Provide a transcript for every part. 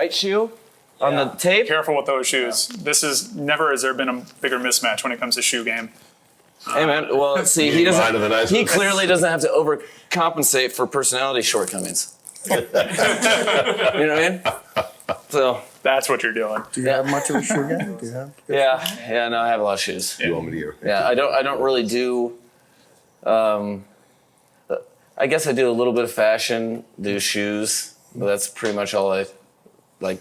right shoe on the tape. Careful with those shoes. This is never has there been a bigger mismatch when it comes to shoe game. Hey man, well see, he doesn't. He clearly doesn't have to overcompensate for personality shortcomings. You know what I mean? So that's what you're doing. Do you have much of a shoe game? Do you have? Yeah. No, I have a lot of shoes. You want me to hear? Yeah, I don't really do. I guess I do a little bit of fashion, do shoes, but that's pretty much all I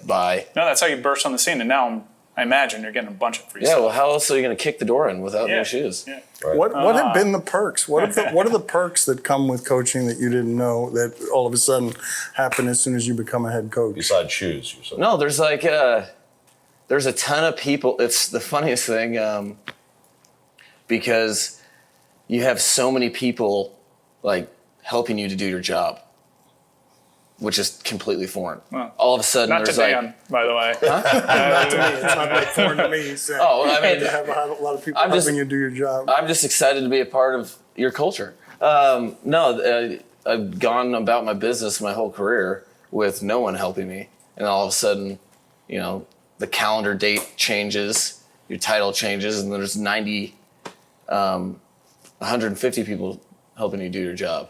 buy. No, that's how you burst on the scene, and now I imagine you're getting a bunch of free stuff. Yeah, well, how else are you going to kick the door in without new shoes? Yeah. Right. What have been the perks? What are the perks that come with coaching that you didn't know that all of a sudden happen as soon as you become a head coach? Besides shoes, you're saying. No, there's there's a ton of people. It's the funniest thing because you have so many people helping you to do your job, which is completely foreign. Well, all of a sudden, not there's to Dan, by the way. Not to me. It's not foreign to me. So I mean, to have a lot of people helping you do your job. I'm just excited to be a part of your culture. I've gone about my business my whole career with no one helping me, and all of a sudden, the calendar date changes, your title changes, and there's 150 people helping you do your job.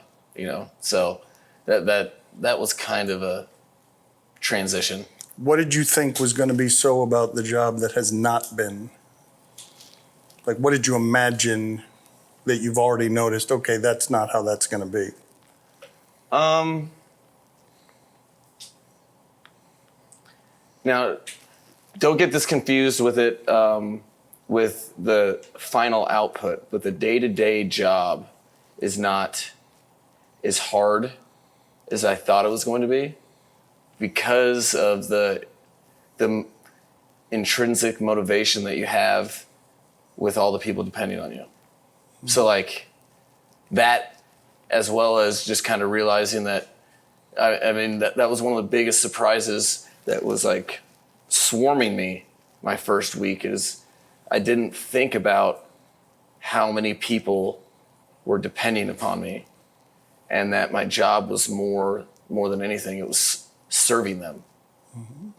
So that was kind of a transition. What did you think was going to be so about the job that has not been? What did you imagine that you've already noticed, okay, that's not how that's going to be? Now, don't get this confused with it, with the final output, but the day-to-day job is not as hard as I thought it was going to be because of the intrinsic motivation that you have with all the people depending on you. Mm-hmm. So that, as well as just kind of realizing that, that was one of the biggest surprises that was swarming me my first week is I didn't think about how many people were depending upon me, and that my job was more than anything, it was serving them. Mm-hmm.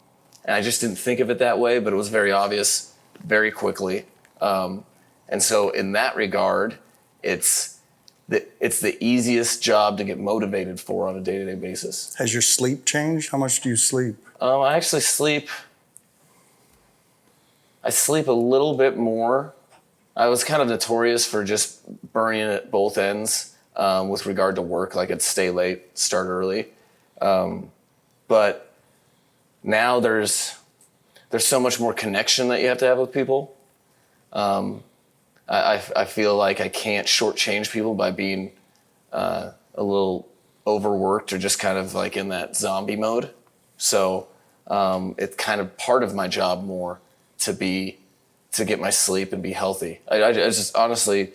And I just didn't think of it that way, but it was very obvious very quickly. And so in that regard, it's the easiest job to get motivated for on a day-to-day basis. Has your sleep changed? How much do you sleep? I actually sleep a little bit more. I was kind of notorious for just burning at both ends with regard to work. I'd stay late, start early. But now there's so much more connection that you have to have with people. I feel like I can't shortchange people by being a little overworked or just kind of in that zombie mode. So it's kind of part of my job more to get my sleep and be healthy. I just honestly,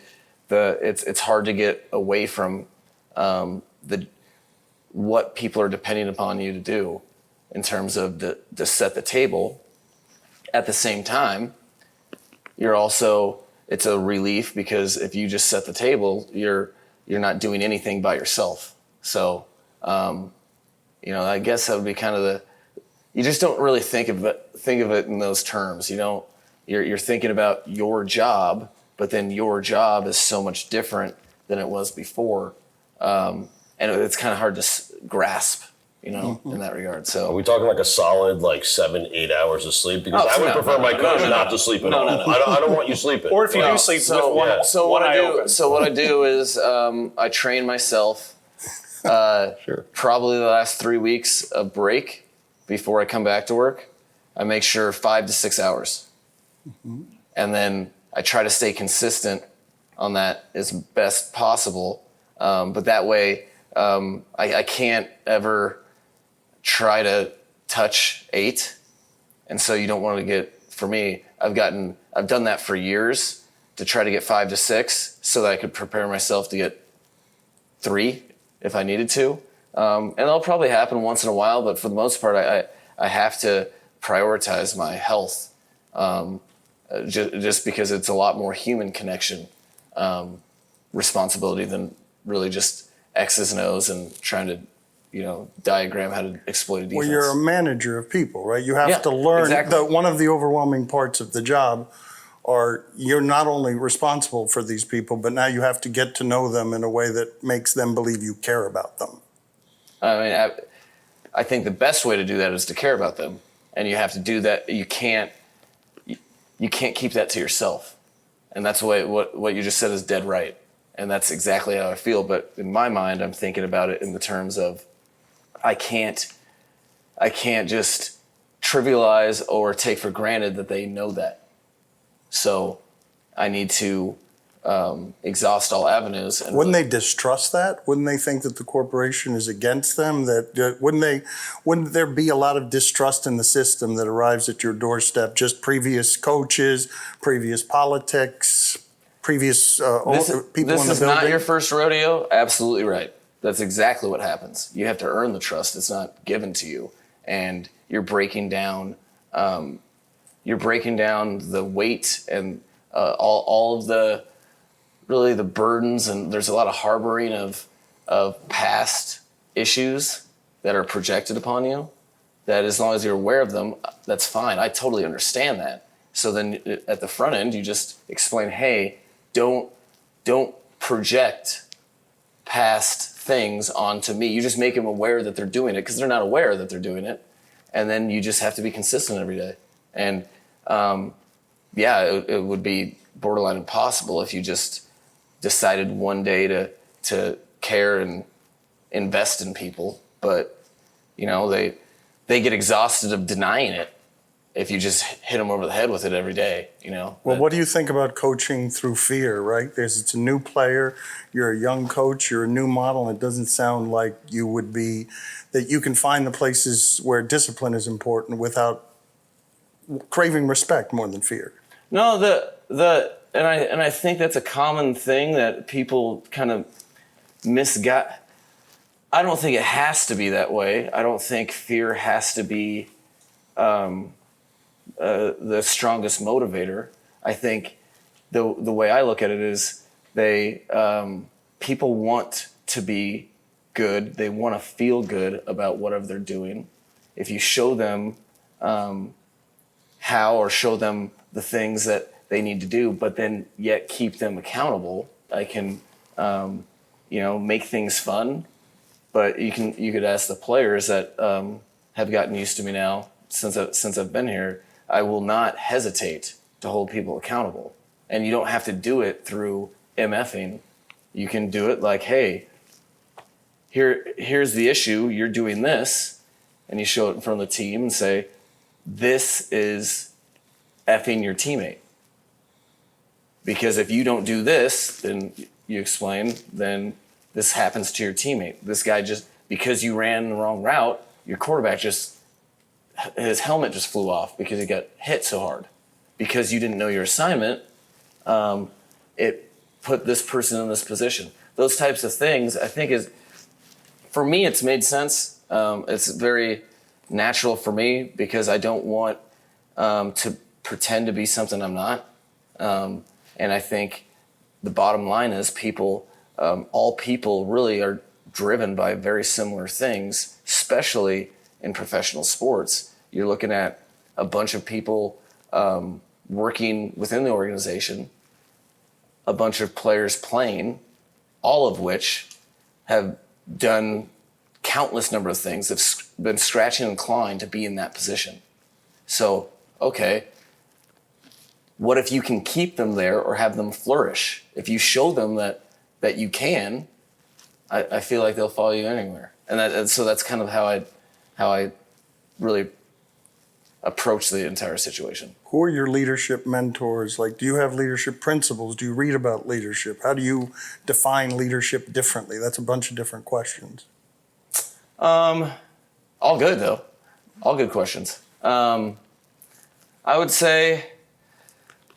it's hard to get away from what people are depending upon you to do in terms of to set the table. At the same time, it's a relief because if you just set the table, you're not doing anything by yourself. So, I guess that would be kind of you just don't really think of it in those terms. You're thinking about your job, but then your job is so much different than it was before. And it's kind of hard to grasp, in that regard. So are we talking a solid 7-8 hours of sleep? Because I would prefer my coach not to sleep at all. No. I don't want you sleeping. Or if you do sleep with one eye open. So what I do is I train myself sure. Probably the last 3 weeks of break before I come back to work. I make sure 5 to 6 hours. Mm-hmm. And then I try to stay consistent on that as best possible. But that way, I can't ever try to touch 8. And so you don't want to get, for me, I've done that for years to try to get 5 to 6 so that I could prepare myself to get 3 if I needed to. And that'll probably happen once in a while, but for the most part, I have to prioritize my health. Just because it's a lot more human connection responsibility than really just X's and O's and trying to diagram how to exploit a defense. Well, you're a manager of people, right? You have Yeah, to learn. exactly. One of the overwhelming parts of the job are you're not only responsible for these people, but now you have to get to know them in a way that makes them believe you care about them. I mean, I think the best way to do that is to care about them, and you have to do that. You can't keep that to yourself, and that's what you just said is dead right, and that's exactly how I feel. But in my mind, I'm thinking about it in the terms of I can't just trivialize or take for granted that they know that. So I need to exhaust all avenues. And wouldn't they distrust that? Wouldn't they think that the corporation is against them? Wouldn't there be a lot of distrust in the system that arrives at your doorstep? Just previous coaches, previous politics, previous people in the building? This is not your first rodeo. Absolutely right. That's exactly what happens. You have to earn the trust. It's not given to you. And you're breaking down the weight and all of the burdens, and there's a lot of harboring of past issues that are projected upon you, that as long as you're aware of them, that's fine. I totally understand that. So then at the front end, you just explain, hey, don't project past things onto me. You just make them aware that they're doing it because they're not aware that they're doing it. And then you just have to be consistent every day. And it would be borderline impossible if you just decided one day to care and invest in people. But, they get exhausted of denying it if you just hit them over the head with it every day, Well, what do you think about coaching through fear, right? It's a new player, you're a young coach, you're a new model, and it doesn't sound like that you can find the places where discipline is important without craving respect more than fear. No, and I think that's a common thing that people kind of misguide. I don't think it has to be that way. I don't think fear has to be the strongest motivator. I think the way I look at it is people want to be good. They want to feel good about whatever they're doing. If you show them how, or show them the things that they need to do, but then yet keep them accountable, I can make things fun. But you could ask the players that have gotten used to me now since I've been here. I will not hesitate to hold people accountable, and you don't have to do it through MFing. You can do it like, hey, here's the issue. You're doing this, and you show it in front of the team and say, this is effing your teammate. Because if you don't do this, then you explain, then this happens to your teammate. This guy because you ran the wrong route, your quarterback his helmet just flew off because he got hit so hard. Because you didn't know your assignment, it put this person in this position. Those types of things, I think, for me, it's made sense. It's very natural for me because I don't want to pretend to be something I'm not. And I think the bottom line is all people really are driven by very similar things, especially in professional sports. You're looking at a bunch of people working within the organization, a bunch of players playing, all of which have done countless number of things, have been scratching and clawing to be in that position. So, okay, what if you can keep them there or have them flourish? If you show them that you can, I feel like they'll follow you anywhere. And so that's kind of how I really approach the entire situation. Who are your leadership mentors? Like, do you have leadership principles? Do you read about leadership? How do you define leadership differently? That's a bunch of different questions. All good, though. All good questions. I would say,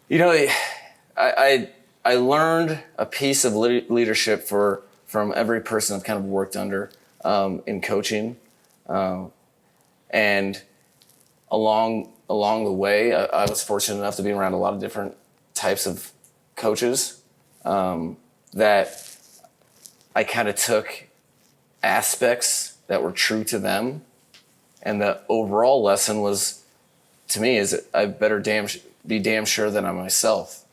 I learned a piece of leadership from every person I've kind of worked under in coaching. And along the way, I was fortunate enough to be around a lot of different types of coaches that I kind of took aspects that were true to them. And the overall lesson was, to me, is I better be damn sure that I'm myself.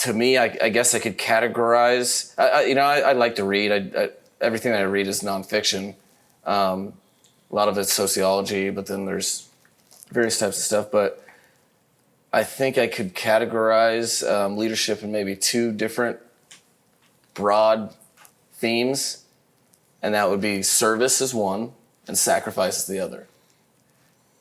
To me, I guess I could categorize. I like to read. Everything that I read is nonfiction. A lot of it's sociology, but then there's various types of stuff. But I think I could categorize leadership in maybe two different broad themes, and that would be service is one and sacrifice is the other.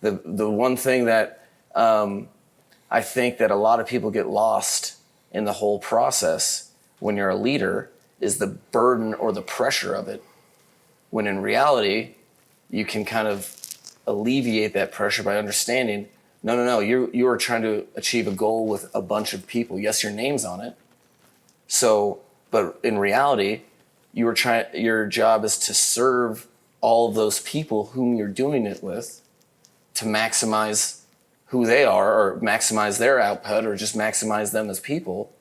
The one thing that I think that a lot of people get lost in the whole process when you're a leader is the burden or the pressure of it, when in reality you can kind of alleviate that pressure by understanding, no, you are trying to achieve a goal with a bunch of people. Yes, your name's on it. So, but in reality, your job is to serve all of those people whom you're doing it with, to maximize who they are or maximize their output or just maximize them as people.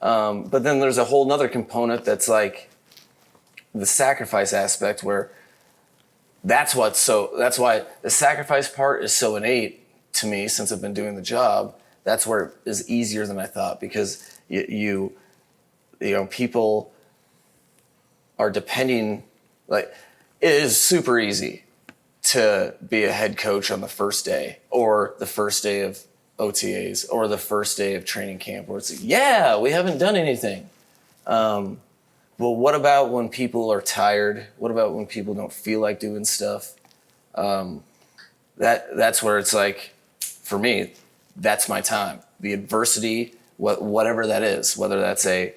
But then there's a whole nother component that's like the sacrifice aspect, where that's why the sacrifice part is so innate to me since I've been doing the job. That's where it is easier than I thought, because you know, people are depending, like, it is super easy to be a head coach on the first day or the first day of OTAs or the first day of training camp, where it's like, yeah, we haven't done anything. Well, what about when people are tired? What about when people don't feel like doing stuff? That's where it's like, for me, that's my time. The adversity, whatever that is, whether that's a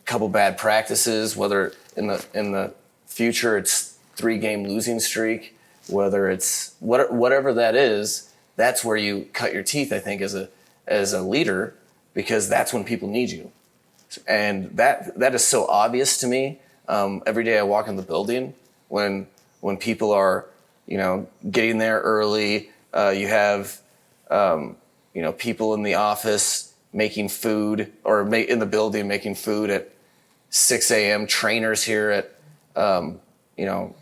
couple bad practices, whether in the future it's 3-game losing streak, whether it's whatever that is, that's where you cut your teeth, I think, as a leader, because that's when people need you. And that is so obvious to me. Every day I walk in the building, when people are, you know, getting there early, you have, you know, people in the office making food, or in the building making food at 6 a.m. Trainers here at, you know,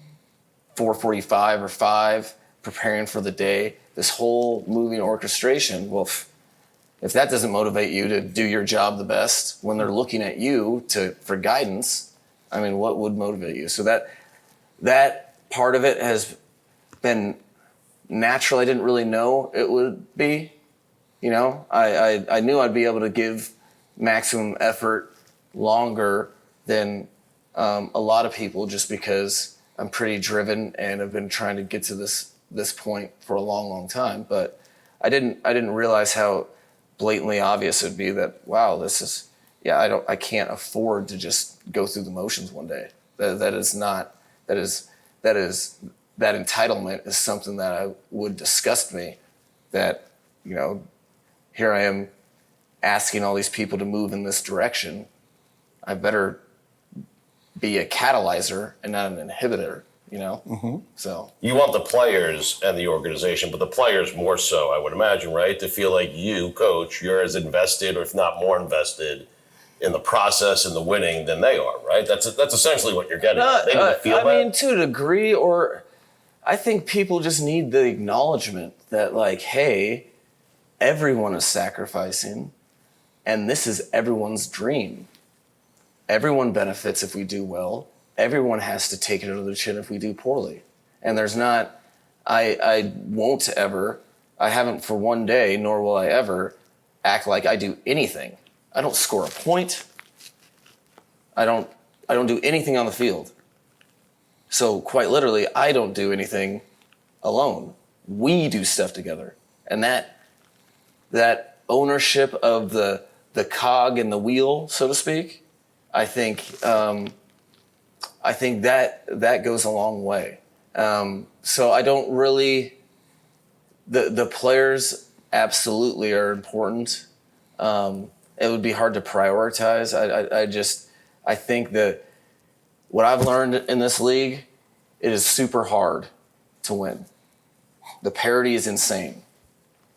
4:45 or 5, preparing for the day. This whole moving orchestration. Well, if that doesn't motivate you to do your job the best when they're looking at you for guidance, I mean, what would motivate you? So that part of it has been natural. I didn't really know it would be. You know, I knew I'd be able to give maximum effort longer than a lot of people, just because I'm pretty driven and have been trying to get to this point for a long, long time. But I didn't realize how blatantly obvious it'd be that, wow, this is, yeah, I can't afford to just go through the motions one day. That entitlement is something that would disgust me, that, you know, here I am asking all these people to move in this direction. I better be a catalyzer and not an inhibitor, you know? Mm-hmm. So you want the players and the organization, but the players more so, I would imagine, right? To feel like you, coach, you're as invested, or if not more invested, in the process and the winning than they are, right? That's essentially what you're getting. They need to feel I mean, to a degree, or I think people just need the acknowledgement that, like, hey, everyone is sacrificing, and this is everyone's dream. Everyone benefits if we do well. Everyone has to take it under the chin if we do poorly. And there's not, I won't ever, I haven't for one day, nor will I ever act like I do anything. I don't score a point. I don't do anything on the field. So quite literally, I don't do anything alone. We do stuff together. And that ownership of the cog in the wheel, so to speak, I think that goes a long way. So I don't really, the players absolutely are important. It would be hard to prioritize. I think that what I've learned in this league, it is super hard to win. The parity is insane.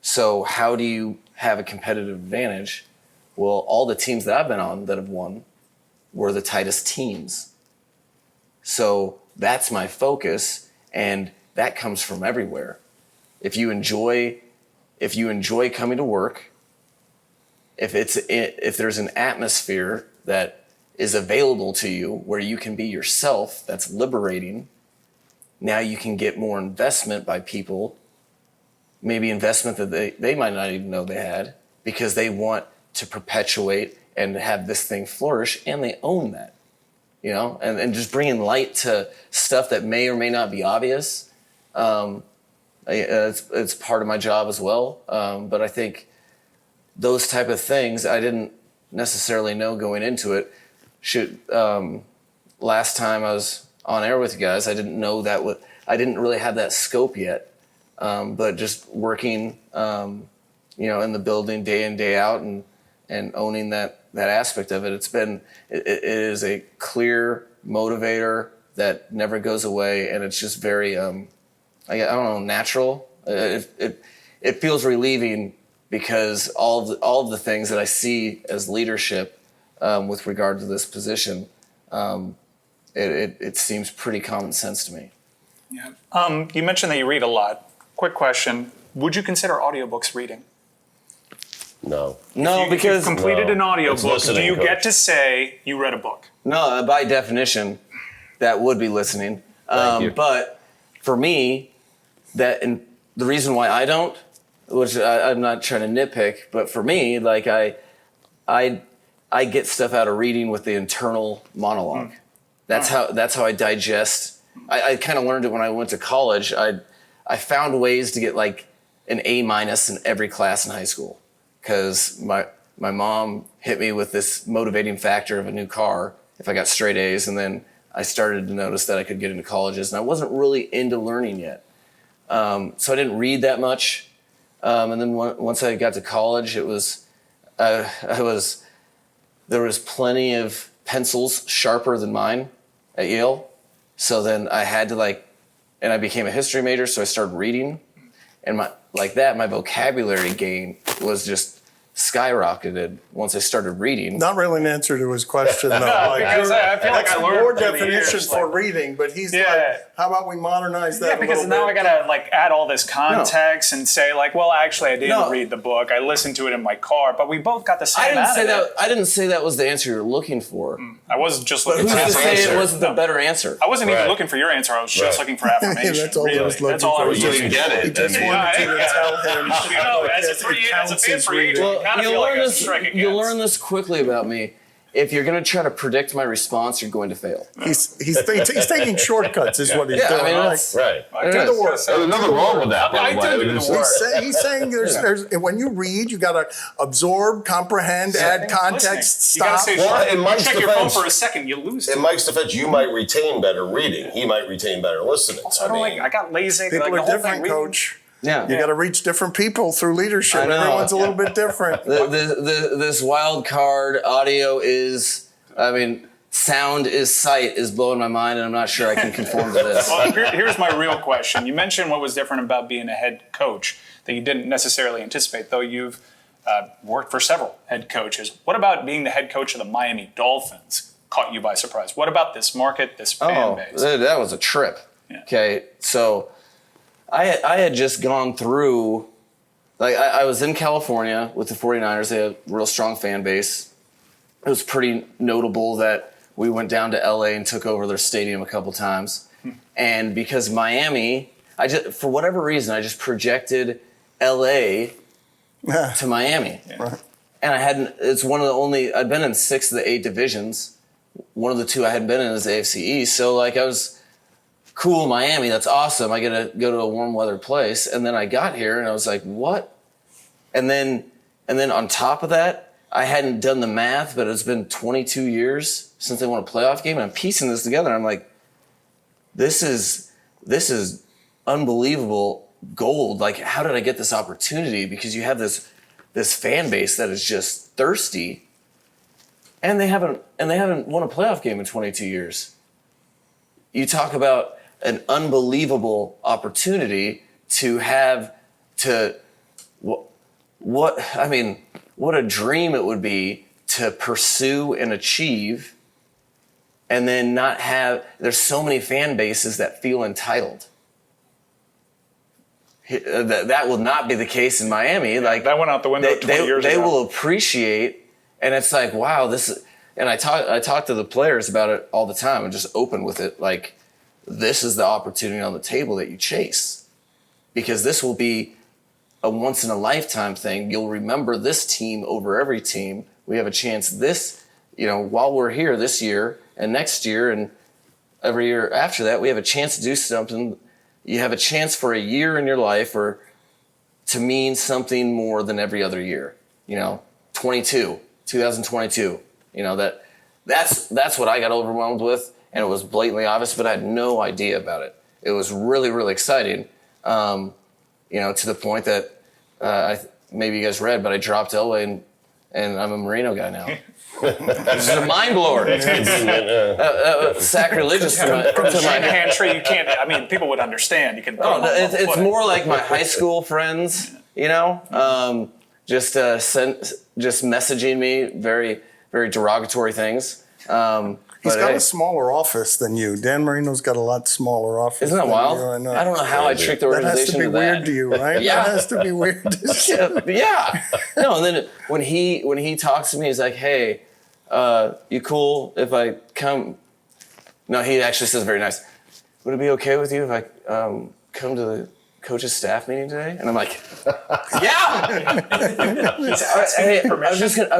So how do you have a competitive advantage? Well, all the teams that I've been on that have won were the tightest teams. So that's my focus, and that comes from everywhere. If you enjoy coming to work, if there's an atmosphere that is available to you where you can be yourself, that's liberating. Now you can get more investment by people, maybe investment that they might not even know they had, because they want to perpetuate and have this thing flourish, and they own that, and just bringing light to stuff that may or may not be obvious. It's part of my job as well. But I think those type of things I didn't necessarily know going into it. Last time I was on air with you guys, I didn't know I didn't really have that scope yet. But just working, in the building day in, day out, and owning that aspect of it, it is a clear motivator that never goes away, and it's just very, I don't know, natural. It feels relieving because all of the things that I see as leadership with regard to this position, it seems pretty common sense to me. Yeah. You mentioned that you read a lot. Quick question: would you consider audiobooks reading? No. If you've completed an It's audiobook, do listening, you Coach. get to say you read a book? No, by definition, that would be listening. Thank you. But for me, and the reason why I don't, which I'm not trying to nitpick, but for me, like I get stuff out of reading with the internal monologue. That's how I digest. I kind of learned it when I went to college. I found ways to get like an A- in every class in high school, because my mom hit me with this motivating factor of a new car if I got straight A's, and then I started to notice that I could get into colleges, and I wasn't really into learning yet. So I didn't read that much. And then once I got to college, there was plenty of pencils sharper than mine at Yale. So then I had to and I became a history major, so I started reading, and my vocabulary gain was just skyrocketed once I started reading. Not really an answer to his question, though. Because I feel like that's I learned your through the definition years, for reading, but he's Yeah. like, how about we modernize that Yeah, a because little now bit? I gotta add all this context and say well, actually, I didn't No. read the book. I listened to it in my car, but we both got the same. I didn't say that was the answer you're looking for. I wasn't just But looking who's for to say answer. it wasn't the better answer? I wasn't even Right. looking for your answer. I was just Right. looking for affirmation. That's all he was looking That's all I for. was You looking didn't for. get it. He just I mean, wanted you to tell him. As a it counts fan as for you, reading. you kind of feel like a strike against. You'll learn this quickly about me. If you're going to try to predict my response, you're going to fail. He's taking shortcuts, is what he's Yeah, I mean. mean, Like, that's- Right. do the work. There's nothing wrong with that, by I the do way. do the It's- work. He's saying there's when you read, you got to absorb, comprehend, add context, You gotta stop. say, Well, in Mike's check your phone defense- for a second, you lose it. In Mike's defense, you might retain better reading. He might retain better listening. I got lazy. People the are whole different, thing, reading. Coach. Yeah. You got to reach different people through leadership. I know. Everyone's a little bit different. This wild card audio sound is sight is blowing my mind, and I'm not sure I can conform to this. Well, here's my real question. You mentioned what was different about being a head coach that you didn't necessarily anticipate, though you've worked for several head coaches. What about being the head coach of the Miami Dolphins caught you by surprise? What about this market, this fan base? That was a trip. Yeah. Okay, so I had just gone through, I was in California with the 49ers. They had a real strong fan base. It was pretty notable that we went down to LA and took over their stadium a couple times. And because Miami, for whatever reason, I just projected LA to Miami. Yeah. And it's one of the only, I'd been in 6 of the 8 divisions. One of the 2 I hadn't been in is AFC East. So I was cool, Miami, that's awesome. I get to go to a warm weather place. And then I got here and I was like, what? And then on top of that, I hadn't done the math, but it's been 22 years since they won a playoff game. And I'm piecing this together. And I'm like, this is unbelievable gold. Like, how did I get this opportunity? Because you have this fan base that is just thirsty, and they haven't won a playoff game in 22 years. You talk about an unbelievable opportunity to have what a dream it would be to pursue and achieve and then not have, there's so many fan bases that feel entitled. That will not be the case in Miami. Like that went out the window 20 years ago. They will appreciate, and it's like, wow, this is, and I talk to the players about it all the time and just open with it. Like, this is the opportunity on the table that you chase, because this will be a once in a lifetime thing. You'll remember this team over every team. We have a chance this, while we're here this year and next year and every year after that, we have a chance to do something. You have a chance for a year in your life or to mean something more than every other year. 2022, that's what I got overwhelmed with, and it was blatantly obvious, but I had no idea about it. It was really, really exciting, to the point that maybe you guys read, but I dropped Elway and I'm a Marino guy now. This is a mind blower. Sacrilegious From my pantry, you can't. I mean, people would understand. You can. It's more like my high school friends. Just messaging me very, very derogatory things. He's got a smaller office than you. Dan Marino's got a lot smaller office. Isn't that wild? You. I don't know how I tricked the organization into that. That has to be weird to you, right? Yeah. That has to be weird to you. Yeah. No, and then when he talks to me, he's like, hey, you cool if I come? No, he actually says very nice. Would it be okay with you if I come to the coach's staff meeting today? And I'm like, yeah. Hey, I was just gonna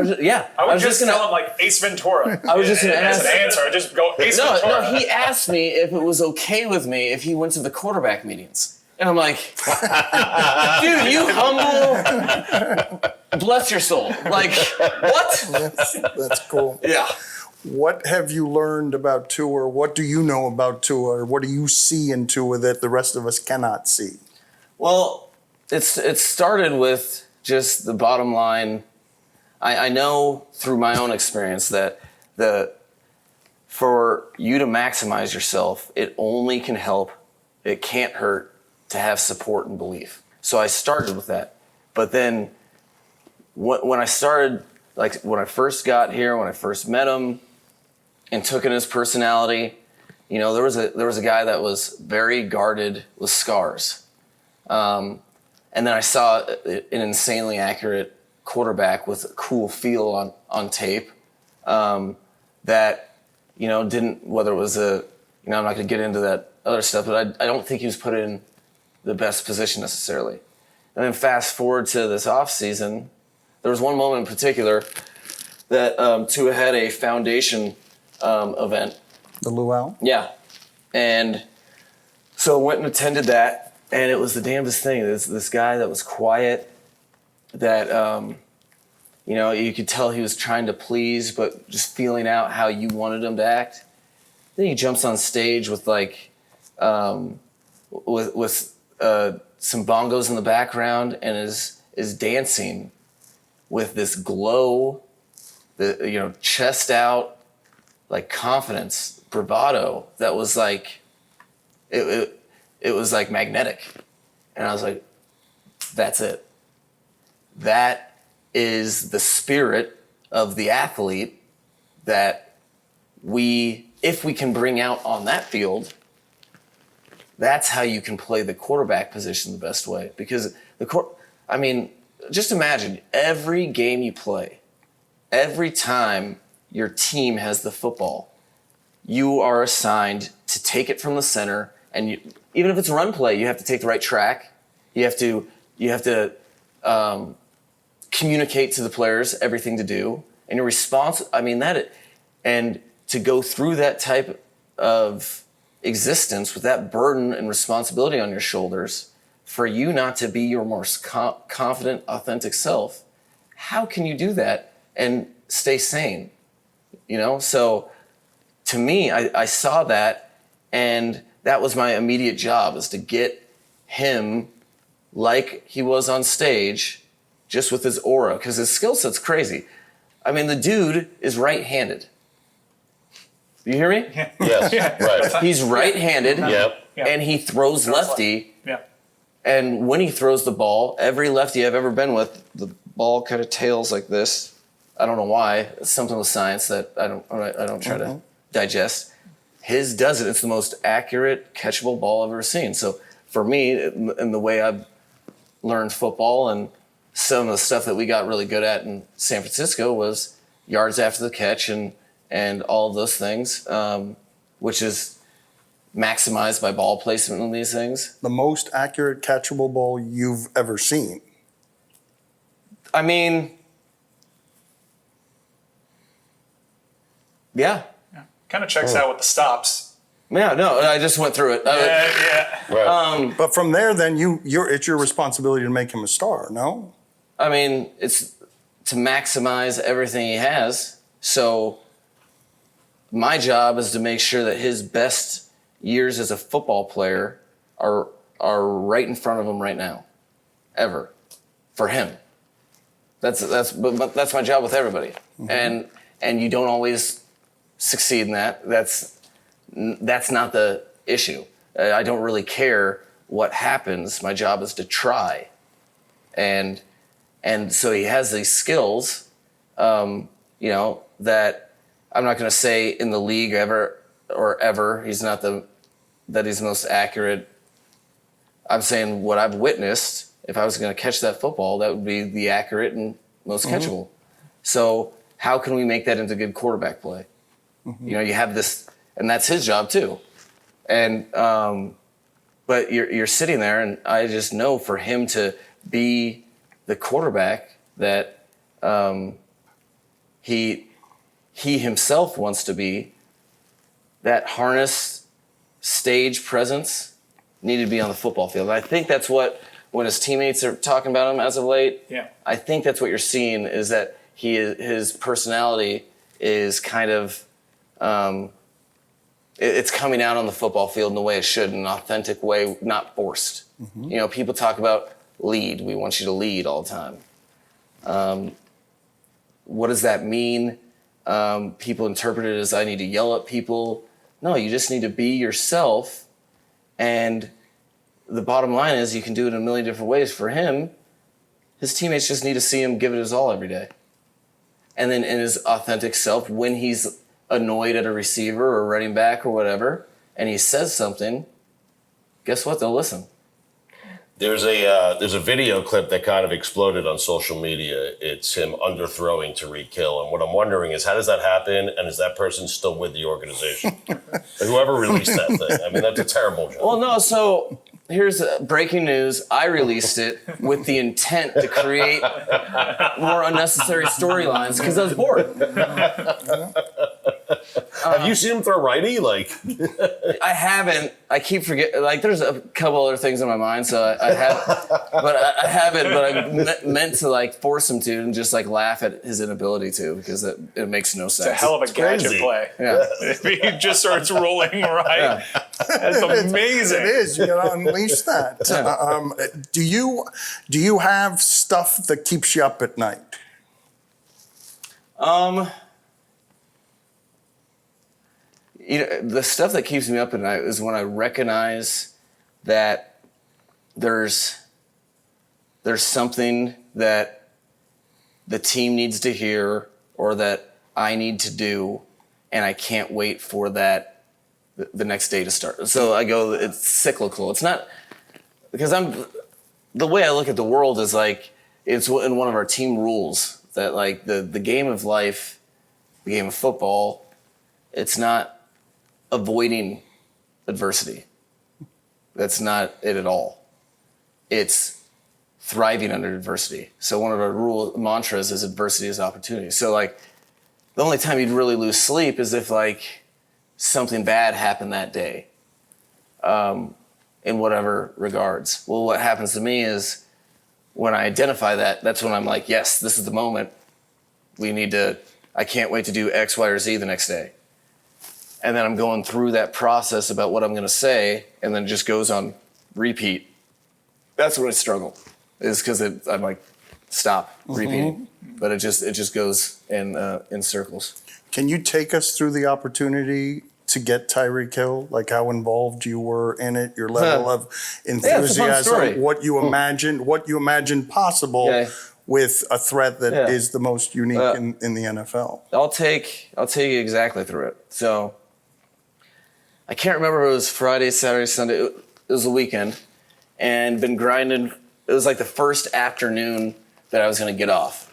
tell him like Ace Ventura. I was just gonna ask. As an answer, I just go Ace Ventura. No, he asked me if it was okay with me if he went to the quarterback meetings. And I'm like, dude, you humble, bless your soul. Like, what? That's cool. Yeah. What have you learned about Tua? What do you know about Tua? What do you see in Tua that the rest of us cannot see? Well, it started with just the bottom line. I know through my own experience that for you to maximize yourself, it only can help. It can't hurt to have support and belief. So I started with that. But then when I started, like when I first got here, when I first met him and took in his personality, there was a guy that was very guarded with scars. And then I saw an insanely accurate quarterback with a cool feel on tape that, didn't, whether it was I'm not going to get into that other stuff, but I don't think he was put in the best position necessarily. And then fast forward to this offseason, there was one moment in particular that Tua had a foundation event. The luau? Yeah. And so I went and attended that, and it was the damnedest thing. This guy that was quiet, that, you could tell he was trying to please, but just feeling out how you wanted him to act. Then he jumps on stage with some bongos in the background and is dancing with this glow, chest out, like confidence, bravado that was like, it was like magnetic. And I was like, that's it. That is the spirit of the athlete that if we can bring out on that field, that's how you can play the quarterback position the best way. Because just imagine every game you play, every time your team has the football, you are assigned to take it from the center, and even if it's a run play, you have to take the right track. You have to communicate to the players everything to do, and your response. And to go through that type of existence with that burden and responsibility on your shoulders, for you not to be your most confident, authentic self, how can you do that and stay sane? So to me, I saw that, and that was my immediate job, is to get him like he was on stage, just with his aura, because his skill set's crazy. The dude is right-handed. You hear me? Yeah. Yes, right. He's right-handed, Yep. and he throws lefty. Yeah. And when he throws the ball, every lefty I've ever been with, the ball kind of tails like this. I don't know why. It's something with science that I don't try to digest. His doesn't. It's the most accurate, catchable ball I've ever seen. So for me, in the way I've learned football and some of the stuff that we got really good at in San Francisco was yards after the catch and all of those things, which is maximized by ball placement and these things. The most accurate catchable ball you've ever seen. I mean, yeah. Kind of checks out with the stops. Yeah, no, I just went through it. Yeah. Right. But from there, then it's your responsibility to make him a star. No. I mean, it's to maximize everything he has. So my job is to make sure that his best years as a football player are right in front of him right now, ever, for him. But that's my job with everybody, and you don't always succeed in that. That's not the issue. I don't really care what happens. My job is to try, and so he has these skills, that I'm not going to say in the league ever. He's not that he's the most accurate. I'm saying what I've witnessed. If I was going to catch that football, that would be the accurate and most catchable. So how can we make that into good quarterback play? You have this, and that's his job too. And but you're sitting there, and I just know for him to be the quarterback that he himself wants to be, that harness stage presence needed to be on the football field. And I think that's what, when his teammates are talking about him as of late, I think that's what you're seeing is that his personality is kind of, it's coming out on the football field in the way it should, in an authentic way, not forced. People talk about lead. We want you to lead all the time. What does that mean? People interpret it as I need to yell at people. No, you just need to be yourself. And the bottom line is you can do it in a million different ways. For him, his teammates just need to see him give it his all every day. And then in his authentic self, when he's annoyed at a receiver or running back or whatever, and he says something, guess what? They'll listen. There's a video clip that kind of exploded on social media. It's him underthrowing Tyreek Hill. And what I'm wondering is, how does that happen? And is that person still with the organization? Whoever released that thing. I mean, that's a terrible job. Well, no, so here's breaking news. I released it with the intent to create more unnecessary storylines because I was bored. Have you seen him throw righty? I haven't. I keep forgetting. There's a couple other things in my mind, so I haven't. But I meant to force him to and just laugh at his inability to, because it makes no sense. It's a hell of a gadget crazy. play. Yeah. If he just starts rolling right, that's amazing. It is. You gotta unleash that. Do you have stuff that keeps you up at night? The stuff that keeps me up at night is when I recognize that there's something that the team needs to hear or that I need to do, and I can't wait for that the next day to start. So I go, it's cyclical. It's not because the way I look at the world is it's in one of our team rules that the game of life, the game of football, it's not avoiding adversity. That's not it at all. It's thriving under adversity. So one of our mantras is adversity is opportunity. So the only time you'd really lose sleep is if something bad happened that day, in whatever regards. Well, what happens to me is when I identify that, that's when I'm yes, this is the moment. I can't wait to do X, Y, or Z the next day. And then I'm going through that process about what I'm going to say, and then it just goes on repeat. That's when I struggle, is because I'm stop repeating. But it just goes in circles. Can you take us through the opportunity to get Tyreek Hill? How involved you were in it, your level of enthusiasm, story. what you imagined possible with a threat that is the most unique in the NFL. I'll take you exactly through it. So I can't remember if it was Friday, Saturday, Sunday. It was a weekend, and been grinding. It was like the first afternoon that I was going to get off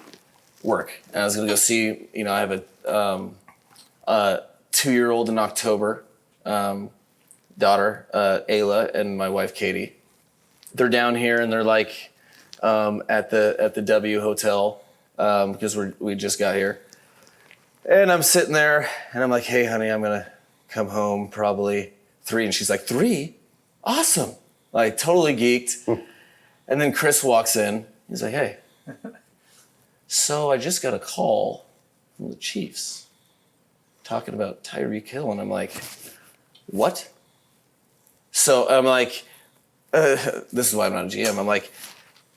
work, and I was going to go see. I have a 2-year-old in October, daughter Ayla, and my wife Katie. They're down here, and they're like at the W Hotel because we just got here, and I'm sitting there, and I'm like, "Hey, honey, I'm gonna come home probably 3," and she's like, "3? Awesome!" Like totally geeked. And then Chris walks in. He's like, "Hey, so I just got a call from the Chiefs talking about Tyreek Hill," and I'm like, "What?" So I'm like, this is why I'm not a GM. I'm like,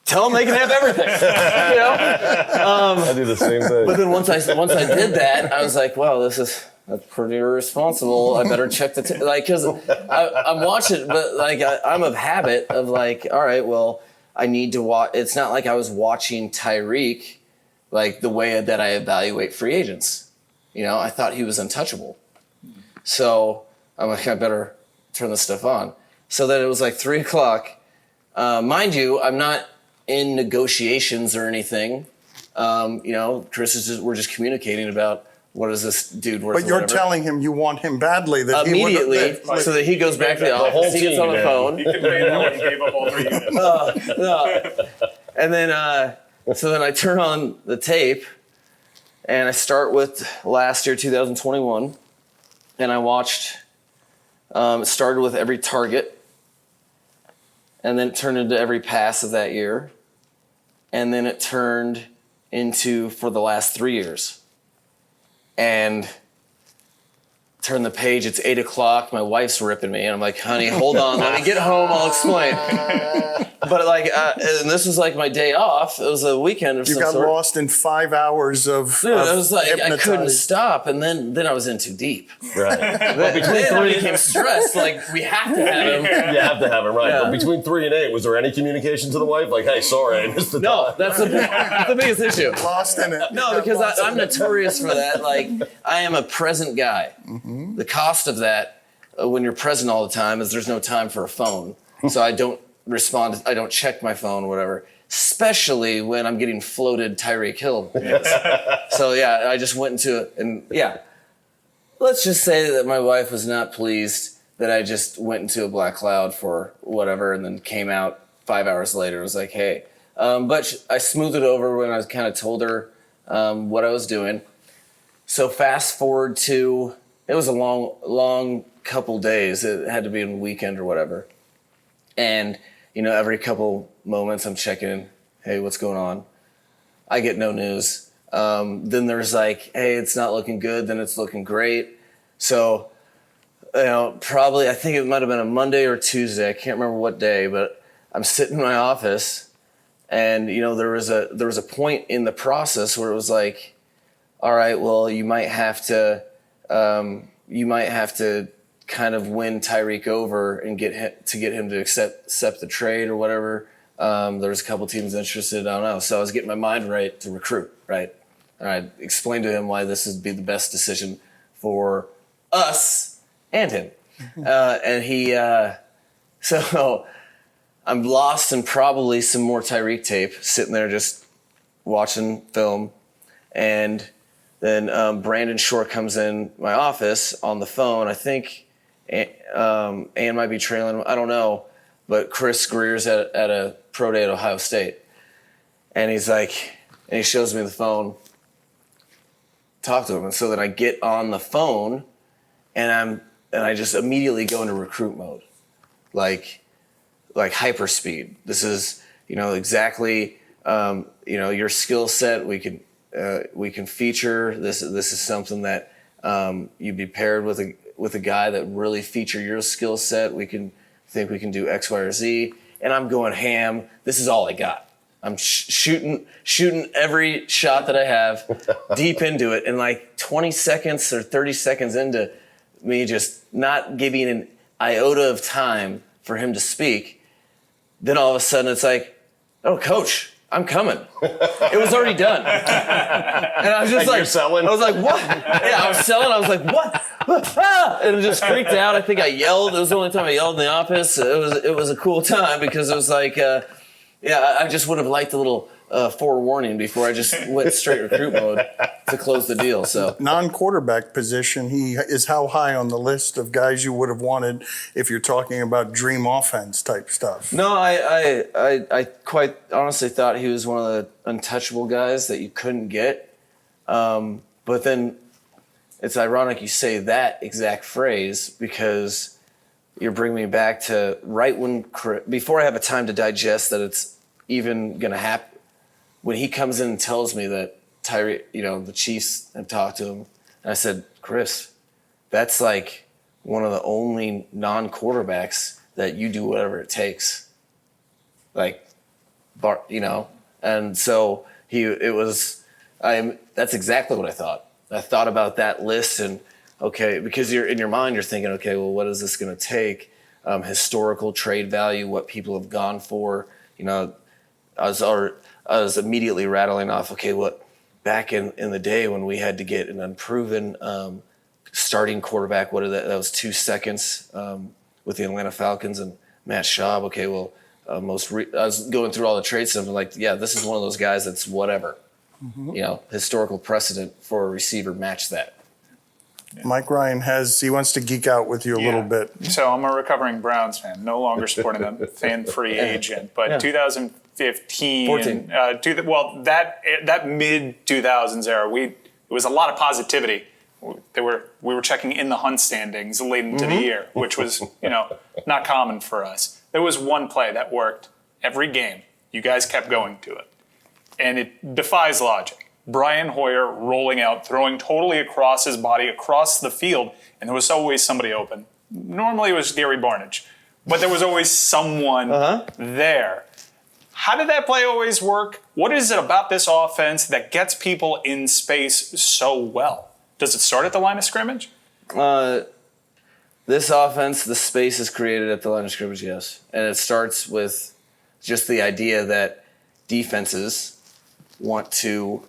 tell them they can have everything. I do the same thing. But then once I did that, I was like, wow, that's pretty irresponsible. I better check the because I'm watching, but like I'm of habit of like, all right, well, I need to watch. It's not like I was watching Tyreek like the way that I evaluate free agents. I thought he was untouchable. So I'm like, I better turn this stuff on. So then it was like 3:00. Mind you, I'm not in negotiations or anything. Chris we're just communicating about what is this dude worth. But you're whatever. telling him you want him badly. That Immediately, he would, so that he goes back to the office. He gets on the phone. He conveyed that when he gave up all 3 units. No. And then, so then I turn on the tape, and I start with last year, 2021, and I watched. It started with every target, and then it turned into every pass of that year, and then it turned into for the last 3 years. And turn the page, it's 8:00, my wife's ripping me, and I'm like, honey, hold on, let me get home, I'll explain. But like, and this was like my day off, it was a weekend of some You sort. got lost in 5 hours of Dude, it was like, I couldn't hypnotized. stop, and then I was in too deep. Right. Then I became stressed, like, we have to have him. You have to have it right. Yeah. But between 3 and 8, was there any communication to the wife? Like, hey, sorry, I missed the No, time. that's the biggest issue. Lost in it. No, because I'm notorious for that. Like, I am a present guy. Mm-hmm. The cost of that, when you're present all the time, is there's no time for a phone. So I don't respond. I don't check my phone or whatever, especially when I'm getting floated Tyreek Hill. So, yeah, I just went into it. And, yeah, let's just say that my wife was not pleased that I just went into a black cloud for whatever and then came out 5 hours later. It was like, hey. But I smoothed it over when I kind of told her what I was doing. So fast forward to, it was a long couple days. It had to be on a weekend or whatever. And, every couple moments I'm checking in, hey, what's going on? I get no news. Then there's like, hey, it's not looking good. Then it's looking great. So, probably, I think it might have been a Monday or Tuesday. I can't remember what day, but I'm sitting in my office and, there was a point in the process where it was like, all right, well, you might have to kind of win Tyreek over and get him to accept the trade or whatever. There's a couple teams interested. I don't know. So I was getting my mind right to recruit, right? And I explained to him why this would be the best decision for us and him. And he, so I'm lost in probably some more Tyreek tape, sitting there just watching film, and then Brandon Schur comes in my office on the phone. I think Ann might be trailing. I don't know. But Chris Greer's at a pro day at Ohio State. And he's like, and he shows me the phone. Talk to him. And so then I get on the phone and I just immediately go into recruit mode. Like hyper speed. This is, exactly, your skill set. We can feature this. This is something that you'd be paired with a guy that really feature your skill set. We can do X, Y, or Z. And I'm going ham. This is all I got. I'm shooting every shot that I have deep into it. And like 20 seconds or 30 seconds into me just not giving an iota of time for him to speak, then all of a sudden it's like, oh, coach, I'm coming. It was already done. And I was just You're selling? I was like, what? Yeah, I was selling. I was like, what? Ah! And it just freaked out. I think I yelled. It was the only time I yelled in the office. It was a cool time because it was like, I just would have liked a little forewarning before I just went straight recruit mode to close the deal. So Non-quarterback position, he is how high on the list of guys you would have wanted if you're talking about dream offense type stuff? no, I quite honestly thought he was one of the untouchable guys that you couldn't get. But then it's ironic you say that exact phrase because you're bringing me back to right when before I have a time to digest that it's even going to happen. When he comes in and tells me that Tyreek, the Chiefs have talked to him, and I said, Chris, that's like one of the only non-quarterbacks that you do whatever it takes. And so that's exactly what I thought. I thought about that list and, okay, because you're in your mind, you're thinking, okay, well, what is this going to take? Historical trade value, what people have gone for, I was immediately rattling off, okay, what back in the day when we had to get an unproven starting quarterback, that was 2 seconds with the Atlanta Falcons and Matt Schaub. Okay, well, I was going through all the trade stuff and like, yeah, this is one of those guys that's whatever. Historical precedent for a receiver match that. Mike Ryan he wants to geek out with you a little bit. So I'm a recovering Browns fan, no longer supporting them, fan-free agent. But 2015, 14. That mid-2000s era, it was a lot of positivity. We were checking in the Hunt standings late into the year, which was not common for us. There was one play that worked every game. You guys kept going to it, and it defies logic. Brian Hoyer rolling out, throwing totally across his body, across the field, and there was always somebody open. Normally it was Gary Barnidge, but there was always someone there. How did that play always work? What is it about this offense that gets people in space so well? Does it start at the line of scrimmage? This offense, the space is created at the line of scrimmage, yes. And it starts with just the idea that defenses want to,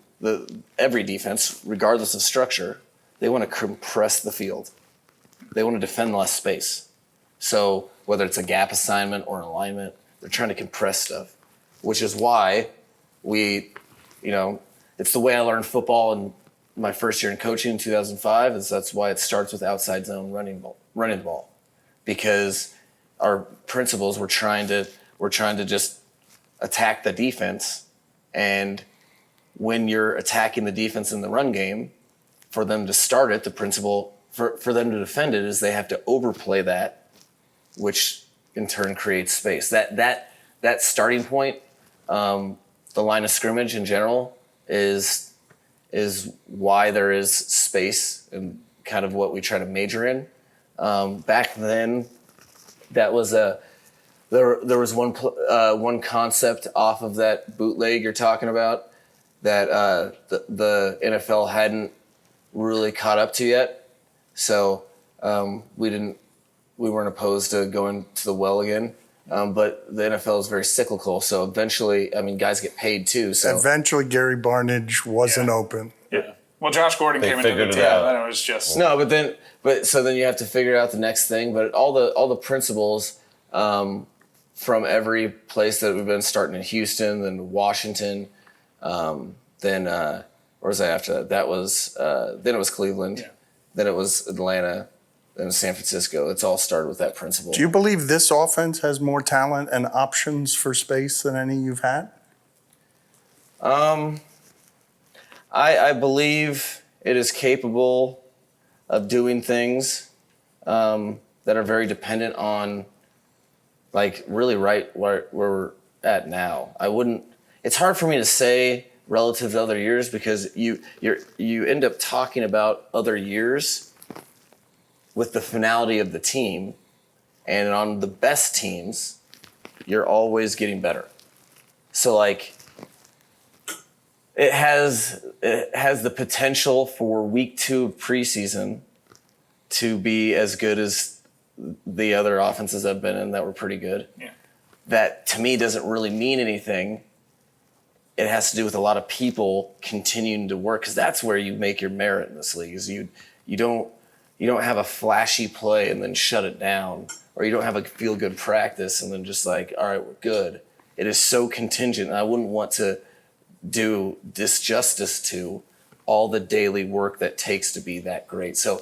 every defense, regardless of structure, they want to compress the field. They want to defend less space. So whether it's a gap assignment or an alignment, they're trying to compress stuff, which is why it's the way I learned football in my first year in coaching in 2005, that's why it starts with outside zone running the ball, because our principles were trying to just attack the defense, and when you're attacking the defense in the run game, for them to start it, the principle for them to defend it is they have to overplay that, which in turn creates space. That starting point, the line of scrimmage in general is why there is space and kind of what we try to major in. Back then, that was there was one concept off of that bootleg you're talking about that the NFL hadn't really caught up to yet. So we weren't opposed to going to the well again. But the NFL is very cyclical, so eventually, guys get paid too. So eventually, Gary Barnidge wasn't open. Yeah. Well, Josh Gordon came into the team, and it was just so then you have to figure out the next thing. But all the principles from every place that we've been, starting in Houston, then Washington, then where was I after that? That was then it was Cleveland, then it was Atlanta. In San Francisco, it's all started with that principle. Do you believe this offense has more talent and options for space than any you've had? I believe it is capable of doing things that are very dependent on, like, really right where we're at now. It's hard for me to say relative to other years because you end up talking about other years with the finality of the team, and on the best teams, you're always getting better. So like, it has the potential for week 2 of preseason to be as good as the other offenses I've been in that were pretty good. Yeah. That to me doesn't really mean anything it has to do with a lot of people continuing to work, because that's where you make your merit in this league. Is you don't have a flashy play and then shut it down, or you don't have a feel good practice and then just like, all right, we're good. It is so contingent, and I wouldn't want to do disjustice to all the daily work that takes to be that great. So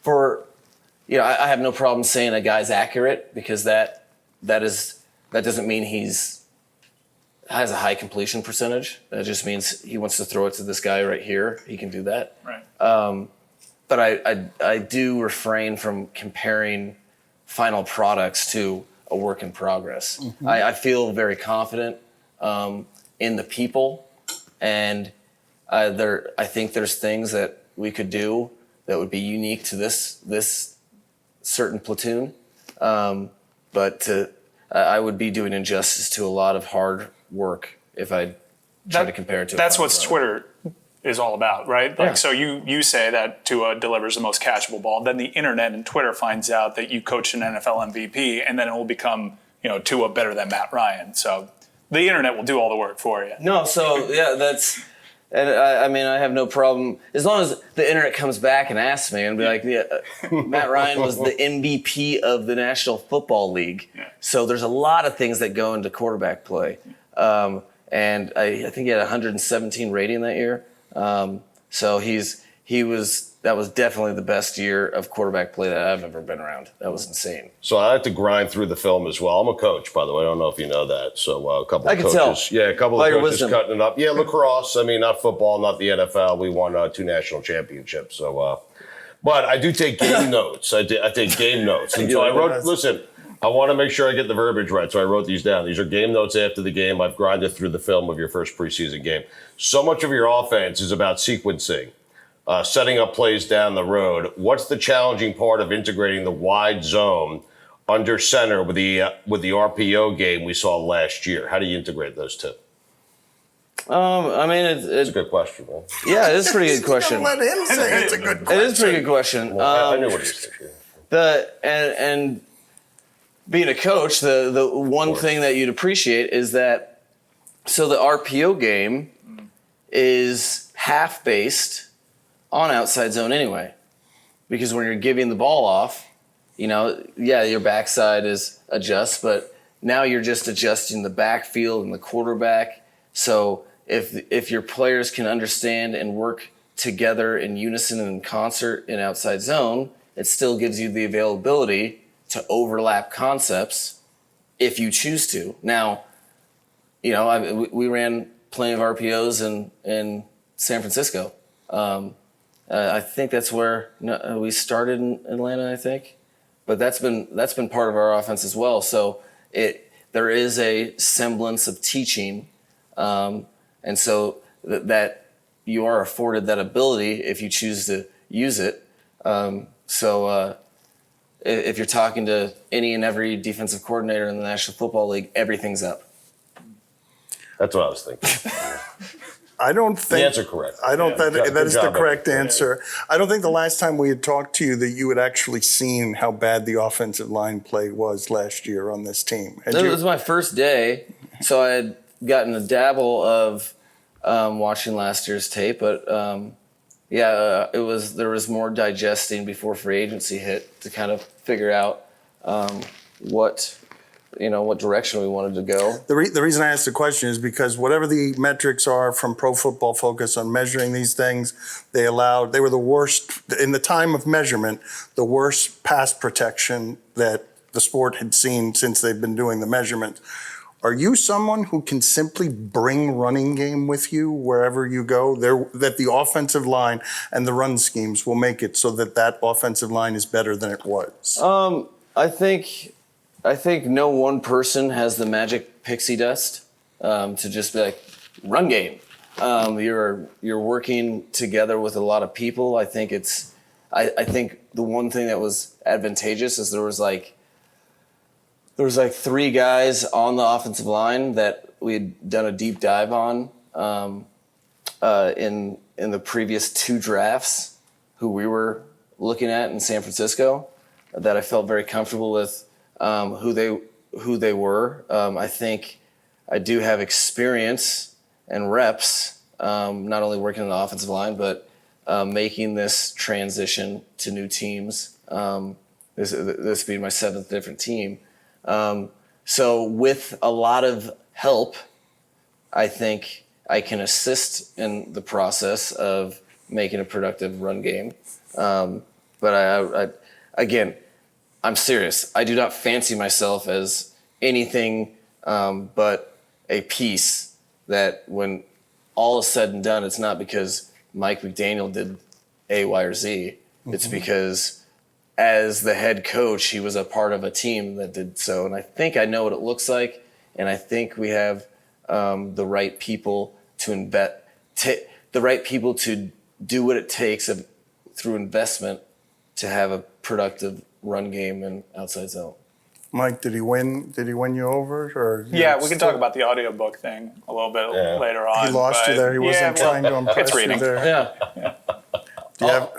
I have no problem saying a guy's accurate, because that doesn't mean has a high completion percentage. That just means he wants to throw it to this guy right here. He can do that. Right. But I do refrain from comparing final products to a work in progress. Mm-hmm. I feel very confident in the people, and I think there's things that we could do that would be unique to this certain platoon. But I would be doing injustice to a lot of hard work if I try to compare it to. That's what Twitter is all about, right? Like, yeah. so you say that Tua delivers the most catchable ball, then the internet and Twitter finds out that you coached an NFL MVP, and then it will become, Tua better than Matt Ryan. So the internet will do all the work for you. No, so yeah, that's. And I have no problem as long as the internet comes back and asks me and be like, yeah, Matt Ryan was the MVP of the National Football League. Yeah. So there's a lot of things that go into quarterback play. And I think he had 117 rating that year. So that was definitely the best year of quarterback play that I've ever been around. That was insane. So I like to grind through the film as well. I'm a coach, by the way. I don't know if you know that. So a couple I of can coaches. tell. Yeah, a couple of coaches wisdom. cutting it up. Yeah, lacrosse. I mean, not football, not the NFL. We won 2 national championships. So, but I do take game notes. I take game notes. And so I wrote, listen, I want to make sure I get the verbiage right. So I wrote these down. These are game notes after the game. I've grinded through the film of your first preseason game. So much of your offense is about sequencing. Setting up plays down the road. What's the challenging part of integrating the wide zone under center with the RPO game we saw last year? How do you integrate those two? It's a good question, man. Yeah, it is a pretty good question. Let him say it's a good question. It is a pretty good question. Well, I knew what he was thinking. And being a coach, the one thing that you'd appreciate is that so the RPO game is half based on outside zone anyway, because when you're giving the ball off, your backside is adjust, but now you're just adjusting the backfield and the quarterback. So if your players can understand and work together in unison and in concert in outside zone, it still gives you the availability to overlap concepts if you choose to. Now, we ran plenty of RPOs in San Francisco. I think that's where we started in Atlanta, I think. But that's been part of our offense as well. So there is a semblance of teaching, and so that you are afforded that ability if you choose to use it. If you're talking to any and every defensive coordinator in the National Football League, everything's up. That's what I was thinking. I don't think the answer correct. I don't Yeah, that is the job, correct Evan. answer. I don't think the last time we had talked to you that you had actually seen how bad the offensive line play was last year on this team. It was my first day, so I had gotten a dabble of watching last year's tape, but there was more digesting before free agency hit to kind of figure out what direction we wanted to go. The reason I asked the question is because whatever the metrics are from Pro Football Focus on measuring these things, they were the worst, in the time of measurement, the worst pass protection that the sport had seen since they've been doing the measurement. Are you someone who can simply bring running game with you wherever you go? That the offensive line and the run schemes will make it so that offensive line is better than it was? I think no one person has the magic pixie dust to just be like, run game. You're working together with a lot of people. I think I think the one thing that was advantageous is there was like 3 guys on the offensive line that we had done a deep dive on in the previous 2 drafts who we were looking at in San Francisco that I felt very comfortable with who they were. I think I do have experience and reps, not only working on the offensive line, but making this transition to new teams. This being my 7th different team. So with a lot of help, I think I can assist in the process of making a productive run game. But I again, I'm serious. I do not fancy myself as anything but a piece that when all is said and done, it's not because Mike McDaniel did A, Y, or Z. It's because as the head coach, he was a part of a team that did so. And I think I know what it looks like. And I think we have the right people to the right people to do what it takes through investment to have a productive run game and outside zone. Mike, did he win? Did he win you over? Or Yeah, we can talk about the audiobook thing a little bit later on. He lost you there. He wasn't trying to impress it's you reading. there. Yeah. Do you have,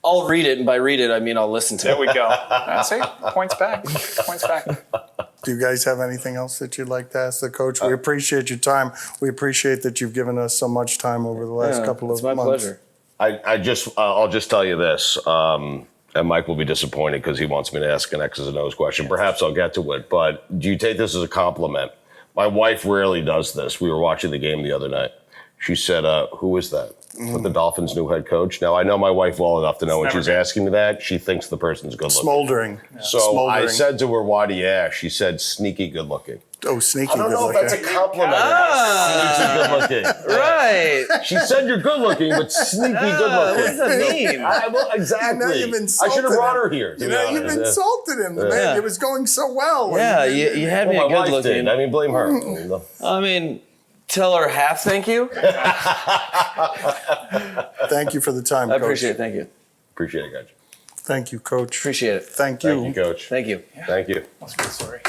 I'll read it, and by read it, I mean I'll listen to There it. we go. See? Points back. Points back. do you guys have anything else that you'd like to ask the coach? We appreciate your time. We appreciate that you've given us so much time over the last couple of It's my months. pleasure. I'll just tell you this, and Mike will be disappointed because he wants me to ask an X's and O's question. Perhaps I'll get to it, but do you take this as a compliment? My wife rarely does this. We were watching the game the other night. She said, who is that? With the Dolphins' new head coach. Now, I know my wife well enough to know when she's asking me that, she thinks the person's good looking. Smoldering. So Smoldering. I said to her, why do you ask? She said, sneaky good looking. Oh, sneaky I don't good know if looking. that's a compliment or not. Sneaky good looking. Right. She said you're good looking, but sneaky good What looking. does that mean? Well, exactly. Now you've I insulted should have brought her him. here. To You be know, honest. you've insulted him. Man, Yeah. it was going so well. Yeah, And- you had me Well, at my good wife looking. did. I mean, blame her. I mean, tell her half thank you. Thank you for the time, I Coach. appreciate it. Thank you. Appreciate it, Coach. Thank you, Coach. Appreciate it. Thank you. Thank you, Coach. Thank you. Thank you. That's a good story.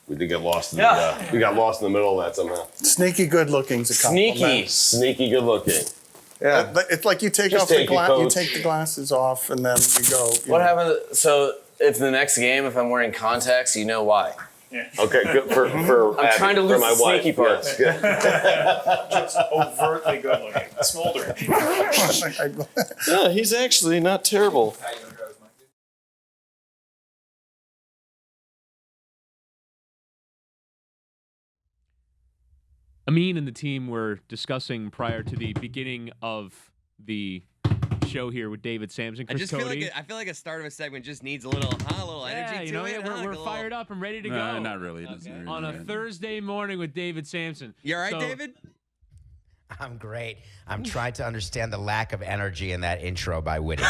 We did get lost in Yeah. we got lost in the middle of that somehow. Sneaky good looking's a compliment. Sneaky. Sneaky good looking. Yeah. It's like you take Just off the take it, you Coach. take the glasses off and then you go. What happened? So if the next game, if I'm wearing contacts, you know why. Okay, good for I'm Abby, trying to for lose my the wife. sneaky parts. Yes, good. Just overtly good looking. Smoldering. Yeah, he's actually not terrible. Amin and the team were discussing prior to the beginning of the show here with David Samson, I Chris just feel Cote. like I feel like a start of a segment just needs a little energy Yeah, to you know, it. yeah, we're Like a fired up and ready to go. Not really. It doesn't really On a matter. Thursday morning with David Samson. You all right, So- David? I'm great. I'm trying to understand the lack of energy in that intro by Whitty.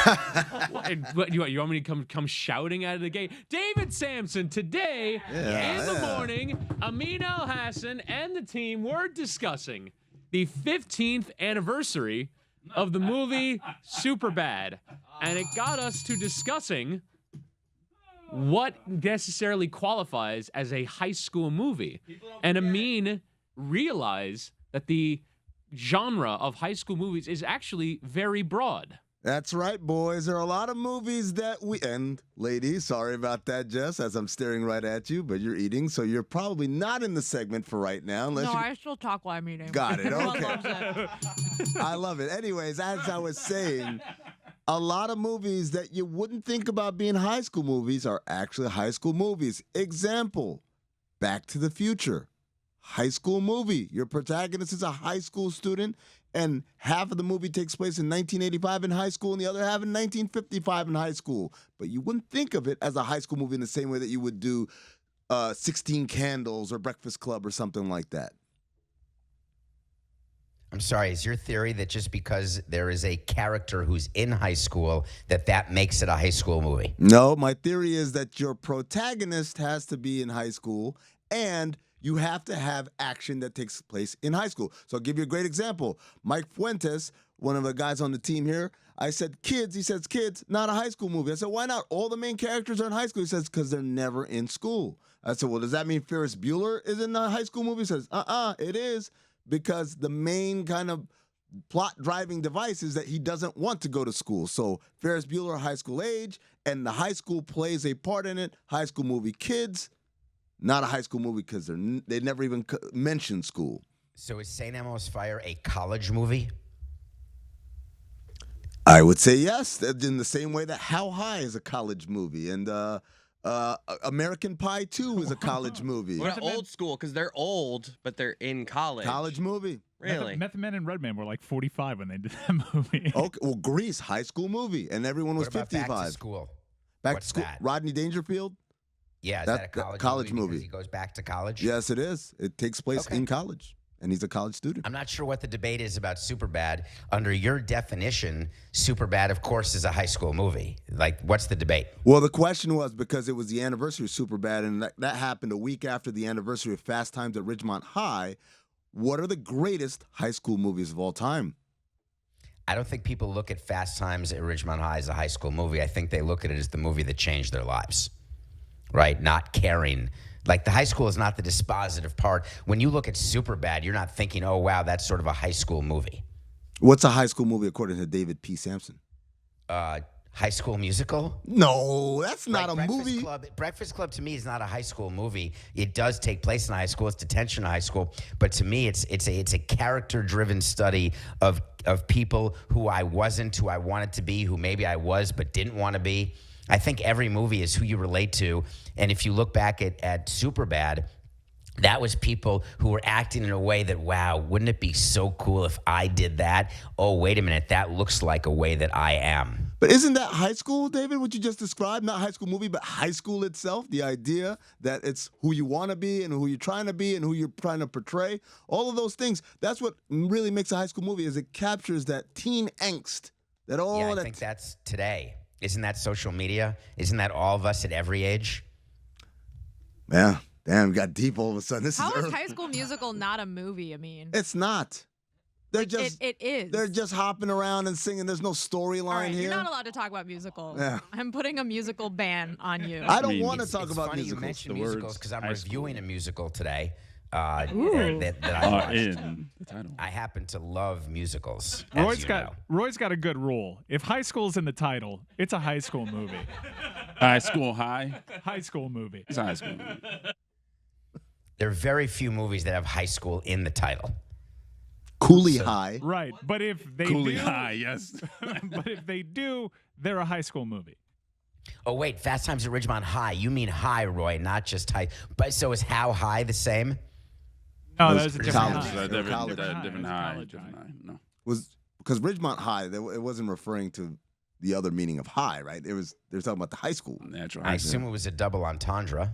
What, you want me to come shouting out of the gate? David Samson, today in the morning, Amin Al Hassan and the team were discussing the 15th anniversary of the movie Superbad. And it got us to discussing what necessarily qualifies as a high school movie. And Amin realized that the genre of high school movies is actually very broad. That's right, boys. There are a lot of movies that and ladies, sorry about that, Jess, as I'm staring right at you, but you're eating, so you're probably not in the segment for right now. Unless No, you... I still talk while I'm eating. Got it, Everyone okay. loves it. I love it. Anyways, as I was saying, a lot of movies that you wouldn't think about being high school movies are actually high school movies. Example, Back to the Future. High school movie. Your protagonist is a high school student, and half of the movie takes place in 1985 in high school, and the other half in 1955 in high school. But you wouldn't think of it as a high school movie in the same way that you would do 16 Candles or Breakfast Club or something like that. I'm sorry, is your theory that just because there is a character who's in high school, that makes it a high school movie? No, my theory is that your protagonist has to be in high school, and you have to have action that takes place in high school. So I'll give you a great example. Mike Fuentes, one of the guys on the team here, I said, kids. He says, kids, not a high school movie. I said, why not? All the main characters are in high school. He says, because they're never in school. I said, well, does that mean Ferris Bueller is in a high school movie? He says, it is, because the main kind of plot driving device is that he doesn't want to go to school. So Ferris Bueller, high school age, and the high school plays a part in it. High school movie. Kids, not a high school movie because they never even mentioned school. So is St. Elmo's Fire a college movie? I would say yes, in the same way that How High is a college movie, and American Pie 2 is a college movie. What about old school? Because they're old, but they're in college. College movie. Really? Method Man and Redman were like 45 when they did that movie. Okay, well, Grease, high school movie, and everyone was What about 55. Back to School? Back What's to school. that? Rodney Dangerfield? Yeah, is that a college movie? Because he goes back to college? Yes, it is. It takes place Okay. in college, and he's a college student. I'm not sure what the debate is about Superbad. Under your definition, Superbad, of course, is a high school movie. Like, what's the debate? Well, the question was because it was the anniversary of Superbad, and that happened a week after the anniversary of Fast Times at Ridgemont High. What are the greatest high school movies of all time? I don't think people look at Fast Times at Ridgemont High as a high school movie. I think they look at it as the movie that changed their lives, right? Not caring. Like, the high school is not the dispositive part. When you look at Superbad, you're not thinking, oh, wow, that's sort of a high school movie. What's a high school movie according to David P. Sampson? High School Musical? No, that's not a Breakfast movie. Club, Breakfast Club to me is not a high school movie. It does take place in high school. It's detention in high school, but to me, it's a character-driven study of people who I wasn't, who I wanted to be, who maybe I was but didn't want to be. I think every movie is who you relate to, and if you look back at Superbad, that was people who were acting in a way that, wow, wouldn't it be so cool if I did that? Oh, wait a minute, that looks like a way that I am. But isn't that high school, David, what you just described? Not high school movie, but high school itself? The idea that it's who you want to be and who you're trying to be and who you're trying to portray. All of those things. That's what really makes a high school movie is it captures that teen angst. I think that's today. Isn't that social media? Isn't that all of us at every age? Yeah. Damn, we got deep all of a sudden. How is High School Musical not a movie? I mean, It's not. They're just it is. They're just hopping around and singing. There's no All storyline right, here. you're not allowed to talk about musicals. Yeah. I'm putting a musical ban on you. I don't want to talk It's about funny musicals. you mentioned The musicals words because I'm high reviewing school. a musical today that I Are watched. in the title. I happen to love musicals. as Roy's you got know. Roy's got a good rule. If high school's in the title, it's a high school movie. High school high. High school movie. It's a high school movie. There are very few movies that have high school in the title. Cooley High. Right, but if they Cooley do, high, yes. but if they do, they're a high school movie. Oh wait, Fast Times at Ridgemont High. You mean high, Roy, not just high. But so is How High the same? No, Those that was a different college. high. They're Different college. different high. College Different high. high. No. Was because Ridgemont High, it wasn't referring to the other meaning of high, right? They were talking about the high school. Natural I high. assume it was a double entendre.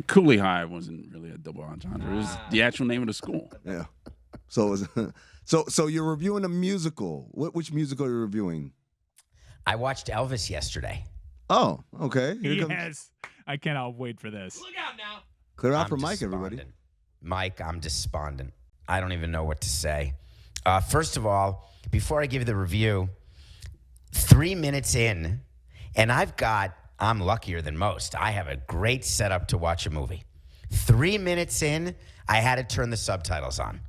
Cooley High wasn't really a double entendre. It was the actual name of the school. Yeah. So it was, so you're reviewing a musical. Which musical are you reviewing? I watched Elvis yesterday. Oh, okay. Here comes, Yes, I cannot wait for this. clear out I'm for Mike, everybody. despondent. Mike, I'm despondent. I don't even know what to say. First of all, before I give you the review, 3 minutes in, and I'm luckier than most. I have a great setup to watch a movie. 3 minutes in, I had to turn the subtitles on.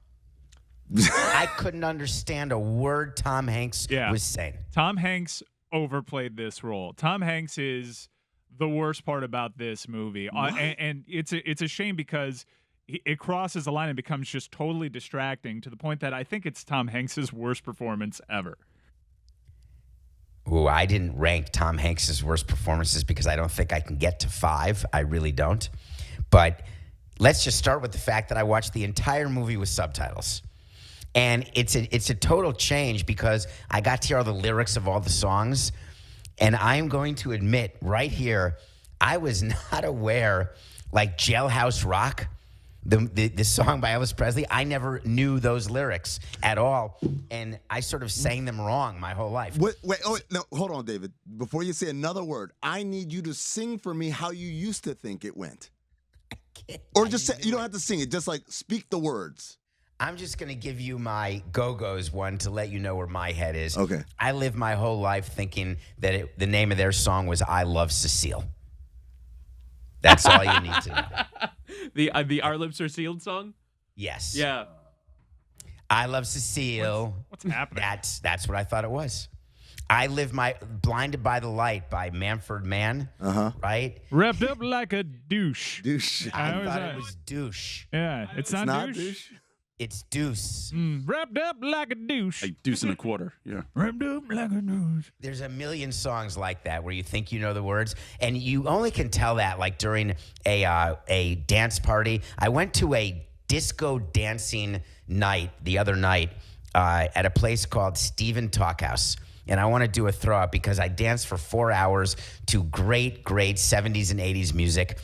I couldn't understand a word Tom Hanks was saying. Tom Hanks overplayed this role. Tom Hanks is the worst part about this movie, and it's a shame because it crosses the line and becomes just totally distracting to the point that I think it's Tom Hanks's worst performance ever. Ooh, I didn't rank Tom Hanks's worst performances because I don't think I can get to 5. I really don't. But let's just start with the fact that I watched the entire movie with subtitles. And it's a total change because I got to hear all the lyrics of all the songs. And I'm going to admit right here, I was not aware, like Jailhouse Rock, the song by Elvis Presley, I never knew those lyrics at all. And I sort of sang them wrong my whole life. Wait, no, hold on, David. Before you say another word, I need you to sing for me how you used to think it went. Or just say, you don't have to sing it, just like speak the words. I'm just going to give you my Go-Go's one to let you know where my head is. Okay. I lived my whole life thinking that the name of their song was I Love Cecile. That's all you need to know. The Our Lips Are Sealed song? Yes. Yeah. I Love Cecile. What's happening? That's what I thought it was. I live my Blinded by the Light by Manfred Mann. Right? Wrapped up like a douche. Douche. I thought it was douche. Yeah, it's not douche. It's deuce. Wrapped up like a douche. Like deuce and a quarter. Yeah. Wrapped up like a douche. There's a million songs like that where you think you know the words, and you only can tell that like during a dance party. I went to a disco dancing night the other night at a place called Steven Talkhouse. And I want to do a throw up because I danced for 4 hours to great 70s and 80s music.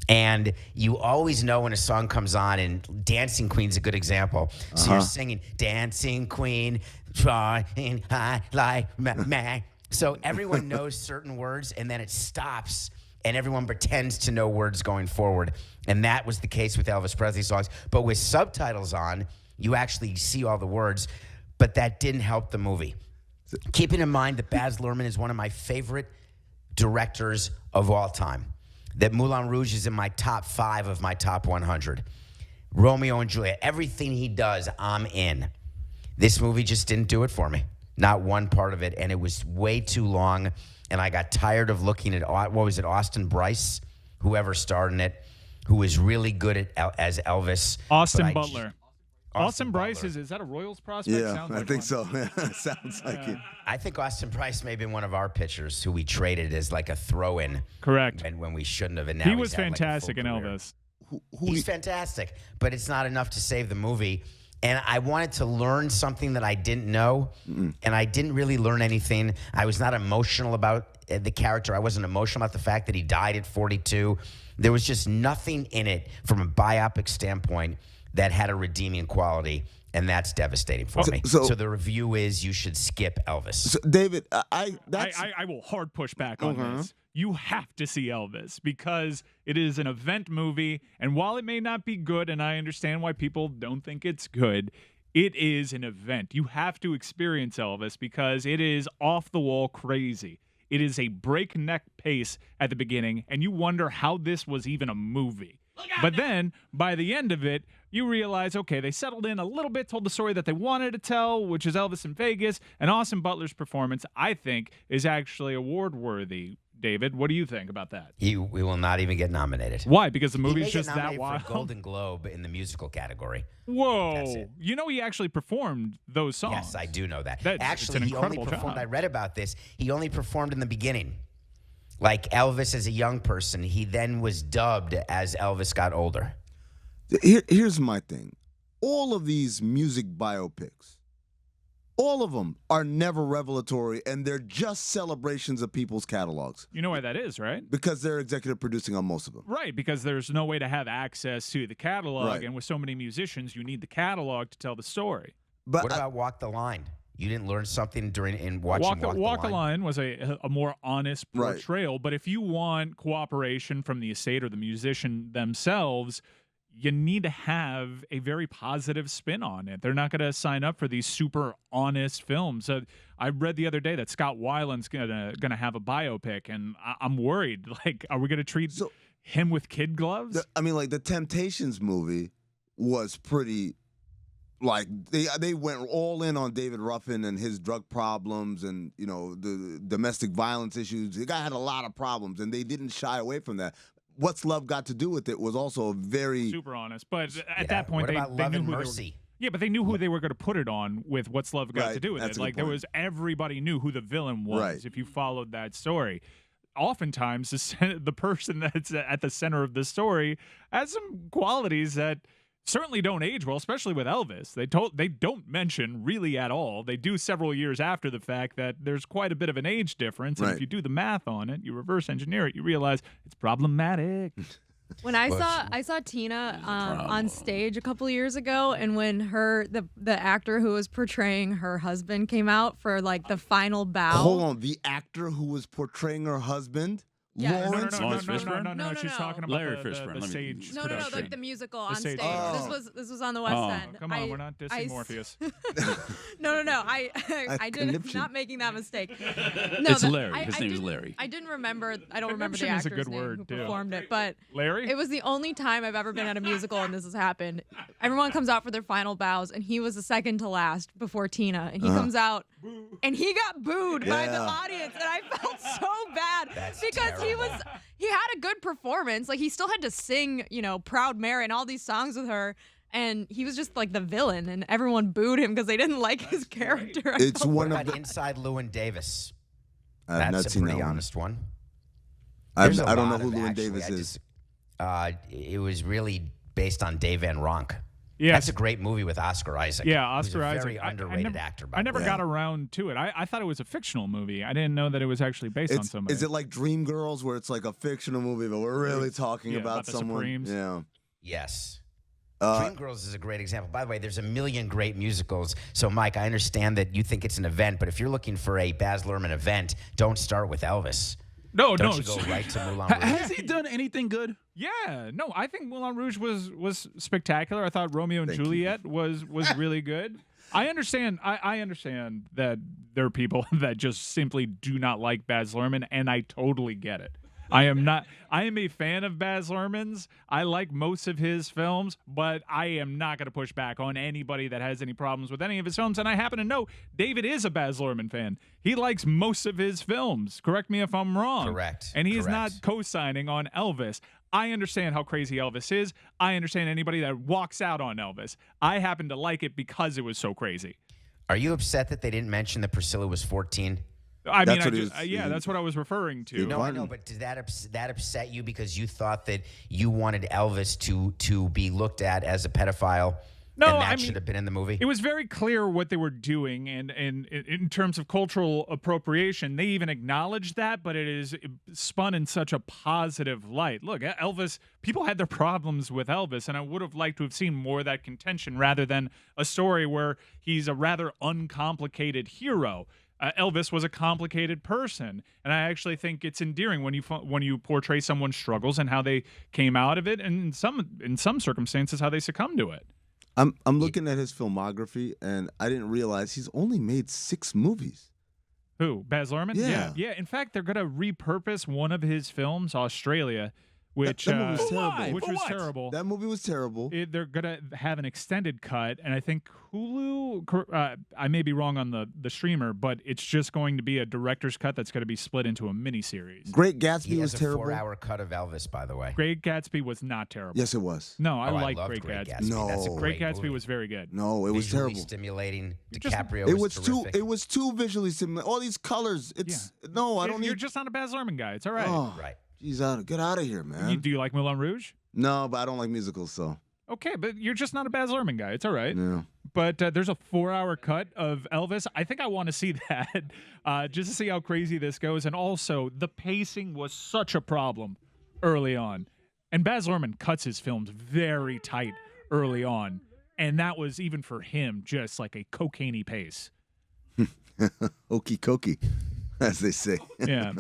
And you always know when a song comes on, and Dancing Queen's a good example. So you're singing Dancing Queen, trying high like man. So everyone knows certain words, and then it stops, and everyone pretends to know words going forward. And that was the case with Elvis Presley songs. But with subtitles on, you actually see all the words, but that didn't help the movie. Keeping in mind that Baz Luhrmann is one of my favorite directors of all time, that Moulin Rouge is in my top 5 of my top 100. Romeo and Juliet, everything he does, I'm in. This movie just didn't do it for me. Not one part of it, and it was way too long, and I got tired of looking at, Austin Bryce, whoever starred in it, who was really good as Elvis. Austin Butler. Austin Bryce, Butler. is that a Royals prospect? Yeah, Sounds I like think one. so. Sounds like it. I think Austin Bryce may have been one of our pitchers who we traded as like a throw-in. Correct. And when we shouldn't have. And now He he's was had, like, a full fantastic in career. Elvis. He's fantastic, but it's not enough to save the movie. And I wanted to learn something that I didn't know, and I didn't really learn anything. I was not emotional about the character. I wasn't emotional about the fact that he died at 42. There was just nothing in it from a biopic standpoint that had a redeeming quality, and that's devastating for me. So the review is you should skip Elvis. So, David, I will hard push back on this. You have to see Elvis because it is an event movie, and while it may not be good, and I understand why people don't think it's good, it is an event. You have to experience Elvis because it is off the wall crazy. It is a breakneck pace at the beginning, and you wonder how this was even a movie. But then, by the end of it, you realize, okay, they settled in a little bit, told the story that they wanted to tell, which is Elvis in Vegas, and Austin Butler's performance, I think, is actually award-worthy. David, what do you think about that? We will not even get nominated. Why? Because the He movie's may just get that nominated wild? for Golden Globe in the musical category. Whoa. That's it. You know he actually performed those songs. Yes, I do know that. It's Actually, an he only incredible performed. job. I read about this. He only performed in the beginning. Like Elvis as a young person. He then was dubbed as Elvis got older. Here's my thing. All of these music biopics, all of them are never revelatory, and they're just celebrations of people's catalogs. You know why that is, right? Because they're executive producing on most of them. Right, because there's no way to have access to the catalog, Right. and with so many musicians, you need the catalog to tell the story. But What about Walk the Line? You didn't learn something in watching Walk the the Line was a more honest Right. portrayal, but if you want cooperation from the estate or the musician themselves, you need to have a very positive spin on it. They're not going to sign up for these super honest films. I read the other day that Scott Weiland's gonna have a biopic, and I'm worried. Like, are we going to treat him with kid gloves? The Temptations movie was pretty. Like they went all in on David Ruffin and his drug problems and the domestic violence issues. The guy had a lot of problems, and they didn't shy away from that. What's Love Got to Do with It was also a very super honest. But at that point, What about they Love knew and who they were. Mercy? Yeah, but they knew who they were going to put it on with What's Love Got to Right, Do with that's it. a good Like there point. was everybody knew who the villain was Right. if you followed that story. Oftentimes, the person that's at the center of the story has some qualities that certainly don't age well, especially with Elvis. They don't mention really at all. They do several years after the fact that there's quite a bit of an age difference, and if Right. you do the math on it, you reverse engineer it, you realize it's problematic. When I saw Tina on stage a couple years ago, and when the actor who was portraying her husband came out for like the final bow. Hold on, the actor who was portraying her husband Yes. Lawrence? No, Lawrence Fishburne? no. She's talking about Larry the Fishburne. Let me- stage No, production. like the musical on stage stage. production. This was on the West Oh. End. Come on, we're not dissing Morpheus. No. I didn't. conniption. Not making that mistake. No, It's Larry. His name is didn't- Larry. I didn't remember. I don't remember the Conniption is a actor's good name word, who too. performed it, but Larry? it was the only time I've ever been at a musical and this has happened. Everyone comes out for their final bows, and he was the second to last before Tina, and he comes out, and he got booed by the Yeah. audience, and I felt so bad That's because he had a good performance. Like he still had to sing, Proud Mary and all these songs with her. And he was just like the villain, and everyone booed him because they didn't like his character. I It's felt one What of about the. Inside Llewyn Davis? I've not That's a seen pretty that one. honest one. I There's a don't know lot who of Llewyn actually, Davis I is. just- it was really based on Dave Van Ronk. Yes. That's a great movie with Oscar Isaac. Yeah, who's Oscar a Isaac. very underrated actor. by I the never way. got around to it. I thought it was a fictional movie. I didn't know that it was actually based on somebody. Is it like Dreamgirls, where it's like a fictional movie, but we're really talking Yeah, about about the someone? Supremes. Yeah. Yes. Uh, Dreamgirls is a great example. By the way, there's a million great musicals. So, Mike, I understand that you think it's an event, but if you're looking for a Baz Luhrmann event, don't start with Elvis. No, Don't you go right to Moulin Rouge? Has he done anything good? Yeah, no, I think Moulin Rouge was spectacular. I thought Romeo and Juliet was really good. I understand. I understand that there are people that just simply do not like Baz Luhrmann, and I totally get it. I am a fan of Baz Luhrmann's. I like most of his films, but I am not going to push back on anybody that has any problems with any of his films. And I happen to know David is a Baz Luhrmann fan. He likes most of his films. Correct me if I'm wrong. Correct. And he is Correct. not co-signing on Elvis. I understand how crazy Elvis is. I understand anybody that walks out on Elvis. I happen to like it because it was so crazy. Are you upset that they didn't mention that Priscilla was 14? I mean, That's what that's what I was referring to. No, I know, but did that upset you because you thought that you wanted Elvis to be looked at as a pedophile? No, and that I mean, should have been in the movie. It was very clear what they were doing, and in terms of cultural appropriation, they even acknowledged that, but it is spun in such a positive light. Look, Elvis, people had their problems with Elvis, and I would have liked to have seen more of that contention rather than a story where he's a rather uncomplicated hero. Elvis was a complicated person, and I actually think it's endearing when you portray someone's struggles and how they came out of it, and in some circumstances how they succumbed to it. I'm looking at his filmography, and I didn't realize he's only made 6 movies. Who? Baz Luhrmann? Yeah. Yeah. In fact, they're going to repurpose one of his films, Australia, which that movie was terrible. which For was what? terrible. That movie was terrible. They're going to have an extended cut, and I think Hulu, I may be wrong on the streamer, but it's just going to be a director's cut that's going to be split into a miniseries. Great Gatsby He was has a terrible. 4-hour cut of Elvis, by the way. Great Gatsby was not terrible. Yes, it was. No, I Oh, like loved Great Gatsby. No. That's a Great great Gatsby movie. was very good. No, it was Visually terrible. stimulating. just- DiCaprio It was was terrific. too. It was too visually similar. All these colors. It's no. I don't You're need. just not a Baz Luhrmann guy. It's all right. Oh, Right. Geez, get out of here, man. Do you like Moulin Rouge? No, but I don't like musicals, so Okay, but you're just not a Baz Luhrmann guy. It's all right. yeah. But there's a 4-hour cut of Elvis. I think I want to see that just to see how crazy this goes. And also, the pacing was such a problem early on. And Baz Luhrmann cuts his films very tight early on. And that was, even for him, just like a cocaine-y pace. Okey cokey, as they say. Yeah.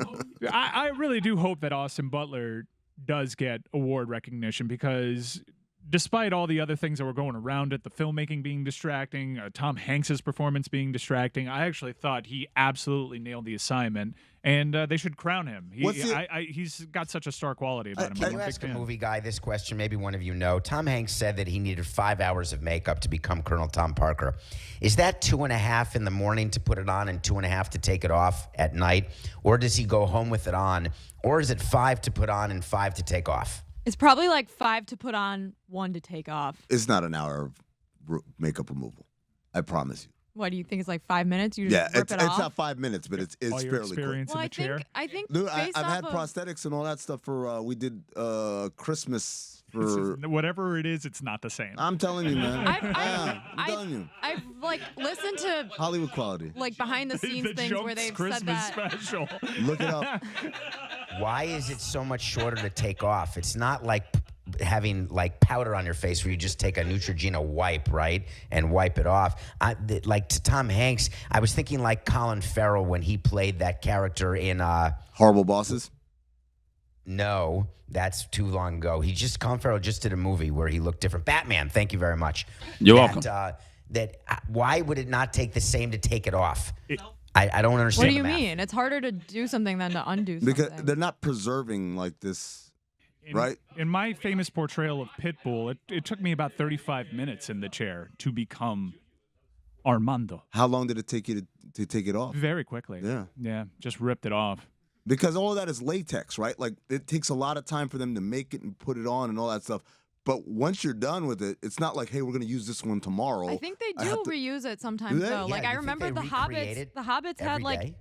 I really do hope that Austin Butler does get award recognition because despite all the other things that were going around it, the filmmaking being distracting, Tom Hanks's performance being distracting, I actually thought he absolutely nailed the assignment, and they should crown him. He's got such a star quality about him. Can I'm you a big ask a fan. movie guy this question? Maybe one of you know. Tom Hanks said that he needed 5 hours of makeup to become Colonel Tom Parker. Is that 2.5 in the morning to put it on and 2.5 to take it off at night? Or does he go home with it on? Or is it 5 to put on and 5 to take off? It's probably like 5 to put on, 1 to take off. It's not an hour of makeup removal. I promise you. What do you think? It's like 5 minutes? You just Yeah, rip it off? it's not 5 minutes, but it's All your fairly quick. experience Well, in the chair. I think Dude, based I've off had of, prosthetics and all that stuff for. We did Christmas for. Whatever it is, it's not the same. I'm telling you, man. I'm telling you. I've like listened to Hollywood quality. like behind the scenes the things where Jokes they've Christmas said that. special. Look it up. Why is it so much shorter to take off? It's not like having like powder on your face where you just take a Neutrogena wipe, right, and wipe it off. Like to Tom Hanks, I was thinking like Colin Farrell when he played that character in Horrible Bosses. No, that's too long ago. Colin Farrell just did a movie where he looked different. Batman, thank you very much. You're welcome. Why would it not take the same to take it off? I don't understand. What do you the math. mean? It's harder to do something than to undo something. Because they're not preserving like this, right? In my famous portrayal of Pitbull, it took me about 35 minutes in the chair to become Armando. How long did it take you to take it off? Very quickly. Yeah, just ripped it off. Because all of that is latex, right? Like, it takes a lot of time for them to make it and put it on and all that stuff. But once you're done with it, it's not like, hey, we're going to use this one tomorrow. I think they do reuse it sometimes, Do they? though. Yeah, like, I remember the Hobbits. The Hobbits had, like,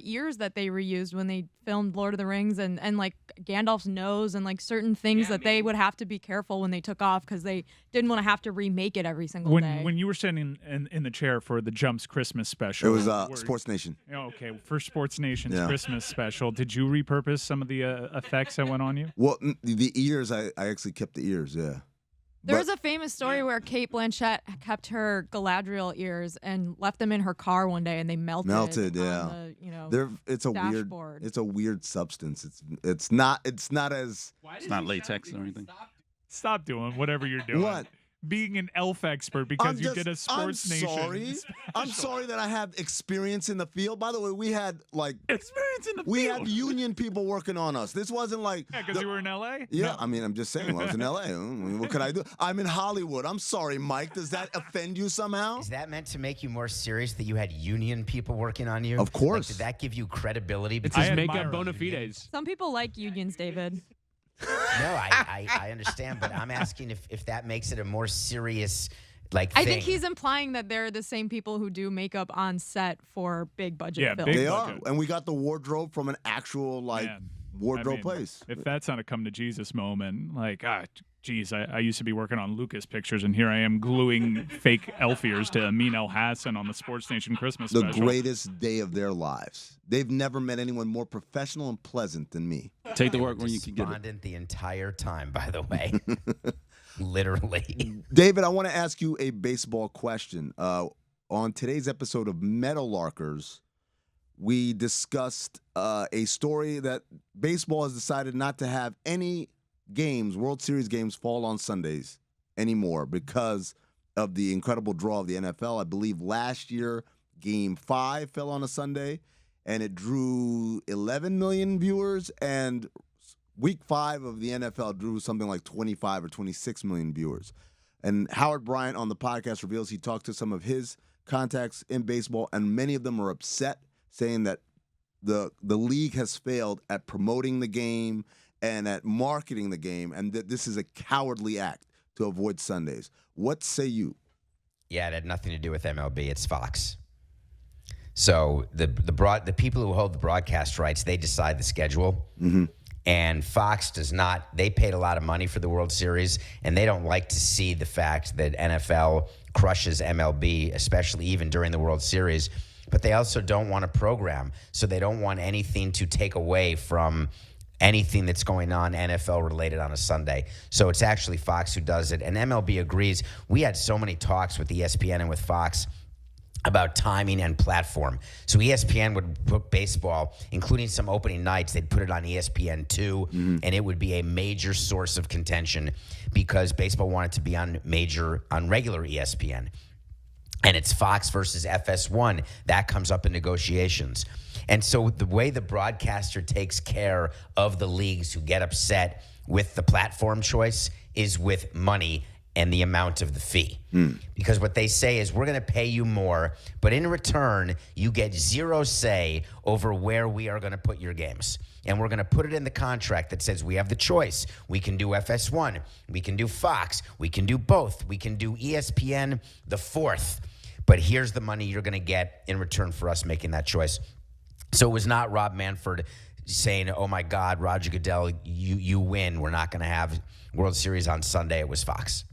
ears that they reused when they filmed Lord of the Rings and like, Gandalf's nose and, like, certain things that they would have to be careful when they took off because they didn't want to have to remake it every single day. When you were sitting in the chair for the Jumps Christmas special. It was Sports Nation. Okay, for Sports Nation's Christmas special, did you repurpose some of the effects that went on you? Well, the ears, I actually kept the ears, yeah. There was a famous story where Kate Blanchett kept her Galadriel ears and left them in her car one day, and they melted. Yeah. On the, it's a dashboard. It's a weird substance. It's not as. It's not latex or anything. Stop doing whatever you're doing. What? Being an elf expert because you did a Sports Nation. I'm sorry that I have experience in the field. By the way, we had experience in the field. We had union people working on us. This wasn't like because you were in LA. Yeah, No. I mean, I'm just saying. I was in LA. What could I do? I'm in Hollywood. I'm sorry, Mike. Does that offend you somehow? Is that meant to make you more serious that you had union people working on you? Of course. Like, did that give you credibility? It's his makeup bona fides. Some people like unions, David. No, I understand, but I'm asking if that makes it a more serious thing. I think he's implying that they're the same people who do makeup on set for big budget films. They are, and we got the wardrobe from an actual wardrobe place. If that's not a come to Jesus moment, geez, I used to be working on Lucas pictures, and here I am gluing fake elf ears to Amin Hassan on the Sports Nation Christmas The special. greatest day of their lives. They've never met anyone more professional and pleasant than me. Take the work when you can get it. Despondent the entire time, by the way. Literally. David, I want to ask you a baseball question. On today's episode of Meadowlarkers, we discussed a story that baseball has decided not to have any games, World Series games, fall on Sundays anymore because of the incredible draw of the NFL. I believe last year, Game 5 fell on a Sunday, and it drew 11 million viewers, and Week 5 of the NFL drew something like 25 or 26 million viewers. And Howard Bryant on the podcast reveals he talked to some of his contacts in baseball, and many of them are upset, saying that the league has failed at promoting the game and at marketing the game, and that this is a cowardly act to avoid Sundays. What say you? Yeah, it had nothing to do with MLB. It's Fox. So the people who hold the broadcast rights, they decide the schedule. Mm-hmm. And Fox does not. They paid a lot of money for the World Series, and they don't like to see the fact that NFL crushes MLB, especially even during the World Series. But they also don't want to program, so they don't want anything to take away from anything that's going on NFL related on a Sunday. So it's actually Fox who does it. And MLB agrees. We had so many talks with ESPN and with Fox about timing and platform. So ESPN would put baseball, including some opening nights, they'd put it on ESPN2, and it would be a major source of contention because baseball wanted to be on regular ESPN. And it's Fox versus FS1. That comes up in negotiations. And so the way the broadcaster takes care of the leagues who get upset with the platform choice is with money and the amount of the fee. Because what they say is, we're going to pay you more, but in return, you get zero say over where we are going to put your games. And we're going to put it in the contract that says we have the choice. We can do FS1. We can do Fox. We can do both. We can do ESPN the fourth. But here's the money you're going to get in return for us making that choice. So it was not Rob Manfred saying, oh, my God, Roger Goodell, you win. We're not going to have World Series on Sunday. It was Fox.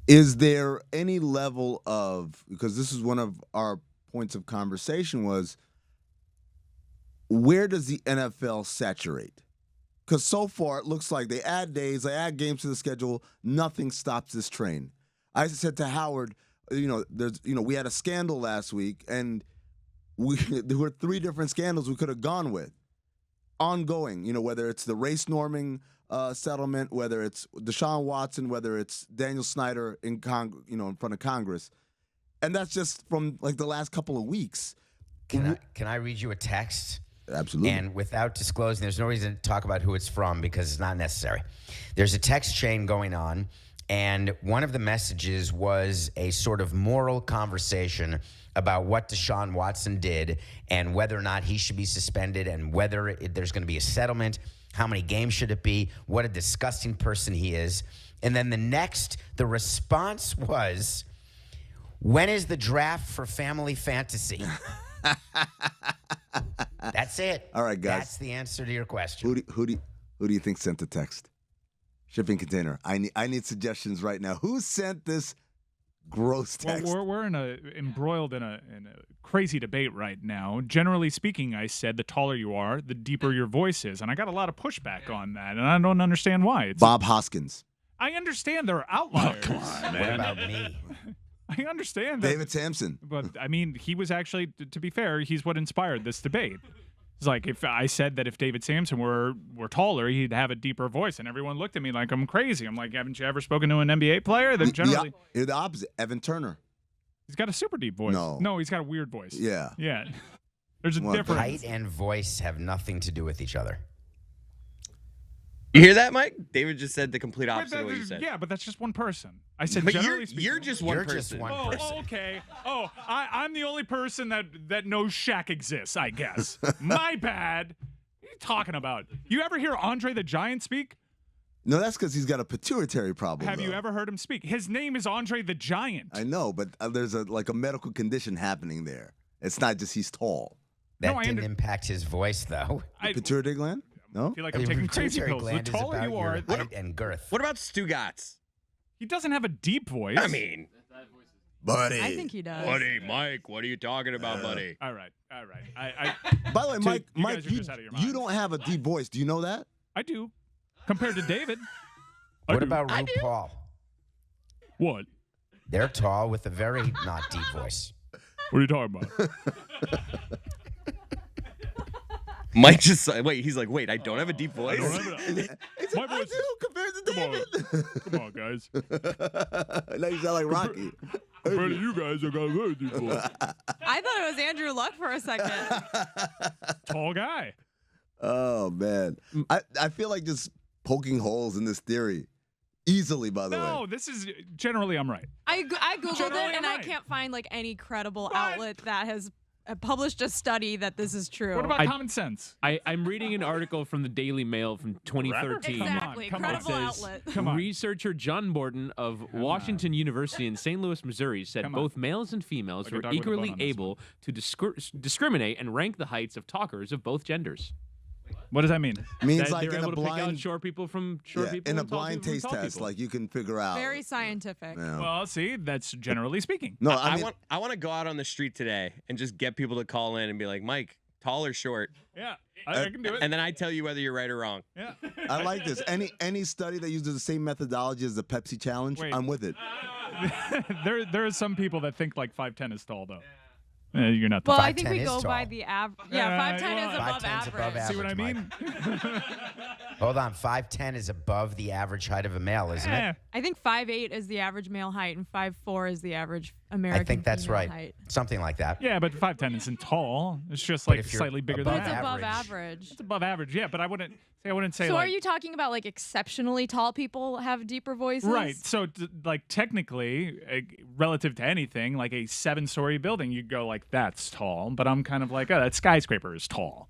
Is there any level of, because this is one of our points of conversation, was where does the NFL saturate? Because so far it looks like they add days, they add games to the schedule, nothing stops this train. I said to Howard, we had a scandal last week, and there were 3 different scandals we could have gone with. ongoing. Whether it's the race norming settlement, whether it's Deshaun Watson, whether it's Daniel Snyder in front of Congress, and that's just from like the last couple of weeks. Can I read you a text? Absolutely. And without disclosing, there's no reason to talk about who it's from because it's not necessary. There's a text chain going on, and one of the messages was a sort of moral conversation about what Deshaun Watson did and whether or not he should be suspended and whether there's going to be a settlement, how many games should it be, what a disgusting person he is. And then the response was, when is the draft for family fantasy? That's it. All right, guys. That's the answer to your question. Who do you think sent the text? Shipping container. I need suggestions right now. Who sent this gross text? Well, we're embroiled in a crazy debate right now. Generally speaking, I said the taller you are, the deeper your voice is, and I got a lot of pushback on that, and I don't understand why. Bob Hoskins. I understand there are outliers. Oh, come on, man. What about me? I understand that. David Samson. But, I mean, he was actually, to be fair, he's what inspired this debate. It's like if I said that if David Samson were taller, he'd have a deeper voice, and everyone looked at me like I'm crazy. I'm like, haven't you ever spoken to an NBA player? They're generally... You're the opposite. Evan Turner. He's got a super deep voice. No, he's got a weird voice. Yeah. Yeah. There's a difference. Height and voice have nothing to do with each other. You hear that, Mike? David just said the complete opposite of what you said. Yeah, but that's just one person. I said But generally speaking. you're just one person. Just one person. Oh, okay. Oh, I'm the only person that knows Shaq exists, I guess. My bad. What are you talking about? You ever hear Andre the Giant speak? No, that's because he's got a pituitary problem. Have you ever heard him speak? His name is Andre the Giant. I know, but there's a medical condition happening there. It's not just he's tall. That didn't impact his voice, though. Pituitary gland? No? I feel like I'm taking crazy pills. The Gland is taller about you are, your height and girth. What about Stugotz? he doesn't have a deep voice. I mean, buddy. I think he does. buddy, Mike, what are you talking about, buddy? All right. By the way, Mike, you guys are you just out of your minds. don't have a deep voice. Do you know that? I do. Compared to David. What about RuPaul? What? They're tall with a very not deep voice. What are you talking about? Mike just wait. He's like, wait, I don't have a deep voice. My voice compared to David. Come on, guys. Now you sound like Rocky. Compared to you guys, I got a very deep voice. I thought it was Andrew Luck for a second. Tall guy. Oh man, I feel like just poking holes in this theory easily. By the way, No, this is generally I'm right. I googled Generally, it and I'm I right. can't find like any credible What? outlet that has published a study that this is true. What about common sense? I'm reading an article from the Daily Mail from 2013. Exactly, Come on. credible It says, outlet. Come on. Researcher John Borden of Washington University in St. Louis, Missouri, said Come on. both males and females Like a were dog with a bone equally on this able to discriminate and rank the heights of talkers of both genders. What does that mean? means That like they're in a able to pick out blind, short people from short people. in a and tall blind people from taste tall test, people. like you can figure out. Very scientific. Yeah. Well, see, that's generally speaking. No, I mean, I want to go out on the street today and just get people to call in and be like, Mike, tall or short? Yeah, I can do it. And then I tell you whether you're right or wrong. Yeah. I like this. Any study that uses the same methodology as the Pepsi challenge, Wait. I'm with it. there are some people that think like 5'10" is tall though. You're not. Well, The I think 5'10" we is go by tall. the average. Yeah, 5'10" is above 5'10" is average. above average. See what I Mike. mean? Hold on, 5'10" is above the average height of a male, isn't Eh, it? I think 5'8" is the average male height and 5'4" is the average American I think that's female right. height. Something like that. yeah, but 5'10" isn't tall. It's just But like if you're slightly bigger above than But it's average. above average. average. It's above average. Yeah, but I wouldn't say So like. are you talking about like exceptionally tall people have deeper voices? Right. So, like, technically, relative to anything, like a 7-story building, you'd go like, "That's tall." But I'm kind of like, "Oh, that skyscraper is tall."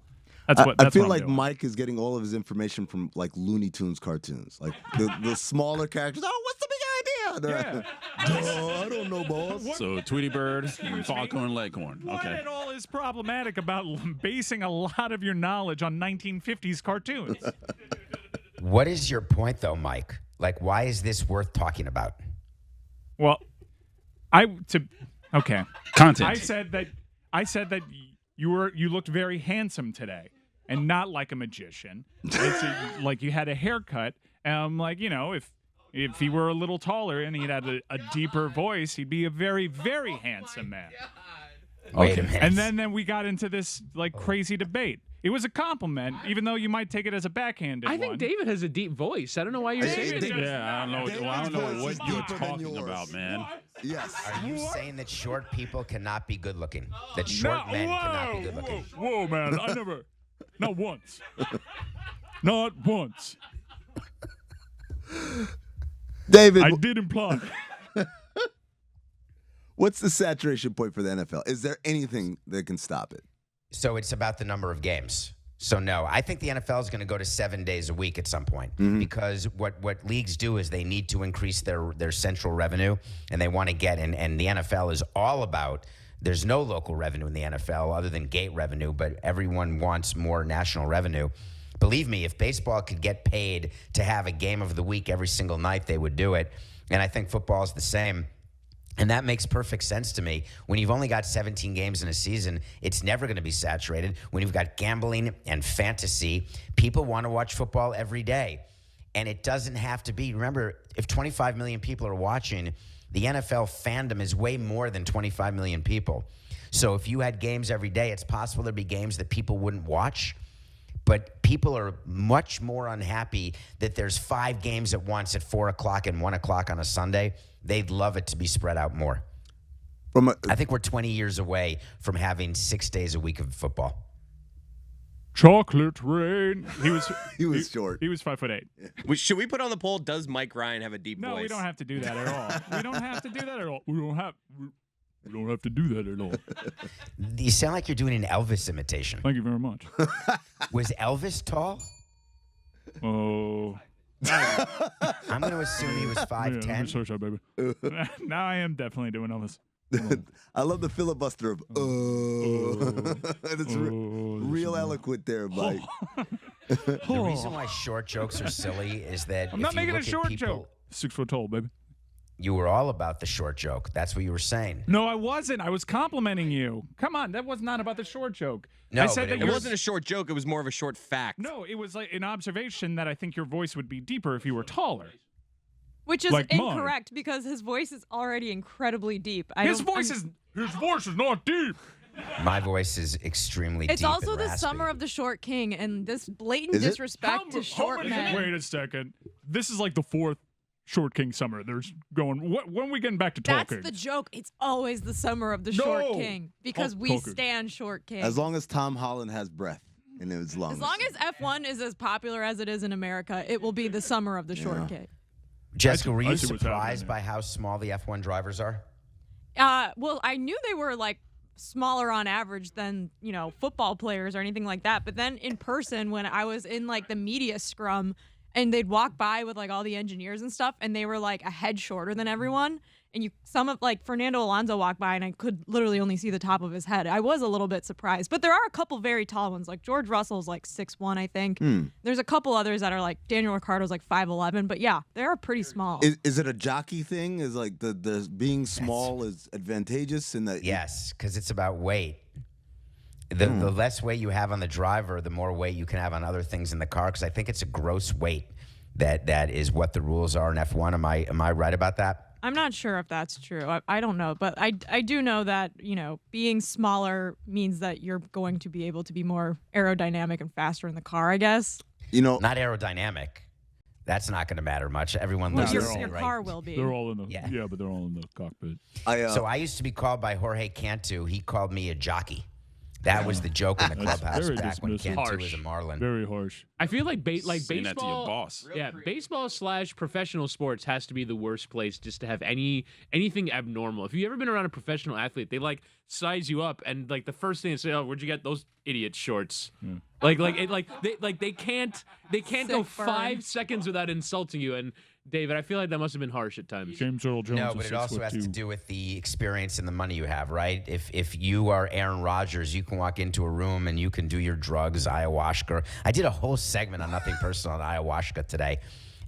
That's what. I That's feel what I'm like doing. Mike is getting all of his information from like Looney Tunes cartoons, like the smaller characters. Oh, what's the big idea? Duh, I don't know, boss. So Tweety Bird, Foghorn Leghorn. What Okay. at all is problematic about basing a lot of your knowledge on 1950s cartoons? What is your point, though, Mike? Like, why is this worth talking about? Well, okay. Content. I said that you looked very handsome today, and not like a magician. Like you had a haircut, and I'm like, if he were a little taller and he had a deeper voice, he'd be a very, very handsome man. Wait a minute. And then we got into this like crazy debate. It was a compliment, even though you might take it as a backhanded I think one. David has a deep voice. I don't know why you're saying it. Yeah, I don't know. I don't know what you're talking about, man. Yes. Are you saying that short people cannot be good looking? That short men cannot be good looking? Whoa, man. I never. Not once. Not once. David, I did imply. what's the saturation point for the NFL? Is there anything that can stop it? So it's about the number of games. So no, I think the NFL is going to go to 7 days a week at some point because what leagues do is they need to increase their central revenue, and they want to get in. And the NFL is all about. There's no local revenue in the NFL other than gate revenue, but everyone wants more national revenue. Believe me, if baseball could get paid to have a game of the week every single night, they would do it. And I think football is the same. And that makes perfect sense to me. When you've only got 17 games in a season, it's never going to be saturated. When you've got gambling and fantasy, people want to watch football every day. And it doesn't have to be. Remember, if 25 million people are watching, the NFL fandom is way more than 25 million people. So if you had games every day, it's possible there'd be games that people wouldn't watch. But people are much more unhappy that there's 5 games at once at 4 o'clock and 1 o'clock on a Sunday. They'd love it to be spread out more. I think we're 20 years away from having 6 days a week of football. Chocolate rain. He was short. He was 5'8". Should we put on the poll? Does Mike Ryan have a deep voice? No, we don't have to do that at all. We don't have to do that at all. We don't have to do that at all. You sound like you're doing an Elvis imitation. Thank you very much. Was Elvis tall? Oh. I'm going to assume he was 5'10". Yeah, I'm so sorry, baby. Now I am definitely doing Elvis. I love the filibuster of it's real eloquent there, Mike. The reason why short jokes are silly is that I'm not making a short joke. 6 foot tall, baby. You were all about the short joke. That's what you were saying. No, I wasn't. I was complimenting you. Come on, that was not about the short joke. No, I said but that it wasn't a short joke. It was more of a short fact. No, it was like an observation that I think your voice would be deeper if you were taller. Which is like incorrect because his voice is already incredibly deep. His voice is not deep. My voice is extremely deep. It's also and the raspy. summer of the short king, and this blatant disrespect to short men. Wait a second. This is like the 4th Short King summer. There's going. When are we getting back to talking? That's the joke. It's always the summer of the short king because we stand short king. As long as Tom Holland has breath in his lungs. As long as F1 is as popular as it is in America, it will be the summer of the short king. Jessica, were you surprised by how small the F1 drivers are? Well, I knew they were like smaller on average than, football players or anything like that. But then in person, when I was in like the media scrum and they'd walk by with like all the engineers and stuff, and they were like a head shorter than everyone. And some of like Fernando Alonso walked by and I could literally only see the top of his head. I was a little bit surprised, but there are a couple very tall ones. Like George Russell's like 6'1", I think. There's a couple others that are like Daniel Ricciardo's like 5'11", but yeah, they are pretty small. Is it a jockey thing? Is like the being small is advantageous in that? Yes, because it's about weight. The less weight you have on the driver, the more weight you can have on other things in the car. Because I think it's a gross weight that is what the rules are in F1. Am I right about that? I'm not sure if that's true. I don't know, but I do know that, being smaller means that you're going to be able to be more aerodynamic and faster in the car, I guess. Not aerodynamic. That's not going to matter much. Everyone loves your right? car will be. They're all in the but they're all in the cockpit. So I used to be called by Jorge Cantu. He called me a jockey. That was the joke in the clubhouse back when Cantu was a Marlin. Very harsh. I feel like baseball. That to your boss. Yeah, baseball / professional sports has to be the worst place just to have anything abnormal. If you've ever been around a professional athlete, they like size you up, and like the first thing they say, "Oh, where'd you get those idiot shorts?" Yeah. They can't go 5 seconds without insulting you. And David, I feel like that must have been harsh at times. James Earl Jones. No, but it also has to do with the experience and the money you have, right? If you are Aaron Rodgers, you can walk into a room and you can do your drugs, ayahuasca. I did a whole segment on Nothing Personal on ayahuasca today.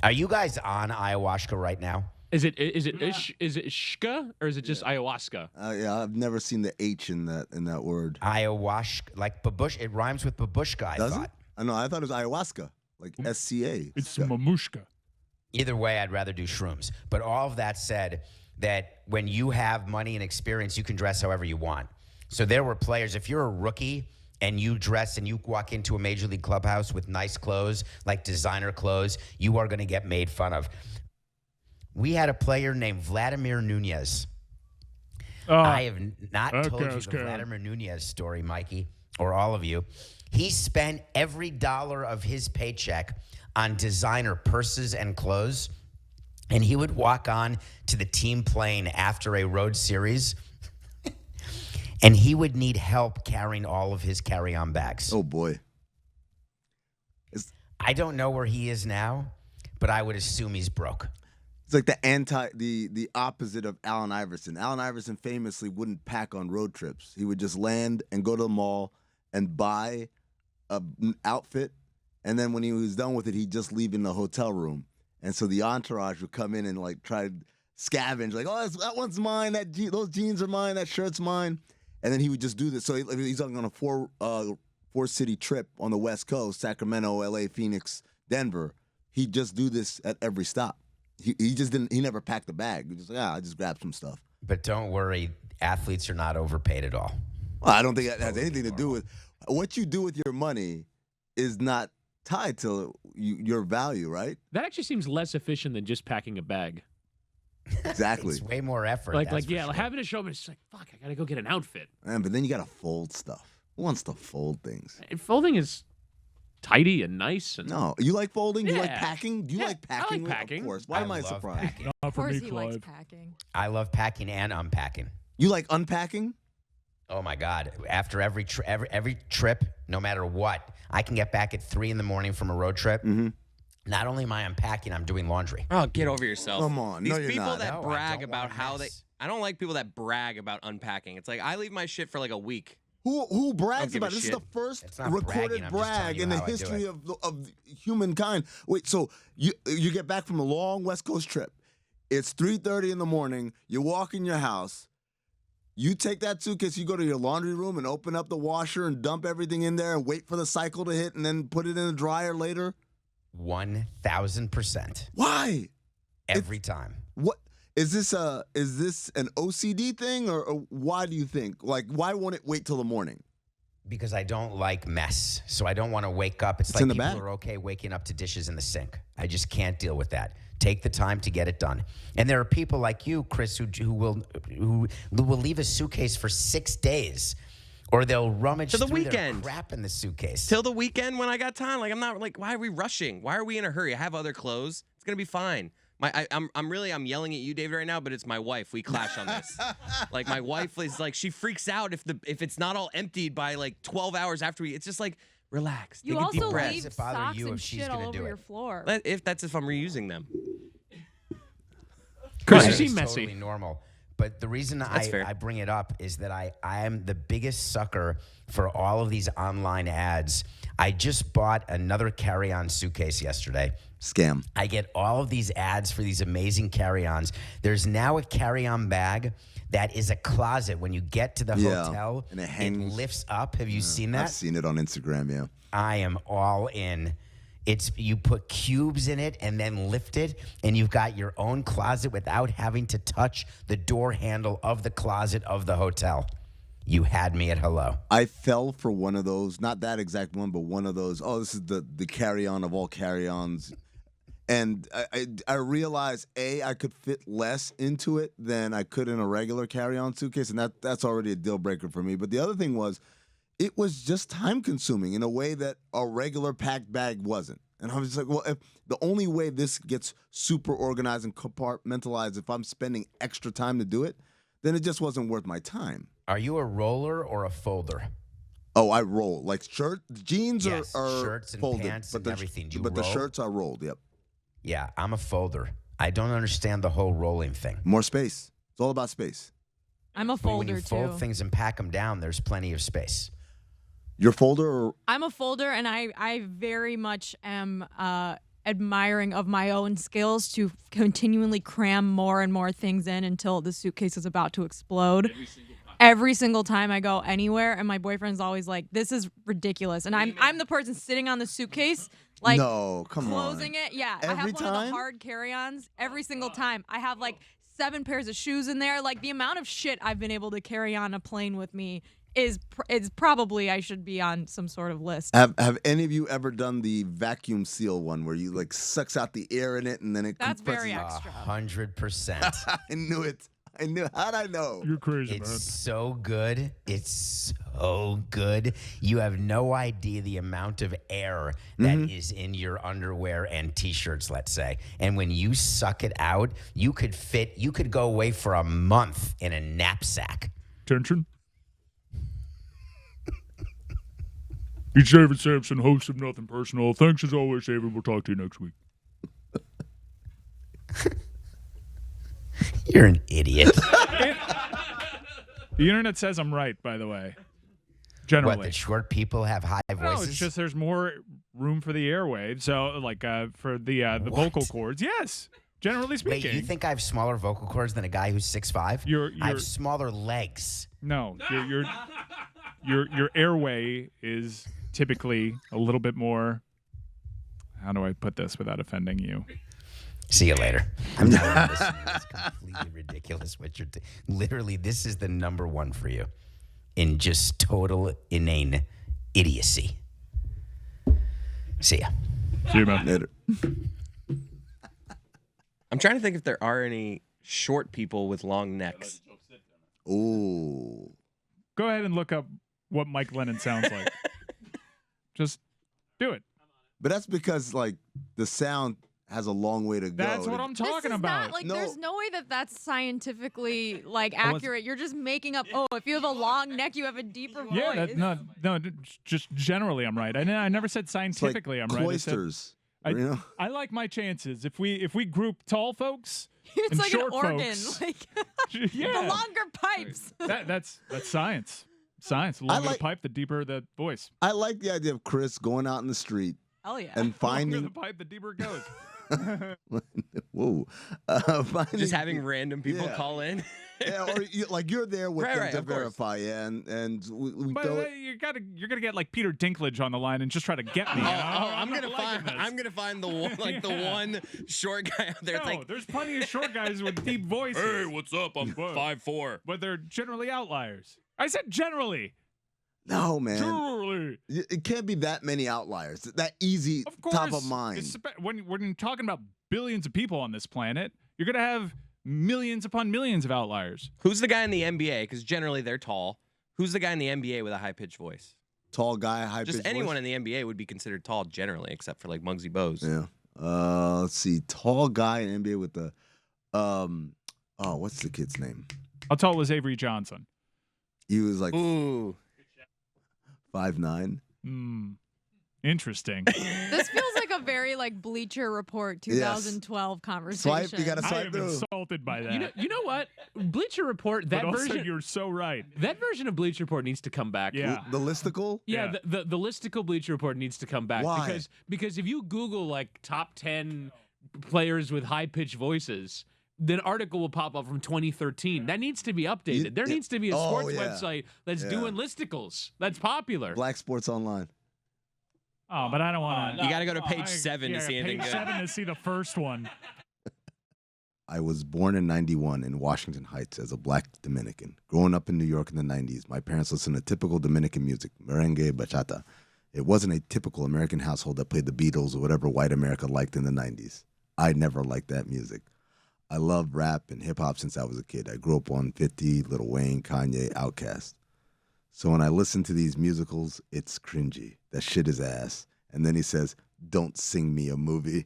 Are you guys on ayahuasca right now? Is it shka or is it just ayahuasca? Yeah, I've never seen the H in that word. Ayahuasca, like babush. It rhymes with babushka. I thought. I know. I thought it was ayahuasca, like SCA. It's mamushka. Either way, I'd rather do shrooms. But all of that said, that when you have money and experience, you can dress however you want. So there were players. If you're a rookie and you dress and you walk into a major league clubhouse with nice clothes, like designer clothes, you are going to get made fun of. We had a player named Vladimir Nunez. I have not told you the Vladimir Nunez story, Mikey, or all of you. He spent every dollar of his paycheck on designer purses and clothes, and he would walk on to the team plane after a road series, and he would need help carrying all of his carry-on bags. Oh, boy. I don't know where he is now, but I would assume he's broke. It's like the opposite of Allen Iverson. Allen Iverson famously wouldn't pack on road trips. He would just land and go to the mall and buy an outfit, and then when he was done with it, he'd just leave in the hotel room. And so the entourage would come in and like try to scavenge, like, oh, that one's mine, those jeans are mine, that shirt's mine. And then he would just do this. So he's on a four-city trip on the West Coast, Sacramento, L.A., Phoenix, Denver. He'd just do this at every stop. He just didn't. He never packed a bag. He just like, I just grabbed some stuff. But don't worry, athletes are not overpaid at all. Well, I don't think that has anything to do with what you do with your money. Is not tied to your value, right? That actually seems less efficient than just packing a bag. Exactly. It's way more effort. Having to show up, it's like, fuck, I gotta go get an outfit. Man, but then you gotta fold stuff. Who wants to fold things? And folding is tidy and nice. And no, you like folding? Yeah. You like packing? Do you like packing? I like packing. Of course. Why am I surprised? Of course he likes packing. I love packing and unpacking. You like unpacking? Oh my God! After every trip, no matter what, I can get back at 3 a.m. from a road trip. Mm-hmm. Not only am I unpacking, I'm doing laundry. Oh, get over yourself. Come on. These No, you're people not. that No, I brag don't about want how they. mess. I don't like people that brag about unpacking. It's like I leave my shit for like a week. Who brags give a about it? This is shit. the first It's not recorded bragging, I'm just telling brag you in the how I do history it. of humankind. Wait, so you get back from a long West Coast trip. It's 3:30 in the morning. You walk in your house. You take that suitcase, you go to your laundry room and open up the washer and dump everything in there and wait for the cycle to hit and then put it in the dryer later? 1,000%. Why? Every time. What is this an OCD thing or why do you think? Like, why won't it wait till the morning? Because I don't like mess. So I don't want to wake up. It's It's like in the people bag. are okay waking up to dishes in the sink. I just can't deal with that. Take the time to get it done. And there are people like you, Chris, who will leave a suitcase for 6 days, or they'll rummage To the through their weekend. crap in the suitcase. Till the weekend when I got time. Like I'm not like, why are we rushing? Why are we in a hurry? I have other clothes. It's gonna be fine. I'm yelling at you, David, right now, but it's my wife. We clash on this. Like my wife is like, she freaks out if it's not all emptied by like 12 hours after it's just like, relax. You take a deep also breath. leave Does it bother socks you and if she's shit all gonna over do your it? floor. If I'm reusing them. Chris, you It's seem messy. totally normal. But the reason fair. I bring it up is that I am the biggest sucker for all of these online ads. I just bought another carry-on suitcase yesterday. Scam. I get all of these ads for these amazing carry-ons. There's now a carry-on bag that is a closet. When you get to the hotel, and it hangs. lifts up. Have you seen that? I've seen it on Instagram, yeah. I am all in. You put cubes in it and then lift it, and you've got your own closet without having to touch the door handle of the closet of the hotel. You had me at hello. I fell for one of those, not that exact one, but one of those. Oh, this is the carry-on of all carry-ons. And I realized, I could fit less into it than I could in a regular carry-on suitcase, and that's already a deal breaker for me. But the other thing was, it was just time-consuming in a way that a regular packed bag wasn't. And I was just like, well, if the only way this gets super organized and compartmentalized, if I'm spending extra time to do it, then it just wasn't worth my time. Are you a roller or a folder? Oh, I roll. Like jeans Yes, are shirts and folded, pants and everything. Do you but the roll? shirts are rolled, yep. Yeah, I'm a folder. I don't understand the whole rolling thing. More space. It's all about space. I'm a But when folder you fold too. things and pack them down, there's plenty of space. Your folder or I'm a folder, and I very much am admiring of my own skills to continually cram more and more things in until the suitcase is about to explode. Every single time I go anywhere, and my boyfriend's always like, "This is ridiculous," and I'm the person sitting on the suitcase, like no, come closing on. it. Yeah, I Every have one of time? the hard carry-ons every single time. I have like 7 pairs of shoes in there. Like the amount of shit I've been able to carry on a plane with me is probably I should be on some sort of list. Have any of you ever done the vacuum seal one where you like sucks out the air in it and then it That's compresses? very extra. 100%. I knew it. I knew. How'd I know? You're crazy, It's man. so good. It's so good. You have no idea the amount of air that is in your underwear and t-shirts, let's say. And when you suck it out, you could go away for a month in a knapsack. Attention. It's David Samson, host of Nothing Personal. Thanks as always, David. We'll talk to you next week. You're an idiot. The internet says I'm right, by the way. Generally. What, that short people have high No, voices? it's just there's more room for the airwaves. So, like, for the vocal cords. Yes, generally speaking. Wait, you think I have smaller vocal cords than a guy who's 6'5"? I have smaller legs. No, your airway is typically a little bit more. How do I put this without offending you? See you later. I'm telling you, this is completely ridiculous. Literally, this is the number one for you in just total inane idiocy. See ya. See you, man. Later. I'm trying to think if there are any short people with long necks. Ooh. Go ahead and look up what Mike Lennon sounds like. Just do it. But that's because like the sound has a long way to go. That's what I'm talking about. Not, like, there's no way that that's scientifically like accurate. You're just making up. Oh, if you have a long neck, you have a deeper voice. Yeah, no, just generally I'm right. I never said scientifically I'm right. Cloisters. I like my chances. If we group tall folks It's and like short an organ, folks, like yeah. the longer pipes. That's science. Science. The longer the pipe, the deeper the voice. I like the idea of Chris going out in the street Hell yeah. and The longer finding. the pipe, the deeper it goes. Whoa. Finding, Just having random people Yeah. call in. Yeah, or you're there with Right, them right, to of course. verify, yeah, and we But throw it. you're gonna get like Peter Dinklage on the line and just try to get me. I'm not gonna liking this. I'm gonna find the one the one short guy out there. It's No, like there's plenty of short guys with deep voices. Hey, what's up? I'm 5'4". But they're generally outliers. I said generally. No, man. Generally. It can't be that many outliers. That easy, Of course. top of mind. When you're talking about billions of people on this planet, you're gonna have millions upon millions of outliers. who's the guy in the NBA? Because generally they're tall. Who's the guy in the NBA with a high pitched voice? Tall guy, high Just pitched anyone voice? in the NBA would be considered tall generally, except for like Muggsy Bogues. Yeah. Let's see. Tall guy in NBA with the what's the kid's name? How tall was Avery Johnson? He was like Ooh. 5'9". Interesting. This feels like a very like Bleacher Report 2012 conversation. Swipe, you gotta I swipe am through. insulted by that. You know what? Bleacher Report, that but also, version you're so right. that version of Bleacher Report needs to come back. Yeah. The listicle? Yeah, the listicle Bleacher Report needs to come back. Why? Because if you Google like top 10 players with high pitched voices, then an article will pop up from 2013. That needs to be updated. There needs to be a sports website that's doing listicles. That's popular. Black Sports Online. Oh, but I don't want to. You got to go to page 7 to see anything Page good. 7 to see the first one. I was born in 91 in Washington Heights as a black Dominican. Growing up in New York in the 90s, my parents listened to typical Dominican music, merengue, bachata. It wasn't a typical American household that played the Beatles or whatever white America liked in the 90s. I never liked that music. I loved rap and hip-hop since I was a kid. I grew up on 50, Lil Wayne, Kanye, Outkast. So when I listen to these musicals, it's cringy. That shit is ass. And then he says, don't sing me a movie.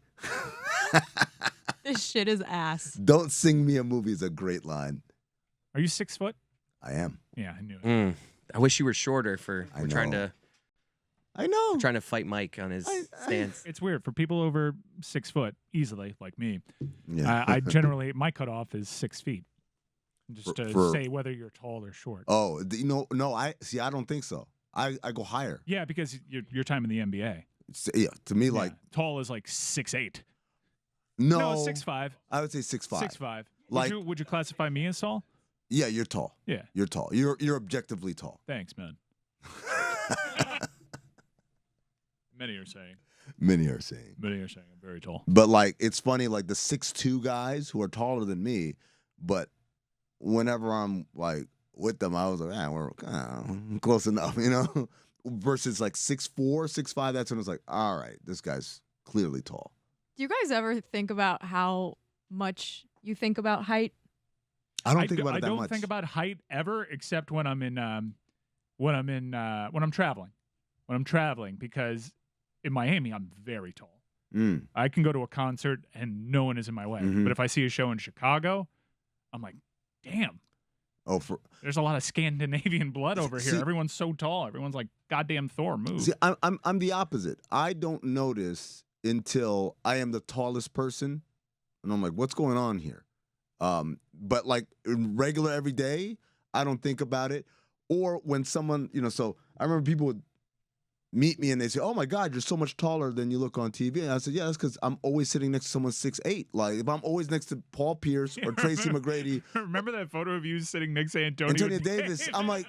This shit is ass. Don't sing me a movie is a great line. Are you 6 foot? I am. Yeah, I knew it. I wish you were shorter for I we're trying know. to I know. trying to fight Mike on his stance. It's weird for people over 6 foot easily, like me. Yeah. I generally my cutoff is 6 feet. Just to For- say whether you're tall or short. Oh, no, I don't think so. I go higher. Yeah, because your time in the NBA. Yeah, to me, like, tall is like 6'8". no. No, 6'5". I would say 6'5". 6'5". Like- would you classify me as tall? Yeah, you're tall. Yeah. You're tall. You're objectively tall. Thanks, man. Many are saying. Many are saying. Many are saying I'm very tall. But, like, it's funny, like, the 6'2" guys who are taller than me, but whenever I'm, like, with them, I was like, we're close enough, you know? Versus like 6'4", 6'5", that's when I was like, all right, this guy's clearly tall. Do you guys ever think about how much you think about height? I don't think about it that much. I don't think about height ever, except when I'm when I'm traveling. When I'm traveling, because in Miami, I'm very tall. I can go to a concert and no one is in my way. But if I see a show in Chicago, I'm like, damn. There's a lot of Scandinavian blood over here. Everyone's so tall. Everyone's like, goddamn Thor, move. See, I'm the opposite. I don't notice until I am the tallest person, and I'm like, what's going on here? But like in regular every day, I don't think about it. Or when someone, so I remember people would meet me and they say, oh my God, you're so much taller than you look on TV. And I said, yeah, that's because I'm always sitting next to someone 6'8". Like if I'm always next to Paul Pierce or Tracy McGrady. Remember that photo of you sitting next to Antonio Davis? I'm like,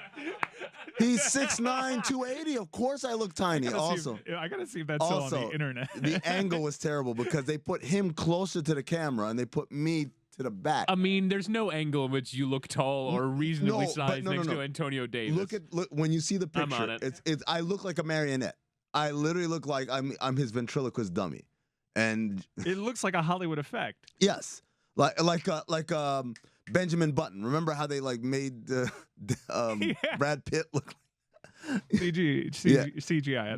he's 6'9", 280. Of course I look tiny. I gotta see if that's still on the internet. The angle was terrible because they put him closer to the camera and they put me to the back. I mean, there's no angle in which you look tall or reasonably sized next to Antonio Davis. Look when you see the picture. I'm on it. I look like a marionette. I literally look like I'm his ventriloquist dummy, and it looks like a Hollywood effect. Yes, like Benjamin Button. Remember how they like made Brad Pitt look like CGI?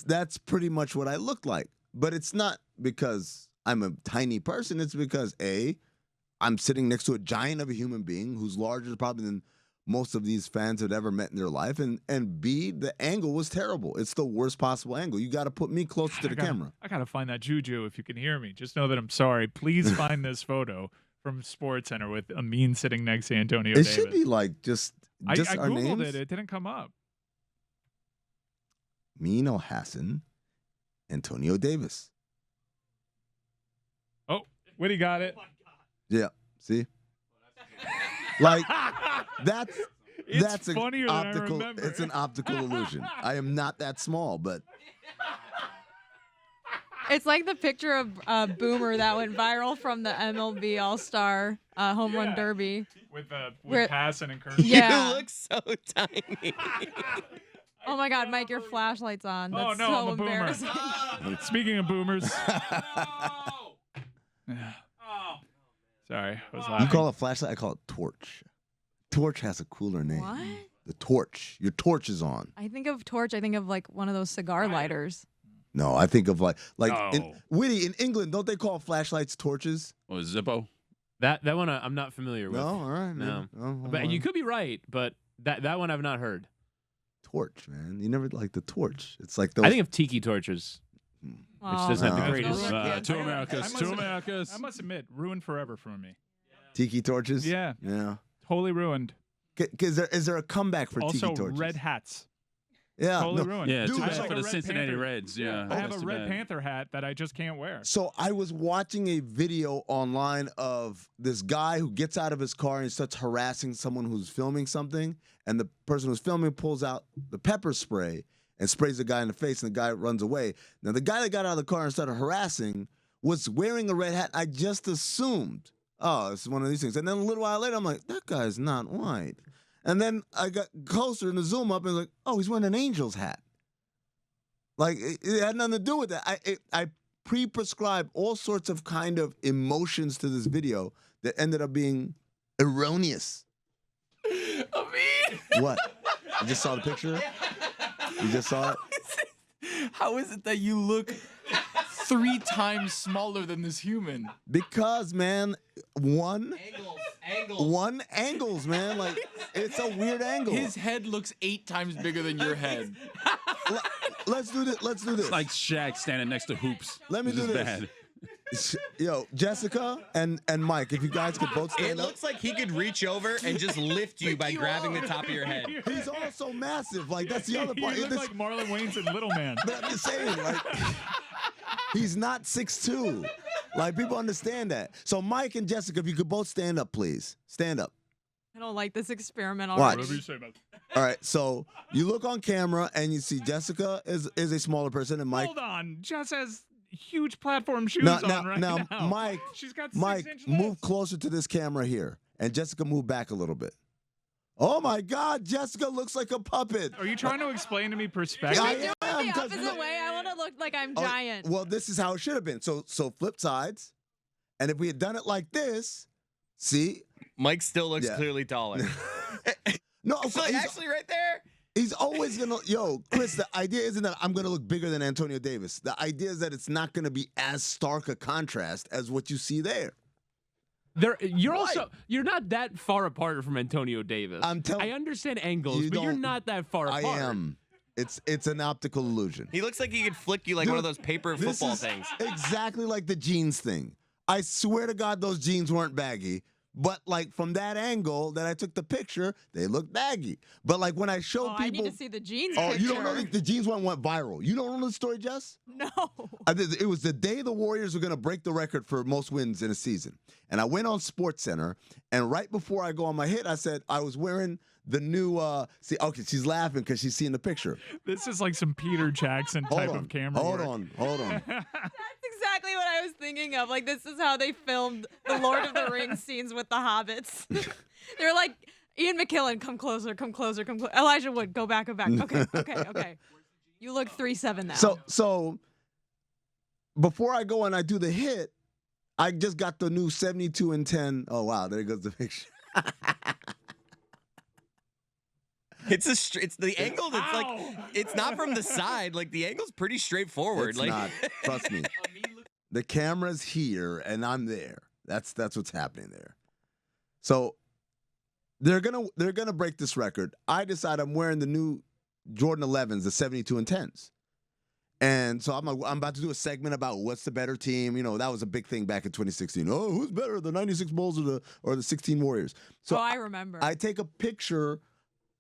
That's pretty much what I look like. But it's not because I'm a tiny person. It's because I'm sitting next to a giant of a human being who's larger probably than most of these fans have ever met in their life. And B, the angle was terrible. It's the worst possible angle. You got to put me closer to the camera. I got to find that juju if you can hear me. Just know that I'm sorry. Please find this photo from SportsCenter with Amin sitting next to Antonio Davis. It should be like just I our Googled names. it. It didn't come up. Amin Hassan, Antonio Davis. Oh, Whitty got it. Yeah, see? Like that's an funnier than I optical. remember. It's an optical illusion. I am not that small, but It's like the picture of Boomer that went viral from the MLB All-Star Home Run Derby. With Passan and Kershaw. Yeah. You look so tiny. Oh my God, Mike, your flashlight's on. That's no, so I'm a boomer. embarrassing. Speaking of boomers. Sorry, I was laughing. you call it flashlight. I call it torch. Torch has a cooler name. What? The torch. Your torch is on. I think of torch. I think of like one of those cigar lighters. No, I think of like No. Whitty in England. Don't they call flashlights torches? Or Zippo? That one I'm not familiar with. No, all right. No. Oh, But you could be right, but that one I've not heard. torch, man. You never like the torch. It's like those. I think of tiki torches, which doesn't have the No. greatest. Two Americas. Two Americas. I must admit, ruined forever for me. tiki torches. Yeah. Yeah. Totally ruined. Is there a comeback for Also, tiki torches? red hats. Yeah. Totally no. ruined. Yeah, Dude, too I bad have for a the Red Cincinnati Panther. Reds. Yeah, I have that's a too Red bad. Panther hat that I just can't wear. So I was watching a video online of this guy who gets out of his car and starts harassing someone who's filming something, and the person who's filming pulls out the pepper spray and sprays the guy in the face, and the guy runs away. Now the guy that got out of the car and started harassing was wearing a red hat. I just assumed, oh, it's one of these things. And then a little while later, I'm like, that guy's not white. And then I got closer in the zoom up and like, oh, he's wearing an Angels hat. Like it had nothing to do with that. I pre-prescribed all sorts of kind of emotions to this video that ended up being erroneous. Amin! What? You just saw the picture? You just saw it? How is it that you look 3 times smaller than this human? Because, man, angles, man. Like, it's a weird angle. His head looks 8 times bigger than your head. Let's do this. Let's do this. It's like Shaq standing next to hoops. Let me This do is this. bad. Yo, Jessica and Mike, if you guys could both It stand up. looks like he could reach over and just lift you by grabbing the top of your head. He's also massive. Like, that's the other part. You look like Marlon Wayans and Little Man. But I'm just saying, like, he's not 6'2". Like, people understand that. So, Mike and Jessica, if you could both stand up, please. Stand up. I don't like this experiment Watch. already. Whatever you say about All right, so you look on camera and you see Jessica is a smaller person and Mike. Hold on. Jess has huge platform shoes Now, on right now. Mike, She's got Mike, 6-inch move legs. closer to this camera here, and Jessica, move back a little bit. Oh my God, Jessica looks like a puppet. Are you trying to explain to me perspective? Can we do it the opposite way? I want to look like I'm giant. Well, this is how it should have been. So flip sides. And if we had done it like this, see? Mike still looks clearly taller. No, so actually right there. He's always going to, Chris, the idea isn't that I'm going to look bigger than Antonio Davis. The idea is that it's not going to be as stark a contrast as what you see there. You're not that far apart from Antonio Davis. I understand angles, but you're not that far apart. I am. It's an optical illusion. He looks like he could flick you like one of those paper football things. Exactly like the jeans thing. I swear to God, those jeans weren't baggy. But like from that angle that I took the picture, they look baggy. But like when I show people, I need to see the jeans. Oh, picture. you don't know the jeans one went viral. You don't know the story, Jess? No. It was the day the Warriors were going to break the record for most wins in a season. And I went on SportsCenter, and right before I go on my hit, I said I was wearing the new. She's laughing because she's seeing the picture. This is like some Peter Jackson type of camera. Hold work. on. That's exactly what I was thinking of. Like, this is how they filmed the Lord of the Rings scenes with the hobbits. They're like, Ian McKellen, come closer. Elijah Wood, go back. Okay. You look 3'7" now. So before I go and I do the hit, I just got the new 72 and 10. Oh wow, there goes the picture. It's the angle that's like it's not from the side. Like the angle's pretty straightforward. It's like not. Trust me. The camera's here and I'm there. That's what's happening there. So they're gonna break this record. I decide I'm wearing the new Jordan 11s, the 72 and 10s. And so I'm about to do a segment about what's the better team. You know, that was a big thing back in 2016. Oh, who's better, the 96 Bulls or the 16 Warriors? So I remember. I take a picture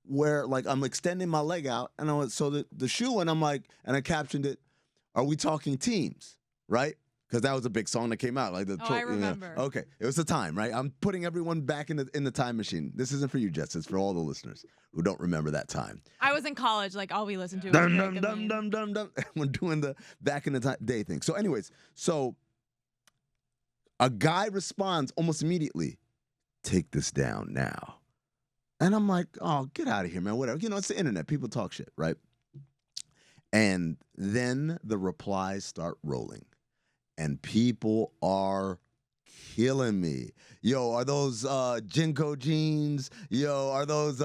where like I'm extending my leg out, and the shoe, and I'm like, and I captioned it, "Are we talking teams?" Right? Because that was a big song that came out. Like I remember. Okay, it was the time, right? I'm putting everyone back in the time machine. This isn't for you, Jess. It's for all the listeners who don't remember that time. I was in college. Like, all we listened to was Dum Drake dum and dum Lean. dum dum dum. We're doing the back in the day thing. So, anyways, a guy responds almost immediately, "Take this down now." And I'm like, "Oh, get out of here, man. Whatever. You know, it's the internet. People talk shit, right?" And then the replies start rolling. And people are killing me. Yo, are those Jinko jeans? Yo, are those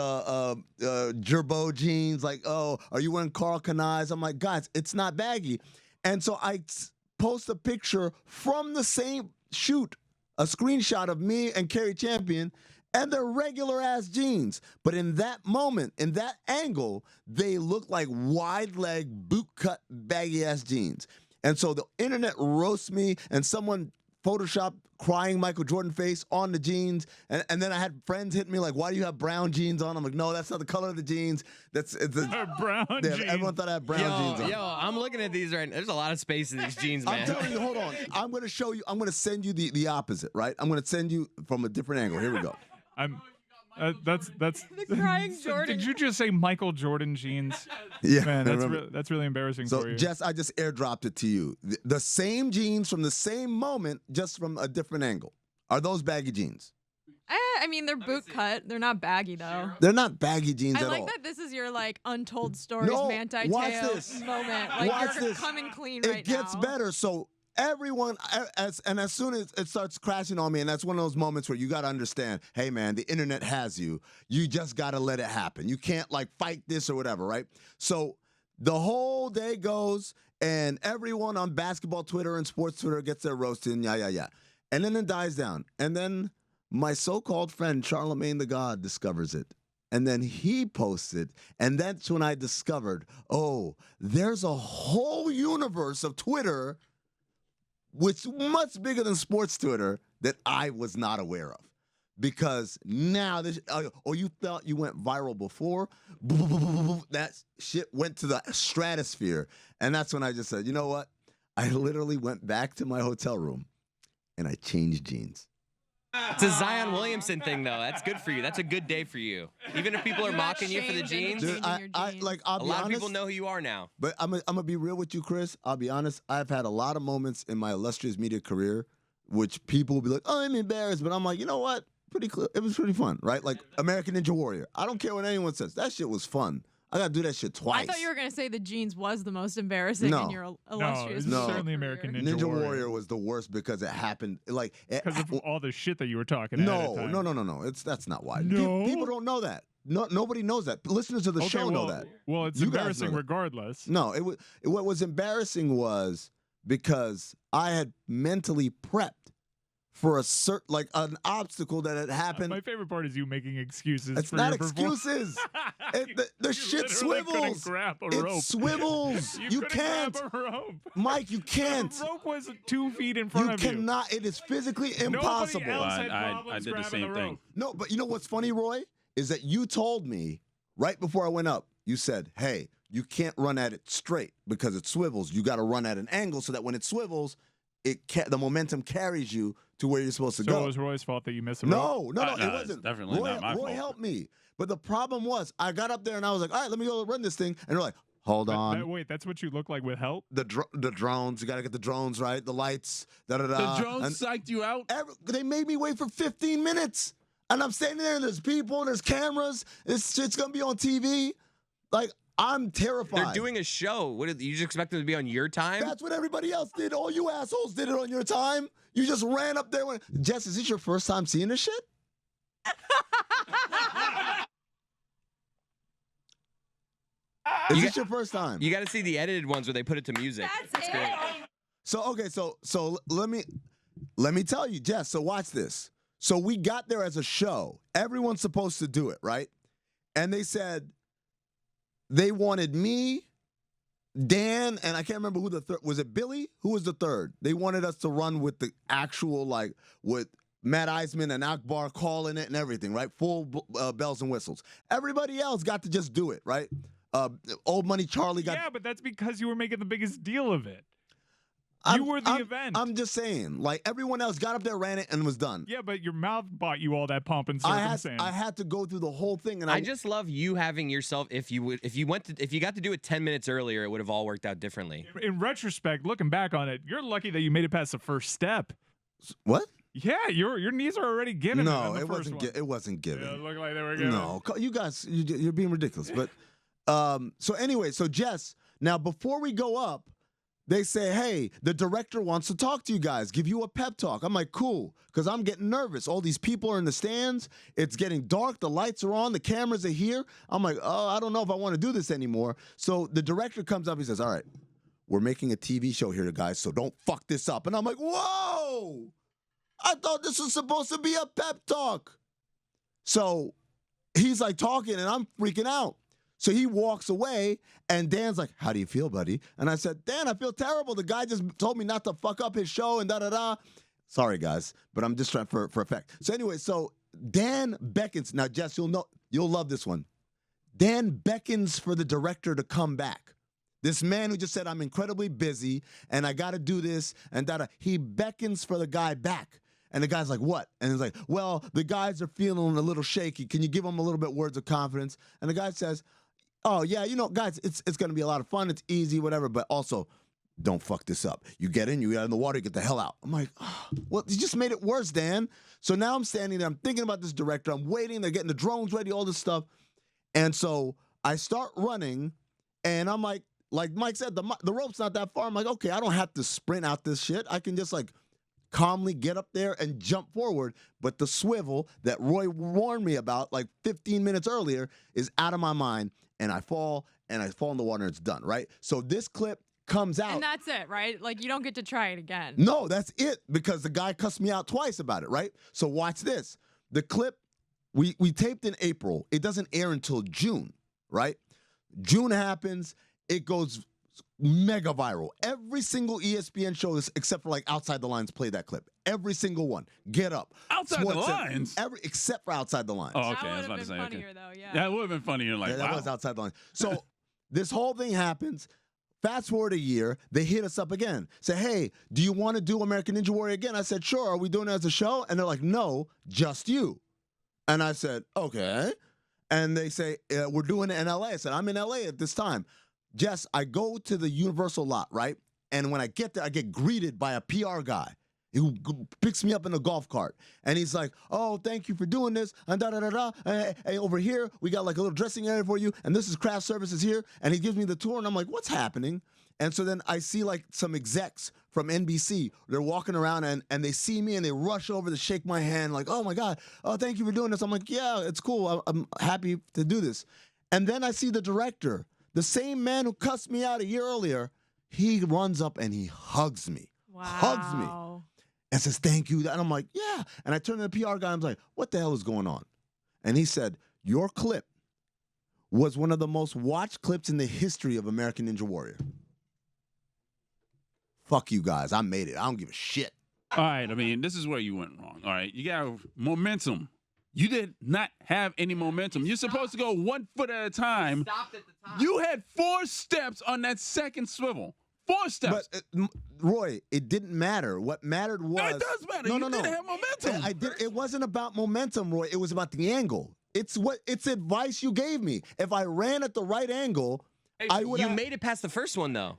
Gerbo jeans? Like, oh, are you wearing Carl Kanais? I'm like, guys, it's not baggy. And so I post a picture from the same shoot, a screenshot of me and Kerry Champion, and they're regular ass jeans. But in that moment, in that angle, they look like wide leg, boot cut, baggy ass jeans. And so the internet roasts me, and someone photoshopped crying Michael Jordan face on the jeans. And then I had friends hit me like, "Why do you have brown jeans on?" I'm like, "No, that's not the color of the jeans. It's brown jeans." Everyone thought I had brown jeans on. Yo, I'm looking at these right now. There's a lot of space in these jeans, man. I'm telling you, hold on. I'm going to show you. I'm going to send you the opposite, right? I'm going to send you from a different angle. Here we go. That's The crying Jordan. Did you just say Michael Jordan jeans? Yeah, man, that's really embarrassing for you. So, Jess, I just airdropped it to you. The same jeans from the same moment, just from a different angle. Are those baggy jeans? I mean, they're boot cut. They're not baggy, though. They're not baggy jeans I at like all. that this is your, like, untold stories No, Manti watch Te'o this. moment. Like, Watch you're this. coming clean right now. It gets better. So everyone, as soon as it starts crashing on me, and that's one of those moments where you got to understand, hey, man, the internet has you. You just got to let it happen. You can't, like, fight this or whatever, right? So the whole day goes, and everyone on basketball Twitter and sports Twitter gets their roast in, yeah. And then it dies down. And then my so-called friend, Charlemagne the God, discovers it. And then he posted, and that's when I discovered, oh, there's a whole universe of Twitter which much bigger than sports Twitter that I was not aware of. Because now, you thought you went viral before, that shit went to the stratosphere. And that's when I just said, you know what? I literally went back to my hotel room and I changed jeans. It's a Zion Williamson thing, though. That's good for you. That's a good day for you. Even if people are mocking you for the jeans, Dude, a lot of people know who you are now. But I'm going to be real with you, Chris. I'll be honest. I've had a lot of moments in my illustrious media career which people will be like, oh, I'm embarrassed. But I'm like, you know what? pretty clear. It was pretty fun, right? Like American Ninja Warrior. I don't care what anyone says. That shit was fun. I gotta do that shit twice. I thought you were gonna say the jeans was the most embarrassing in your illustrious. No, certainly American Ninja Warrior was the worst because it happened because of all the shit that you were talking. No. That's not why. No, people don't know that. No, nobody knows that. Listeners of the show know that. Well, it's embarrassing regardless. No, what was embarrassing was because I had mentally prepped for an obstacle that had happened. My favorite part is you making excuses. It's for not your excuses. the shit swivels. Grab a it rope. swivels. you can't. Grab a rope. Mike, you can't. The rope was 2 feet in front of you. You cannot. It is physically impossible. Nobody else had I did the same thing. No, but you know what's funny, Roy? Is that you told me right before I went up, you said, hey, you can't run at it straight because it swivels. You got to run at an angle so that when it swivels, the momentum carries you to where you're supposed to go. So it was Roy's fault that you missed a rope? No, No, it wasn't. Definitely not my fault. Roy helped me. But the problem was, I got up there and I was like, all right, let me go run this thing. And they're like, hold on. Wait, that's what you look like with help? The drones, you got to get the drones right, the lights, da-da-da. The drones psyched you out? They made me wait for 15 minutes. And I'm standing there and there's people, and there's cameras. This shit's going to be on TV. Like, I'm terrified. They're doing a show. What did you just expect them to be on your time? That's what everybody else did. All you assholes did it on your time. You just ran up there. Jess, is this your first time seeing this shit? Is this your first time? You got to see the edited ones where they put it to music. That's great. So let me tell you, Jess. So watch this. So we got there as a show. Everyone's supposed to do it, right? And they said they wanted me, Dan, and I can't remember who the third was. It Billy? Who was the third? They wanted us to run with the actual, with Matt Eisman and Akbar calling it and everything, right? Full bells and whistles. Everybody else got to just do it, right? Old Money Charlie got. Yeah, but that's because you were making the biggest deal of it. You were the event. I'm just saying, everyone else got up there, ran it, and was done. Yeah, but your mouth bought you all that pomp and circumstance. I had to go through the whole thing, and I just love you having yourself. If you got to do it 10 minutes earlier, it would have all worked out differently. In retrospect, looking back on it, you're lucky that you made it past the first step. What? Yeah, your knees are already given. No, it wasn't. It wasn't given. Yeah, it looked like they were given. No, you guys, you're being ridiculous. But so Jess, now before we go up. They say, hey, the director wants to talk to you guys, give you a pep talk. I'm like, cool, because I'm getting nervous. All these people are in the stands. It's getting dark. The lights are on. The cameras are here. I'm like, oh, I don't know if I want to do this anymore. So the director comes up. He says, all right, we're making a TV show here, guys, so don't fuck this up. And I'm like, whoa, I thought this was supposed to be a pep talk. So he's like talking, and I'm freaking out. So he walks away, and Dan's like, how do you feel, buddy? And I said, Dan, I feel terrible. The guy just told me not to fuck up his show and da-da-da. Sorry, guys, but I'm just trying for effect. So anyway, so Dan beckons. Now, Jess, you'll love this one. Dan beckons for the director to come back. This man who just said, I'm incredibly busy, and I got to do this, and da-da. He beckons for the guy back. And the guy's like, what? And he's like, well, the guys are feeling a little shaky. Can you give them a little bit words of confidence? And the guy says, oh, yeah, guys, it's going to be a lot of fun. It's easy, whatever. But also, don't fuck this up. You get in, you get in the water, you get the hell out. I'm like, oh, well, you just made it worse, Dan. So now I'm standing there. I'm thinking about this director. I'm waiting. They're getting the drones ready, all this stuff. And so I start running, and I'm like Mike said, the rope's not that far. I'm like, okay, I don't have to sprint out this shit. I can just, calmly get up there and jump forward. But the swivel that Roy warned me about 15 minutes earlier is out of my mind. And I fall in the water, and it's done, right? So this clip comes out. And that's it, right? You don't get to try it again. No, that's it, because the guy cussed me out twice about it, right? So watch this. The clip, we taped in April. It doesn't air until June, right? June happens. It goes mega viral. Every single ESPN show, except for Outside the Lines, play that clip. Every single one. Get Up. Outside the Lines? Except for Outside the Lines. Oh, okay. I was about to say, okay. That would have been funnier. That wow. was Outside the Lines. So this whole thing happens. Fast forward a year, they hit us up again. Say, hey, do you want to do American Ninja Warrior again? I said, sure. Are we doing it as a show? And they're like, no, just you. And I said, okay. And they say, we're doing it in LA. I said, I'm in LA at this time. Jess, I go to the Universal lot, right? And when I get there, I get greeted by a PR guy. picks me up in a golf cart. And he's like, oh, thank you for doing this. And da-da-da-da. And over here, we got like a little dressing area for you. And this is craft services here. And he gives me the tour. And I'm like, what's happening? And so then I see like some execs from NBC. They're walking around and they see me and they rush over to shake my hand like, oh, my God. Oh, thank you for doing this. I'm like, yeah, it's cool. I'm happy to do this. And then I see the director, the same man who cussed me out a year earlier. He runs up and he hugs me. Wow. Hugs me. And says, thank you. And I'm like, yeah. And I turned to the PR guy. I'm like, what the hell is going on? And he said, your clip was one of the most watched clips in the history of American Ninja Warrior. Fuck you guys. I made it. I don't give a shit. All right. I mean, this is where you went wrong. All right. You got momentum. You did not have any momentum. You're supposed to go 1 foot at a time. Stopped at the top. You had 4 steps on that second swivel. 4 steps. But Roy, it didn't matter. What mattered was No, it does matter. No, You no, no. didn't have momentum. I did. It wasn't about momentum, Roy. It was about the angle. It's advice you gave me. If I ran at the right angle, I would. You made it past the first one though.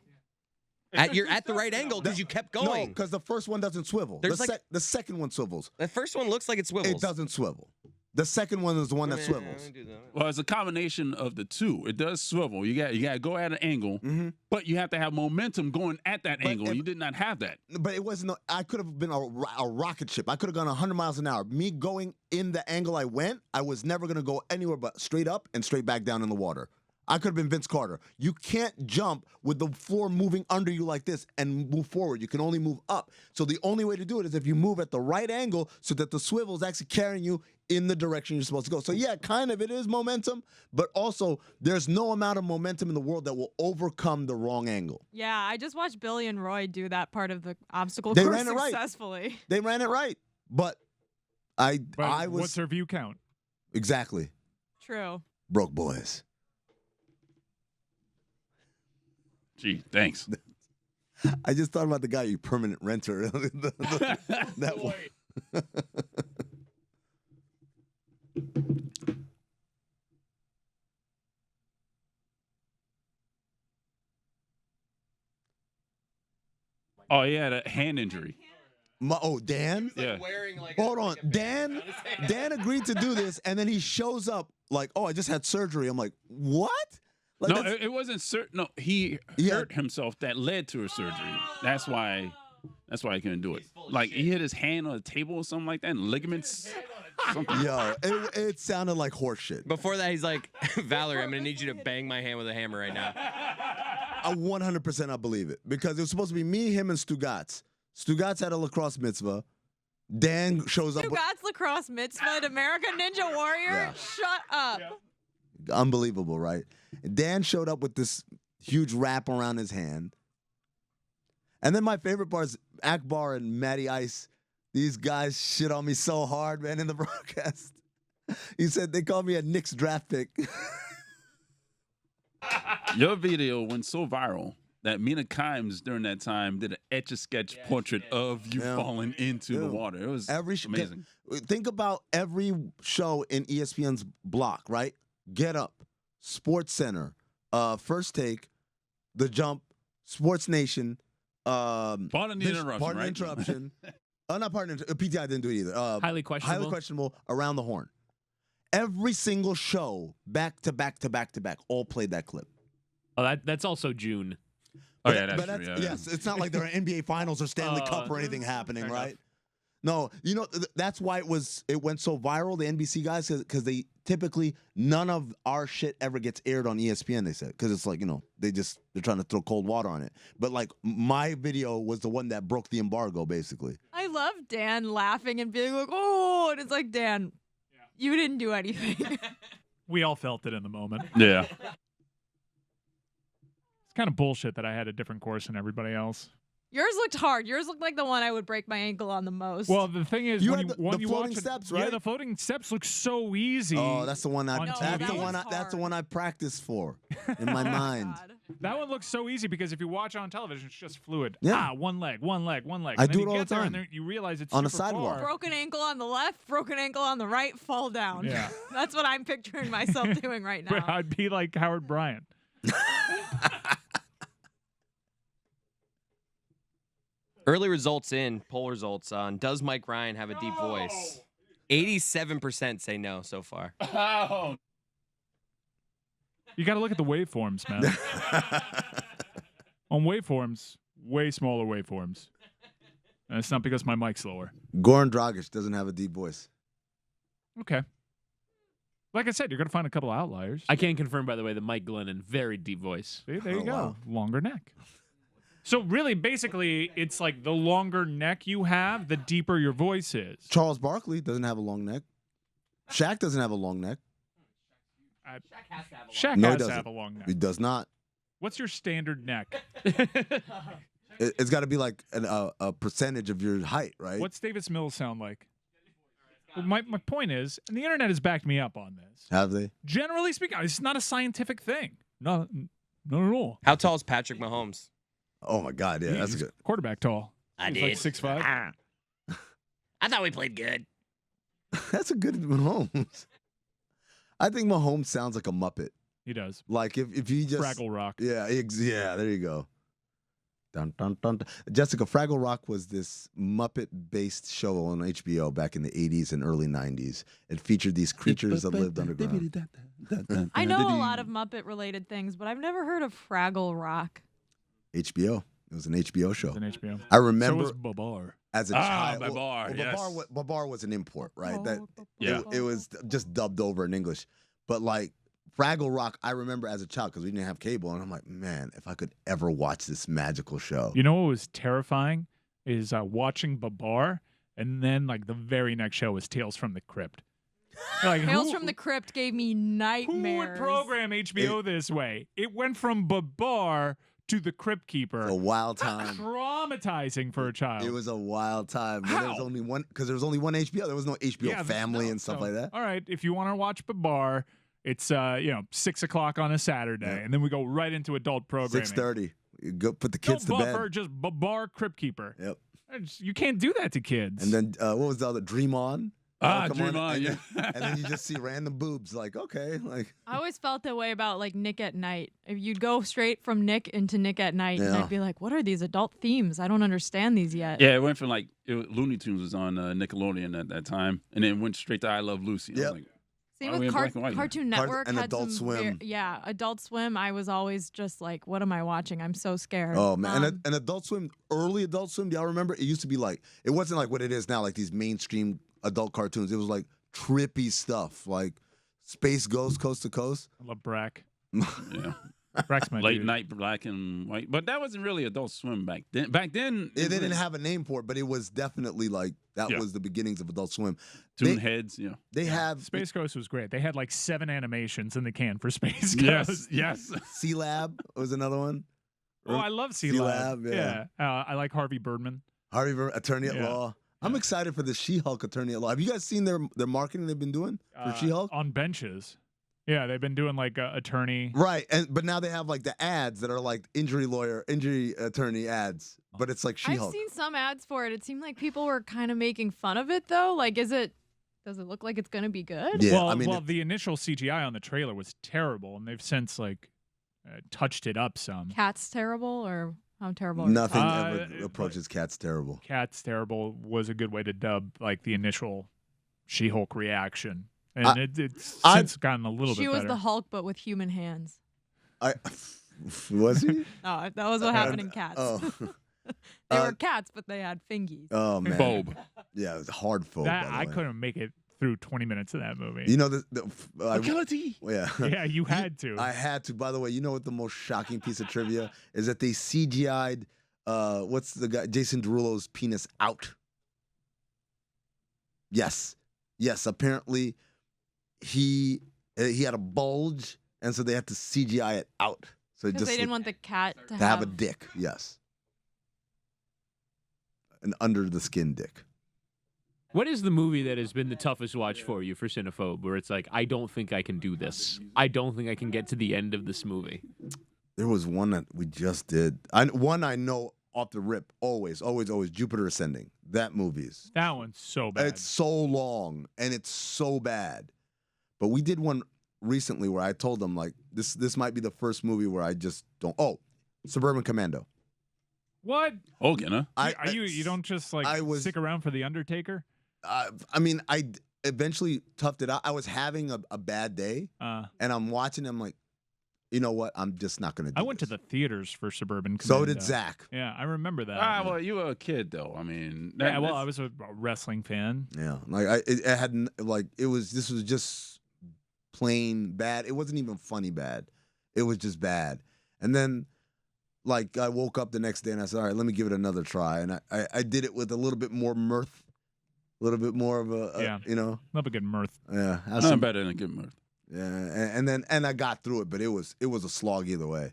You're at the right angle because you kept No, going. because the first one doesn't swivel. There's The second one swivels. The first one looks like it swivels. It doesn't swivel. The second one is the one that swivels. Well, it's a combination of the two. It does swivel. You got to go at an angle, but you have to have momentum going at that angle. You did not have that. But it wasn't. I could have been a rocket ship. I could have gone 100 miles an hour. Me going in the angle I went, I was never going to go anywhere but straight up and straight back down in the water. I could have been Vince Carter. You can't jump with the floor moving under you like this and move forward. You can only move up. So the only way to do it is if you move at the right angle so that the swivel is actually carrying you in the direction you're supposed to go. So yeah, kind of it is momentum, but also there's no amount of momentum in the world that will overcome the wrong angle. Yeah, I just watched Billy and Roy do that part of the obstacle They course ran it right. successfully. They ran it right, but I was What's their view count? exactly True. broke boys. Gee, thanks. I just thought about the guy you permanent renter. That one. Oh, he had a hand injury. Dan? Yeah. Hold on. Dan agreed to do this, and then he shows up like, oh, I just had surgery. I'm like, what? Like, No, it wasn't certain. No, he hurt himself. That led to a surgery. That's why he couldn't do it. Like he hit his hand on a table or something like that, and ligaments. Something. Yo, it sounded like horse shit. Before that, he's like, Valerie, I'm gonna need you to bang my hand with a hammer right now. 100% I believe it because it was supposed to be me, him, and Stugotz. Stugotz had a lacrosse mitzvah. Dan shows up. Stugotz lacrosse mitzvah at American Ninja Warrior? Yeah. Shut up. Yeah. Unbelievable, right? Dan showed up with this huge wrap around his hand. And then my favorite part is Akbar and Matty Ice. These guys shit on me so hard, man, in the broadcast. He said they called me a Knicks draft pick. Your video went so viral that Mina Kimes during that time did an etch-a-sketch portrait of you falling into the water. It was amazing. Think about every show in ESPN's block, right? Get Up, Sports Center, First Take, The Jump, Sports Nation. Pardon the interruption, Pardon the right? interruption. Not pardon. PTI didn't do it either. Highly questionable. Highly questionable. Around the Horn. Every single show, back to back to back to back, all played that clip. Oh, that's also June. Oh yeah, that's But true. yes, it's not like there are NBA Finals or Stanley Cup or anything happening, right? No, you know that's why it went so viral. The NBC guys, because they typically none of our shit ever gets aired on ESPN. They said because it's like they're trying to throw cold water on it. But like my video was the one that broke the embargo, basically. I love Dan laughing and being like, oh, and it's like, Dan, you didn't do anything. We all felt it in the moment. Yeah. It's kind of bullshit that I had a different course than everybody else. Yours looked hard. Yours looked like the one I would break my ankle on the most. Well, the thing is, You when had you the watch floating it, steps, yeah, right? the floating steps look so easy. Oh, that's the one on that's TV. the one I practiced for in my mind. God. That one looks so easy because if you watch on television, it's just fluid. Yeah. One leg. I And do then it you all get the there time. and then you realize it's On the super sidewalk. far. Broken ankle on the left, broken ankle on the right, fall down. Yeah. That's what I'm picturing myself doing right now. I'd be like Howard Bryant. Early results in poll results on does Mike Ryan have a deep voice? 87% say no so far. Oh. You got to look at the waveforms, man. On waveforms, way smaller waveforms. And it's not because my mic's lower. Goran Dragic doesn't have a deep voice. Okay. Like I said, you're going to find a couple of outliers. I can confirm, by the way, that Mike Glennon, very deep voice. See, there you go. Wow. Longer neck. So really, basically, it's like the longer neck you have, the deeper your voice is. Charles Barkley doesn't have a long neck. Shaq doesn't have a long neck. Shaq No, he has to doesn't. have a long neck. He does not. What's your standard neck? It's got to be like a percentage of your height, right? What's Davis Mills sound like? Well, my point is, and the internet has backed me up on this. Have they? Generally speaking, it's not a scientific thing. Not at all. How tall is Patrick Mahomes? Oh my God, yeah, that's He's good. quarterback tall. I He's did. like 6'5". I thought we played good. That's a good Mahomes. I think Mahomes sounds like a Muppet. He does. Like if he just Fraggle Rock. Yeah, yeah. There you go. Dun, dun, dun, dun. Jessica, Fraggle Rock was this Muppet-based show on HBO back in the 80s and early 90s. It featured these creatures that lived underground. I know a lot of Muppet-related things, but I've never heard of Fraggle Rock. HBO. It was an HBO show. It's an HBO. I remember So was Babar. as a child. Babar, yes. Babar was an import, right? Yeah. It was just dubbed over in English. But like Fraggle Rock, I remember as a child because we didn't have cable, and I'm like, man, if I could ever watch this magical show. You know what was terrifying is watching Babar, and then like the very next show was Tales from the Crypt. Like, Tales from the Crypt gave me nightmares. Who would program HBO this way? It went from Babar to the Crypt Keeper. A wild time. Traumatizing for a child. It was a wild time. How? There was only one because there was only one HBO. There was no HBO Yeah, Family no, and stuff so, like that. All right, if you want to watch Babar, it's 6 o'clock on a Saturday, and then we go right into adult programming. 6:30. You go put the kids no to buffer, bed. just Babar Crypt Keeper. Yep. You can't do that to kids. And then what was the other? Dream On. Come Dream On, and, yeah. and then you just see random boobs. Like okay, like I always felt that way about like Nick at Night. If you'd go straight from Nick into Nick at Night, and Yeah. I'd be like, what are these adult themes? I don't understand these yet. Yeah, it went from Looney Tunes was on Nickelodeon at that time, and then it went straight to I Love Lucy. I was Yep. like, Same why are we with in black and white? Cartoon Network and had Adult some Swim. Adult Swim. I was always just like, what am I watching? I'm so scared. oh man. And Adult Swim, early Adult Swim. Do y'all remember? It used to be like it wasn't like what it is now, like these mainstream adult cartoons. It was like trippy stuff, like Space Ghost Coast to Coast. I love Brack. Yeah. Brack's my Late dude. night black and white, but that wasn't really Adult Swim back then. Back then, They didn't have a name for it, but it was definitely like that Yeah. was the beginnings of Adult Swim. Toon They- Heads. Yeah. They have Space Ghost was great. They had like 7 animations in the can for Space Yes. Ghost. Yes. C Lab was another one. Oh, I love C-Lab, C-Lab. yeah. I like Harvey Birdman. Harvey Attorney at Yeah. Law. I'm excited for the She-Hulk Attorney at Law. Have you guys seen their marketing they've been doing for She-Hulk? On benches. Yeah, they've been doing like attorney. Right, but now they have like the ads that are like injury attorney ads, but it's like I've She-Hulk. seen some ads for it. It seemed like people were kind of making fun of it though. Like, does it look like it's gonna be good? Yeah, well, I mean, the initial CGI on the trailer was terrible, and they've since like touched it up some. Cat's terrible, or how terrible? are nothing Cats? ever approaches Cat's terrible. Cat's terrible was a good way to dub like the initial She-Hulk reaction, and it's since gotten a little She bit was better. the Hulk, but with human hands. Was he? No, that was what happened in Cats. Oh, They were cats, but they had fingies. oh man. Phobe. Yeah, it was a hard phobe. That, by the I way. couldn't make it through 20 minutes of that movie. You know Agility. yeah. Yeah, you had to. I had to. By the way, you know what the most shocking piece of trivia is that they CGI'd what's the guy Jason Derulo's penis out. Yes. Apparently, he had a bulge, and so they had to CGI it out. So it Because just they didn't want the cat to have a dick. Yes, an under the skin dick. What is the movie that has been the toughest watch for you for Cinephobe, where it's like, I don't think I can do this. I don't think I can get to the end of this movie. There was one that we just did. One I know off the rip. Always. Jupiter Ascending. That movie's. That one's so bad. It's so long and it's so bad. But we did one recently where I told them like this might be the first movie where I just don't. Oh, Suburban Commando. What? Hogan, huh? You don't just stick around for the Undertaker? I mean, I eventually toughed it out. I was having a bad day, and I'm watching. I'm like, you know what? I'm just not going to do I went to the theaters for Suburban So Commando. did Zach. Yeah, I remember that. Well, you were a kid, though. I mean, I was a wrestling fan. Yeah, like it had like it was. This was just plain bad. It wasn't even funny bad. It was just bad. And then, like, I woke up the next day and I said, all right, let me give it another try. And I did it with a little bit more mirth, a little bit more of a you know, love a good mirth. Yeah, nothing better than a good mirth. Yeah, and I got through it, but it was a slog either way.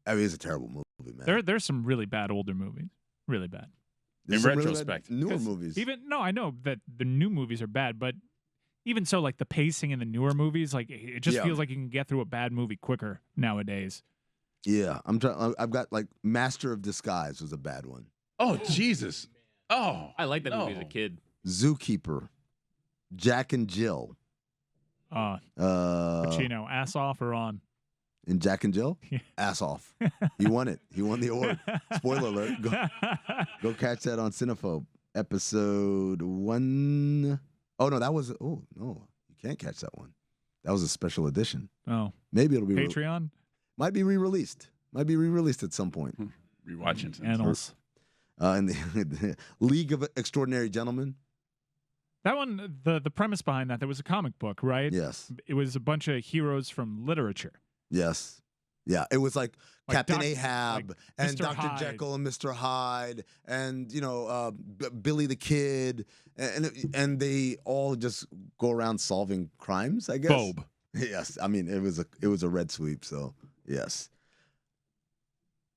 I mean, it's a terrible movie, man. There's some really bad older movies, really bad. There's In some really retrospect, bad newer movies. I know that the new movies are bad, but even so, like the pacing in the newer movies, like it just feels like you can get through a bad movie quicker nowadays. Yeah, I'm trying. I've got like Master of Disguise was a bad one. Oh Jesus! Oh, I liked that movie as a kid. Zookeeper, Jack and Jill. Pacino, ass off or on? In Jack and Jill, ass off. He won it. He won the award. Spoiler alert. Go catch that on Cinephobe episode 1. Oh no, that was. Oh no, you can't catch that one. That was a special edition. Oh, maybe it'll be Patreon. Might be re-released. Might be re-released at some point. Rewatching Annals. In the League of Extraordinary Gentlemen. That one, the premise behind that, there was a comic book, right? Yes. It was a bunch of heroes from literature. Yes. Yeah, it was like Captain Ahab like and Mr. Dr. Hyde. Jekyll and Mr. Hyde and Billy the Kid and they all just go around solving crimes, I guess. Phobe. Yes, I mean it was a red sweep, so yes.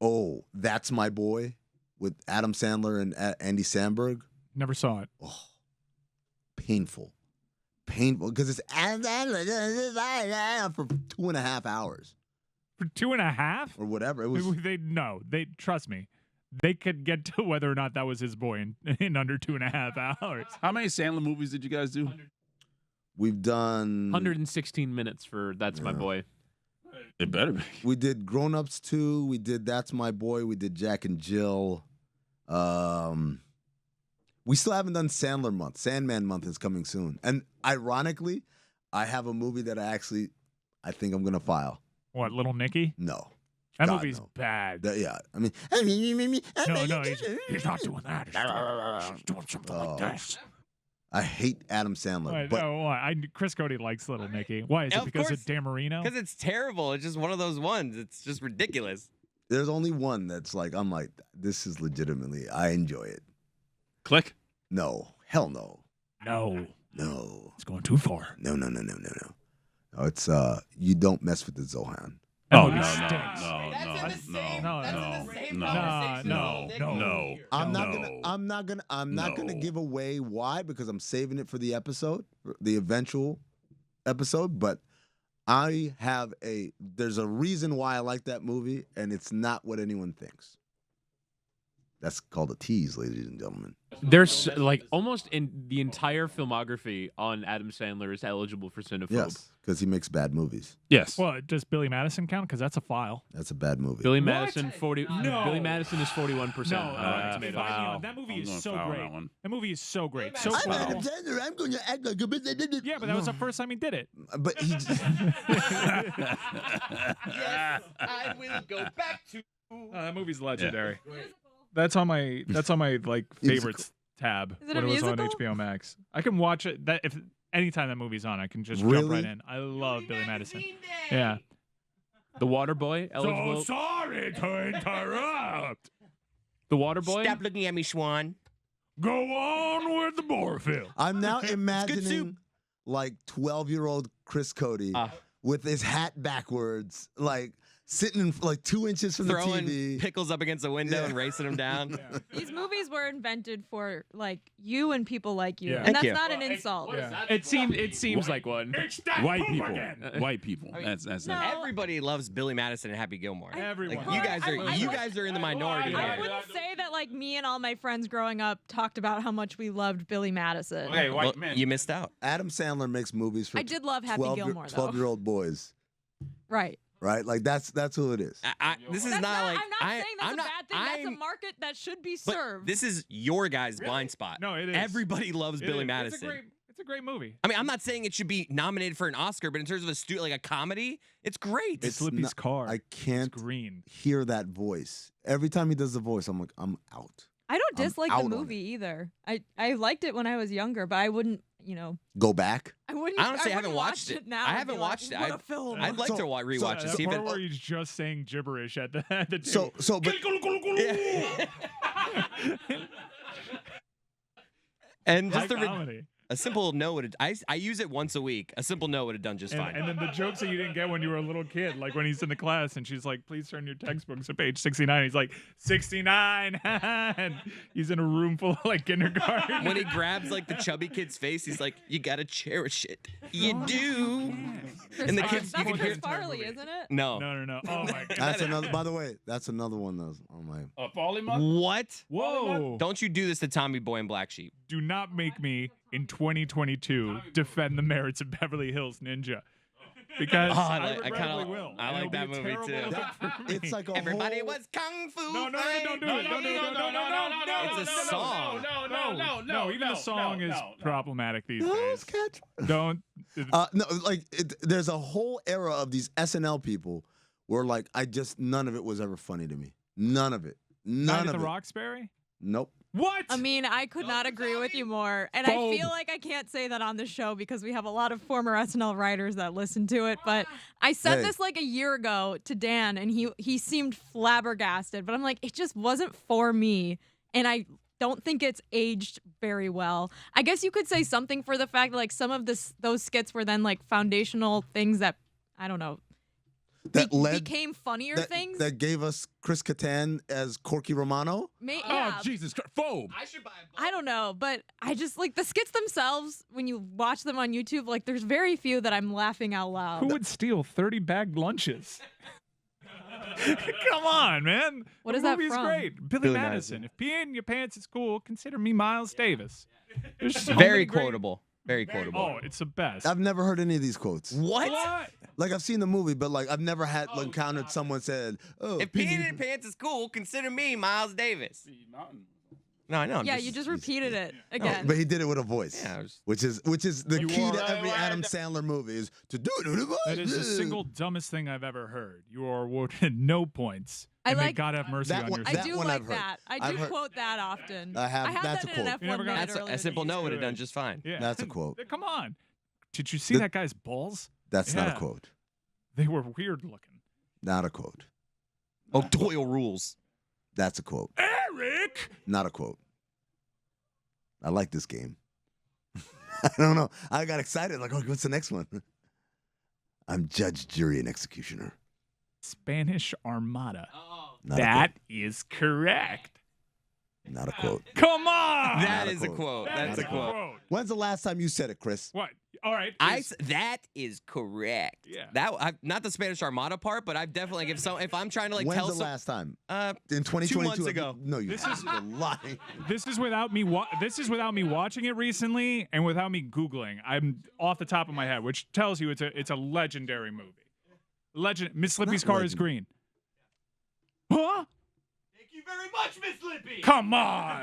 Oh, That's My Boy with Adam Sandler and Andy Samberg. Never saw it. Oh, painful because it's for 2.5 hours. For 2.5 or whatever it was. They trust me. They could get to whether or not that was his boy in under 2.5 hours. How many Sandler movies did you guys do? We've done 116 minutes for That's My Boy. It better be. We did Grown Ups 2. We did That's My Boy. We did Jack and Jill. We still haven't done Sandler Month. Sandman Month is coming soon. And ironically, I have a movie that I think I'm going to file. What, Little Nicky? No. That God, movie's no. bad. Yeah. I mean, No, he's not doing that. He's doing something like this. I hate Adam Sandler. Chris Cote likes Little Nicky. Why? Is it because of Dan Marino? Because it's terrible. It's just one of those ones. It's just ridiculous. There's only one that's like, I'm like, this is legitimately, I enjoy it. Click? No. Hell no. No. It's going too far. No. No, it's, You Don't Mess with the Zohan. Oh, movie no. stinks. No. I'm not gonna give away why because I'm saving it for the episode, the eventual episode. But there's a reason why I like that movie, and it's not what anyone thinks. That's called a tease, ladies and gentlemen. There's like almost in the entire filmography on Adam Sandler is eligible for Cinephobe. Yes, because he makes bad movies. Yes. Well, does Billy Madison count? Because that's a file. That's a bad movie. Billy Madison, 40. No. Billy Madison is 41%. No, that movie is so great. That movie is so great. So I'm cool. Adam Sandler. I'm going to act like a bitch. Yeah, but that was the first time he did it. But he just, Yes, I will go back to. That movie's legendary. That's on my like favorites tab Is it when a it was on musical? HBO Max. I can watch it. That if anytime that movie's on, I can just jump Really? right in. I love Billy Madison. Yeah. The Waterboy, eligible. So sorry to interrupt. The Waterboy. Stop looking at me, Schwan. Go on with the Borefield. I'm now soup. imagining like 12-year-old Chris Cote with his hat backwards, like sitting in, like 2 inches from Throwing the TV. pickles up against the window and racing them down. These movies were invented for like you and people like you, Yeah. and Thank that's you. not an insult. Yeah. It seems like one. White people. White people. That's No. Everybody loves Billy Madison and Happy Gilmore. Everyone. Like, you guys are I you would- guys are in the minority I here. wouldn't say that like me and all my friends growing up talked about how much we loved Billy Madison. Okay, Well, white men. you missed out. Adam Sandler makes movies for I did love Happy Gilmore, though. 12-year-old boys. Right. right? Like that's who it is. This is That's not like I'm not saying that's a bad thing. That's a market that should be but served. this is your guy's blind spot. No, it is. Everybody loves It Billy is. Madison. It's a great movie. I mean, I'm not saying it should be nominated for an Oscar, but in terms of like a comedy, it's great. It's Slippy's not- car. I can't It's green. hear that voice. Every time he does the voice, I'm like, I'm out. I don't I'm dislike out the on movie either. I liked it when I was younger, but I wouldn't, Go back. I wouldn't. I honestly wouldn't haven't watched it. now. I and haven't be like, watched it. What a film. I'd like to rewatch it. The See if part it, where he's just saying gibberish at the So table. but and just High comedy. a simple no would I use it once a week. A simple no would have done just fine. And then the jokes that you didn't get when you were a little kid, like when he's in the class and she's like, please turn your textbooks to page 69. He's like, 69. And he's in a room full of like kindergarten. When he grabs like the chubby kid's face, he's like, you gotta cherish it. You do. And the kids, you That's can Chris hear. Farley, isn't it? No. No. Oh my God. that's another. By the way, that's another one that's on my. What? Whoa. Don't you do this to Tommy Boy and Black Sheep. Do not make me in 2022 defend the merits of Beverly Hills Ninja. Because I regrettably will. I And like it'll that be a movie terrible too. look for me. It's like a Everybody whole, was kung fu. No, don't do it. Don't do it. It's a song. No, even the song is problematic these No, days. it's catch. Don't. No, like there's a whole era of these SNL people where like none of it was ever funny to me. None of it. None Night of at the it. Roxbury? Nope. What? I mean, I could not agree with you more. And I feel like I can't say that on the show because we have a lot of former SNL writers that listen to it. But I said this like a year ago to Dan, and he seemed flabbergasted. But I'm like, it just wasn't for me. And I don't think it's aged very well. I guess you could say something for the fact that like some of those skits were then like foundational things that, I don't know, That became funnier things. that gave us Chris Kattan as Corky Romano. Yeah. Oh, Jesus Christ. Phobe. I don't know, but I just like the skits themselves. When you watch them on YouTube, like there's very few that I'm laughing out loud. Who would steal 30 bagged lunches? Come on, man. What the is that movie's from? great. Billy Madison. If peeing in your pants is cool, consider me Miles Davis. There's so Very many great- quotable. Very quotable. Oh, it's the best. I've never heard any of these quotes. What? Like I've seen the movie, but like I've never had encountered someone said, "Oh, If peeing in your pants is cool, consider me Miles Davis. No, I know. Yeah, you just repeated it again. But he did it with a voice, Yeah, which is the You key are- to every Adam Sandler movie is to do it with a voice. That is the single dumbest thing I've ever heard. You are awarded no points. I And may like- God have mercy That on one- your I that do one like I've heard. that. I I've do heard- quote that often. I have- had that's that a in an quote. You never F1 got- minute That's earlier a simple this no would have Good. done just fine. Yeah. That's a quote. Come on. Did you see The- that guy's balls? That's not Yeah. a quote. They were weird looking. Not a quote. Oh, Doyle rules. That's a quote. Eric! Not a quote. I like this game. I don't know. I got excited. Like, oh, what's the next one? I'm judge, jury, and executioner. Spanish Armada. Not a That is correct. quote. Not a quote. Come on! That Not a is a quote. quote. That's That's a quote. When's the last time you said it, Chris? What? All right. That is correct. Yeah. Not the Spanish Armada part, but I've definitely if I'm trying to like When's tell the some last time? uh In 2022? 2 months ago. No, you This haven't. You're lying. This is without me. This is without me watching it recently, and without me googling. I'm off the top of my head, which tells you it's a legendary movie. Legend. Miss Slippy's Not car is legend. green. Huh? Thank you very much, Miss Lippy. Come on.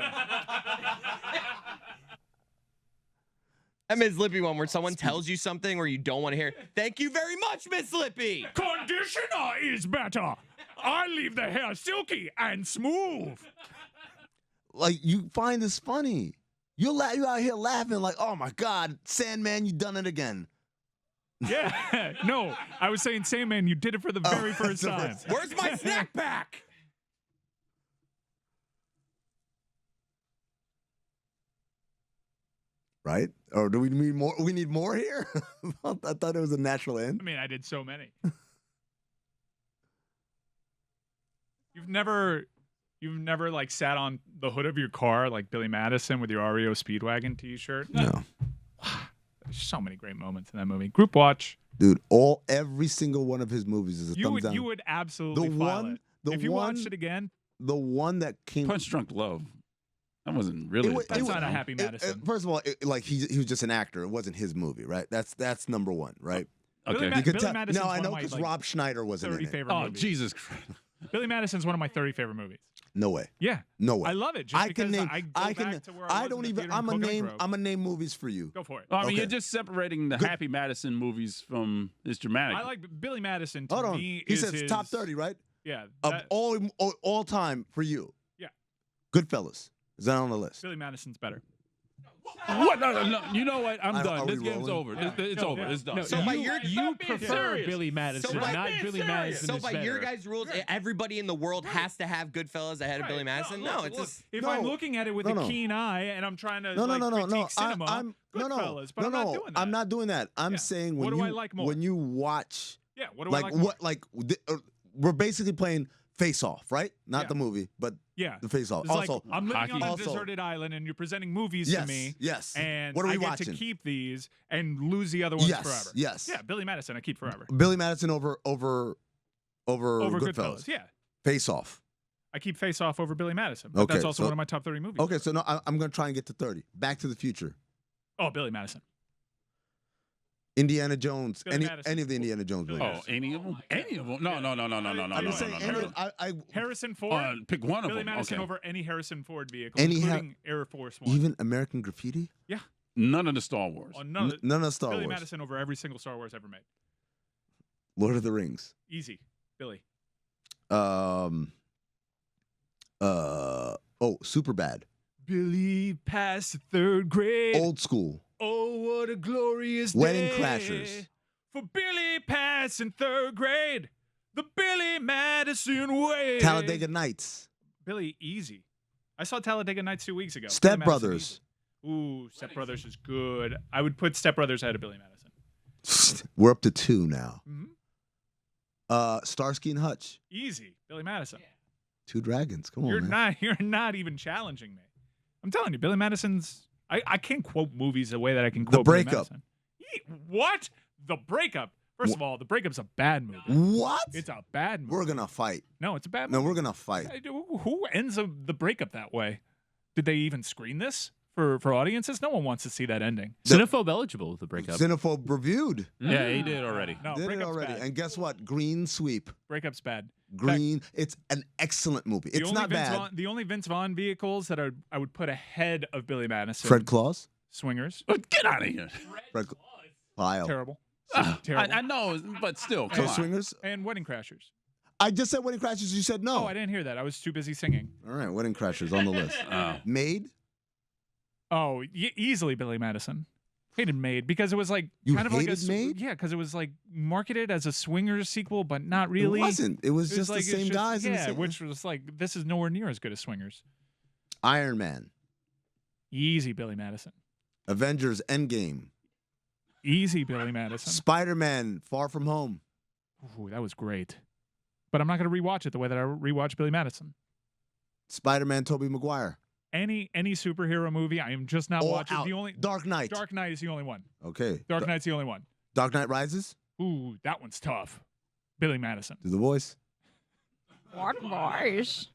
That Miss Lippy one where someone tells you something where you don't want to hear. Thank you very much, Miss Lippy. Conditioner is better. I leave the hair silky and smooth. Like, you find this funny. You out here laughing like, oh my God, Sandman, you done it again. Yeah. No, I was saying, Sandman, you did it for the very first the time. first- Where's my snack pack? Right? Or do we need more? We need more here? I thought it was a natural end. I mean, I did so many. You've never like sat on the hood of your car like Billy Madison with your REO Speedwagon t-shirt? No. There's so many great moments in that movie. Group watch. Dude, every single one of his movies is a thumbs down. You would absolutely The file one- it. the If you one- watched it again, The one that came. Punch Drunk Love. That wasn't really. That's not a Happy Madison. First of all, like he was just an actor. It wasn't his movie, right? That's number one, right? Okay. Billy You could tell. Madison's No, I one know of my, because like, Rob Schneider wasn't 30 in it. favorite Oh, movies. Jesus Christ. Billy Madison's one of my 30 favorite movies. No way. Yeah. No way. I love it. Just I can because name. I go I can. back to where I I was don't in the even. theater in I'm a Coconut name. Grove. I'm a name movies for you. Go for it. I mean, Okay. you're just separating the Happy Madison movies from his dramatic. I like Billy Madison. To Hold on. me, He is says his, top 30, right? Yeah. Of that- all time for you. Yeah. Goodfellas. Is that on the list? Billy Madison's better. What? No. You know what? I'm Are done. we This game's rolling? over. Yeah. It's over. It's done. No, So by your you prefer Billy Madison, So by- not Billy Madison. So is by better. your guys' rules, everybody in the world has to have Goodfellas ahead of Billy Madison. No, it's look, just if No. I'm looking at it with No, a no. keen eye and I'm trying to No, critique cinema, I'm Goodfellas, but I'm not doing that. I'm not doing that. I'm Yeah. saying What when do you I like more? when you watch Yeah, what do I like like more? what like we're basically playing Face Off, right? Not Yeah. the movie, but Yeah. the Face Off. It's Also, like I'm living on a Also- deserted island and you're presenting movies yes, to me. yes. And What are we I get watching? to keep these and lose the other ones Yes, forever. yes. Yeah, Billy Madison, I keep forever. Billy Madison over Over Goodfellas. Yeah. Face Off. I keep Face Off over Billy Madison. But Okay, that's also so- one of my top 30 movies. Okay, so no, I'm going to try and get to 30. Back to the Future. Oh, Billy Madison. Indiana Jones. Billy Madison. Any of the Indiana Jones Billy movies. Oh, any of them? Any of them? No. I'm just saying, Harrison Ford. Pick one of Billy them. Madison Okay. over any Harrison Ford vehicle, Any including Air Force One. even American Graffiti? Yeah. None of the Star Wars. Oh, none, of None of Star Billy Wars. Madison over every single Star Wars ever made. Lord of the Rings. Easy. Billy. Superbad. Billy passed the third grade. Old School. Oh, what a glorious Wedding day Crashers. for Billy passing third grade. The Billy Madison way. Talladega Nights. Billy, easy. I saw Talladega Nights 2 weeks ago. Step Billy Madison, Brothers. easy. Ooh, Step Brothers is good. I would put Step Brothers ahead of Billy Madison. We're up to 2 now. Mhm. Starsky and Hutch. Easy, Billy Madison. 2 Dragons. Come on, You're man. not even challenging me. I'm telling you, Billy Madison's. I can't quote movies the way that I can The quote Billy Breakup. Madison. What? The Breakup. First of all, The Breakup's a bad movie. What? It's a bad movie. We're going to fight. No, it's a bad No, movie. we're going to fight. Who ends The Breakup that way? Did they even screen this for audiences? No one wants to see that ending. Cinephobe eligible, the breakup. Cinephobe reviewed. Yeah, he did already. No, Did it Breakup's already. bad. And guess what? Green Sweep. Breakup's bad. Green. It's an excellent movie. The It's only not Vince bad. Vaughn, the only Vince Vaughn vehicles that I would put ahead of Billy Madison. Fred Claus. Swingers. Get out of here. Fred Lyle. Terrible. I Terrible. know, but still, come on. Swingers. And Wedding Crashers. I just said Wedding Crashers. You said no. Oh, I didn't hear that. I was too busy singing. All right, Wedding Crashers on the list. Maid. Oh, easily Billy Madison. Hated Maid because it was like You kind of like hated a Maid? Yeah, because it was like marketed as a swingers sequel, but not really. It wasn't. It was just like, the it's same just- guys. in the Yeah, same- which was like this is nowhere near as good as Swingers. Iron Man. Easy Billy Madison. Avengers Endgame. Easy Billy Madison. Spider-Man Far From Home. Ooh, that was great. But I'm not going to rewatch it the way that I rewatch Billy Madison. Spider-Man Tobey Maguire. Any superhero movie, I am just not All watching. out. The only Dark Knight. Dark Knight is the only one. Okay. Dark Knight's the only one. Dark Knight Rises. Ooh, that one's tough. Billy Madison. Do the voice. What voice?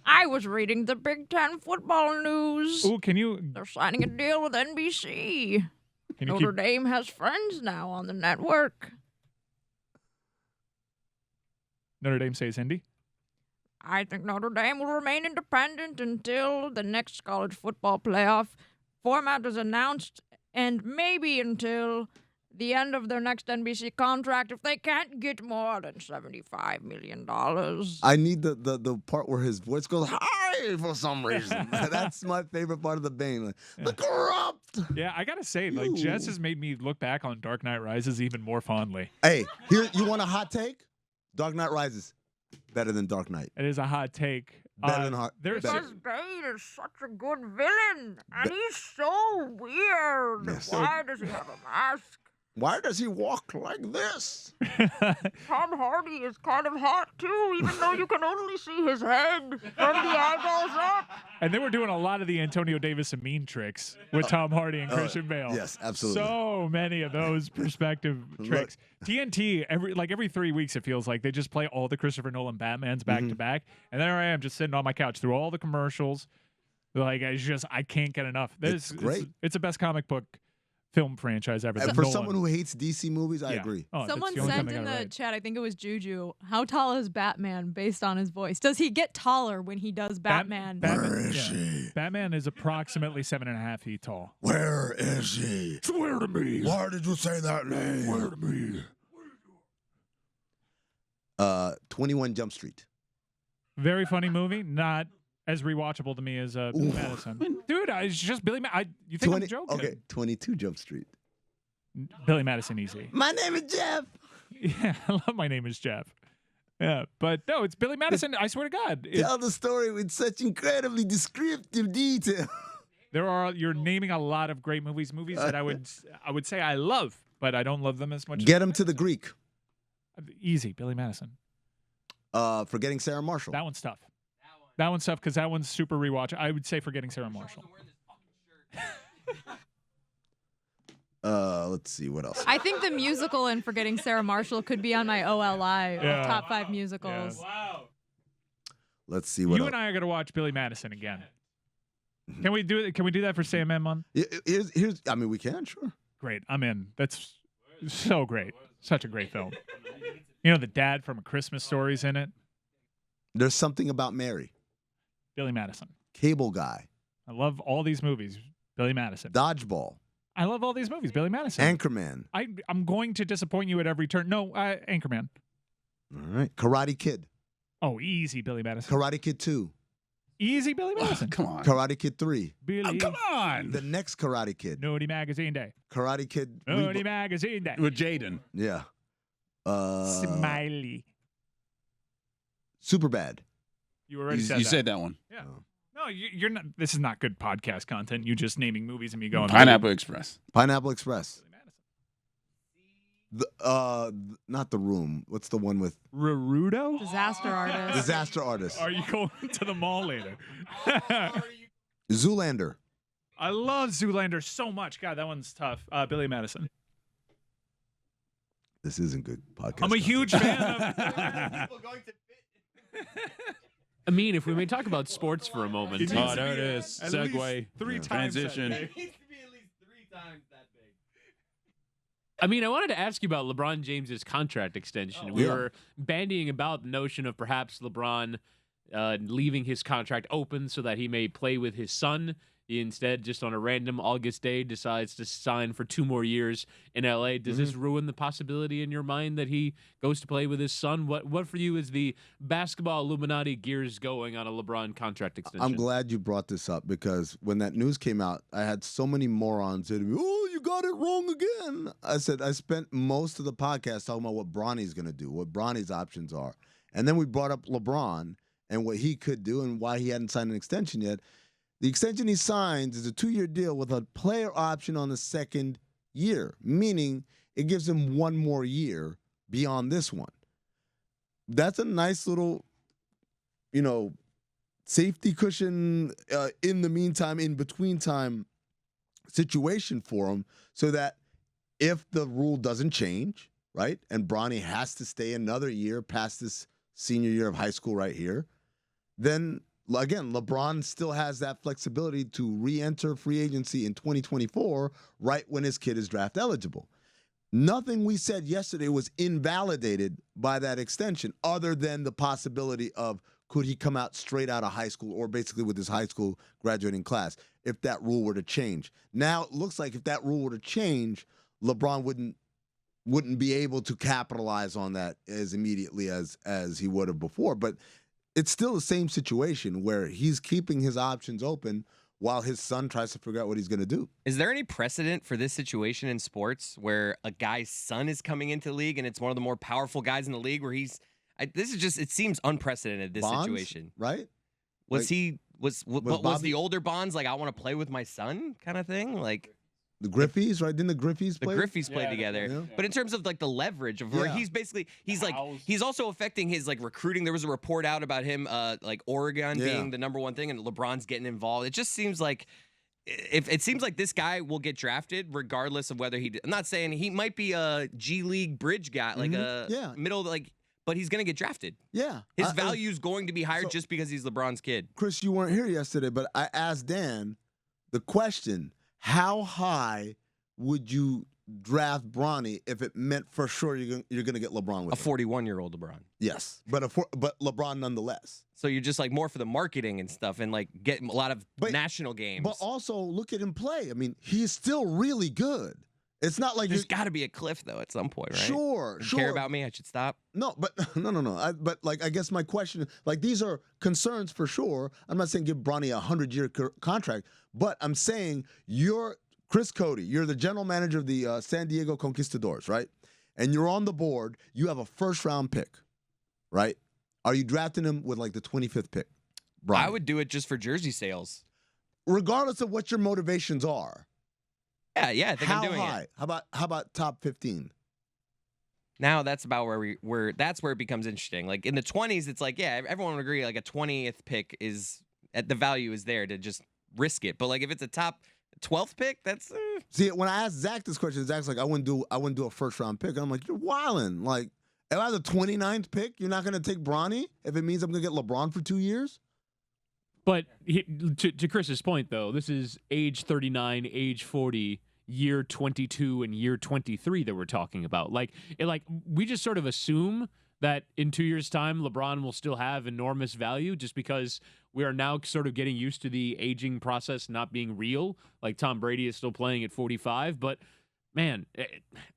I was reading the Big Ten football news. Ooh, can you They're signing a deal with NBC. Notre Dame has friends now on the network. Notre Dame says Hindi? I think Notre Dame will remain independent until the next college football playoff format is announced, and maybe until the end of their next NBC contract if they can't get more than $75 million. I need the part where his voice goes high for some reason. That's my favorite part of the Bane. Like, the corrupt. Yeah, I gotta say, like Jess has made me look back on Dark Knight Rises even more fondly. Hey, here you want a hot take? Dark Knight Rises better than Dark Knight. It is a hot take. Better than hot. There's better. Because Bane is such a good villain, and he's so weird. Yes. Why does he have a mask? Why does he walk like this? Tom Hardy is kind of hot too, even though you can only see his head from the eyeballs up. And they were doing a lot of the Antonio Davis and Mean tricks with Tom Hardy and Christian Bale. Yes, absolutely. So many of those perspective tricks. TNT every 3 weeks it feels like they just play all the Christopher Nolan Batmans back to back, and there I am just sitting on my couch through all the commercials. Like I can't get enough. It's great. It's the best comic book film franchise ever. And for someone who hates DC movies, I agree. Oh, Someone that's the only time sent they in got it the right. chat, I think it was Juju, how tall is Batman based on his voice? Does he get taller when he does Batman? Batman is approximately 7.5 feet tall. Where is he? Swear to me. Why did you say that name? Swear to me. 21 Jump Street. Very funny movie. Not as rewatchable to me as Billy Madison. Dude, it's just Billy Madison. You think I'm joking? Okay, 22 Jump Street. Billy Madison easy. My name is Jeff. Yeah, I love My Name is Jeff. Yeah, but no, it's Billy Madison. I swear to God. Tell the story with such incredibly descriptive detail. You're naming a lot of great movies that I would say I love, but I don't love them as much. Get him to the Greek. Easy, Billy Madison. Forgetting Sarah Marshall. That one's tough. That one's tough because that one's super rewatch. I would say Forgetting Sarah Marshall. Let's see what else. I think the musical in Forgetting Sarah Marshall could be on my OLI of top 5 musicals. Wow. Let's see what You else. and I are gonna watch Billy Madison again. Can we do it? Can we do that for Sam M month? Here's. I mean, we can, sure. Great. I'm in. That's so great. Such a great film. You know, the dad from A Christmas Story's in it. There's Something About Mary. Billy Madison. Cable Guy. I love all these movies. Billy Madison. Dodgeball. I love all these movies. Billy Madison. Anchorman. I'm going to disappoint you at every turn. No, Anchorman. All right. Karate Kid. Oh, easy, Billy Madison. Karate Kid 2. Easy, Billy Madison. Come on. Karate Kid 3. Billy. Come on. The next Karate Kid. Nudie Magazine Day. Karate Kid. Nudie Magazine Day. With Jaden. Yeah. Smiley. Superbad. You already said You that. said that one. Yeah. No, you're not. This is not good podcast content. You just naming movies and me going. Pineapple Express. Pineapple Express. Billy Madison. Not The Room. What's the one with Rarudo? Disaster Artist. Disaster Artist? Are you going to the mall later? Zoolander. I love Zoolander so much. God, that one's tough. Billy Madison. This isn't good podcast. I'm a huge fan of. I mean, if we may talk about sports for a moment. Oh, there it is. At Segue. least 3 times that Transition. big. I mean, I wanted to ask you about LeBron James's contract extension. We were bandying about the notion of perhaps LeBron leaving his contract open so that he may play with his son. He instead, just on a random August day, decides to sign for 2 more years in LA. Does this ruin the possibility in your mind that he goes to play with his son? What for you is the basketball Illuminati gears going on a LeBron contract extension? I'm glad you brought this up because when that news came out, I had so many morons say to me, "Oh, you got it wrong again." I said I spent most of the podcast talking about what Bronny's going to do, what Bronny's options are. And then we brought up LeBron and what he could do and why he hadn't signed an extension yet. The extension he signs is a 2-year deal with a player option on the 2nd year, meaning it gives him 1 more year beyond this one. That's a nice little, safety cushion in the meantime, in between time situation for him so that if the rule doesn't change, right, and Bronny has to stay another year past this senior year of high school right here, then again, LeBron still has that flexibility to re-enter free agency in 2024, right when his kid is draft eligible. Nothing we said yesterday was invalidated by that extension other than the possibility of could he come out straight out of high school or basically with his high school graduating class if that rule were to change. Now it looks like if that rule were to change, LeBron wouldn't be able to capitalize on that as immediately as he would have before. But it's still the same situation where he's keeping his options open while his son tries to figure out what he's going to do. Is there any precedent for this situation in sports where a guy's son is coming into the league and it's one of the more powerful guys in the league where it seems unprecedented, this Bonds, situation. Right? Was Bobby- the older Bonds like, I want to play with my son kind of thing? Like, The Griffeys, right? Didn't the Griffeys play? the Griffeys played together. Yeah. But in terms of like the leverage of where Yeah. he's also affecting his like recruiting. There was a report out about him like Oregon Yeah. being the number 1 thing and LeBron's getting involved. It just seems like it seems like this guy will get drafted regardless of whether I'm not saying he might be a G League bridge guy, like a middle but he's going to get drafted. Yeah. His value is going to be higher just because he's LeBron's kid. Chris, you weren't here yesterday, but I asked Dan the question, how high would you draft Bronny if it meant for sure you're going to get LeBron with A 41-year-old LeBron. Yes, but LeBron nonetheless. So you're just like more for the marketing and stuff and like get a lot of national games. But also look at him play. I mean, he's still really good. It's not like there's got to be a cliff though at some point, right? Sure. Care about me? I should stop. No, but no. But like, I guess my question, like, these are concerns for sure. I'm not saying give Bronny a 100-year contract, but I'm saying you're Chris Cote. You're the general manager of the San Diego Conquistadors, right? And you're on the board. You have a first-round pick, right? Are you drafting him with like the 25th pick? Bronny? I would do it just for jersey sales, regardless of what your motivations are. Yeah, I think I'm doing it. How about top 15? Now that's about where that's where it becomes interesting. Like in the 20s, it's like, yeah, everyone would agree like a 20th pick is the value is there to just risk it. But like if it's a top 12th pick, that's See, when I asked Zach this question, Zach's like, I wouldn't do a first round pick. And I'm like, you're wildin'. Like, if I have the 29th pick, you're not gonna take Bronny if it means I'm gonna get LeBron for 2 years? But to Chris's point, though, this is age 39, age 40, year 22, and year 23 that we're talking about. Like we just sort of assume that in 2 years' time, LeBron will still have enormous value just because we are now sort of getting used to the aging process not being real. Like Tom Brady is still playing at 45, but man,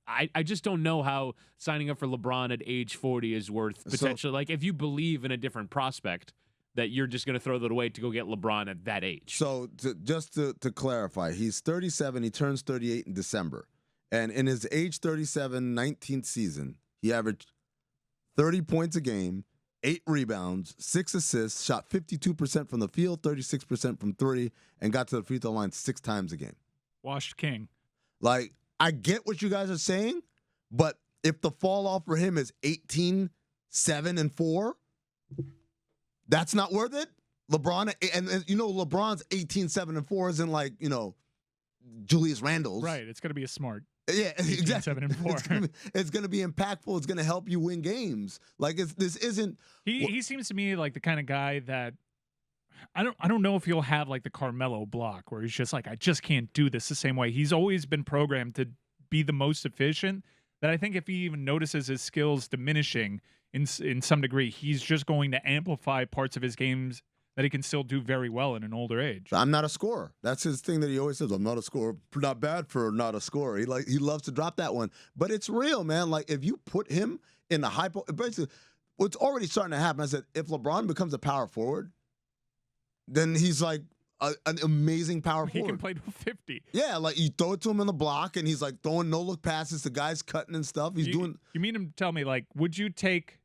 I just don't know how signing up for LeBron at age 40 is worth potentially. Like if you believe in a different prospect, that you're just going to throw that away to go get LeBron at that age. So just to clarify, he's 37. He turns 38 in December. And in his age 37, 19th season, he averaged 30 points a game, 8 rebounds, 6 assists, shot 52% from the field, 36% from three, and got to the free throw line 6 times a game. Washed king. Like, I get what you guys are saying, but if the fall off for him is 18, 7, and 4, that's not worth it. LeBron, and LeBron's 18, 7, and 4 isn't like, Julius Randle's. Right. It's going to be a smart. Yeah, 18, exactly. 7, and 4. It's going to be impactful. It's going to help you win games. Like this isn't. He seems to me like the kind of guy that I don't know if he'll have like the Carmelo block where he's just like, I just can't do this the same way. He's always been programmed to be the most efficient. That I think if he even notices his skills diminishing in some degree, he's just going to amplify parts of his games that he can still do very well in an older age. I'm not a scorer. That's his thing that he always says. I'm not a scorer. Not bad for not a scorer. He loves to drop that one. But it's real, man. Like if you put him in the basically what's already starting to happen. I said if LeBron becomes a power forward, then he's like an amazing power forward. He can play to 50. Yeah, like you throw it to him in the block, and he's like throwing no-look passes. The guy's cutting and stuff. He's doing. You mean him to tell me, like, would you take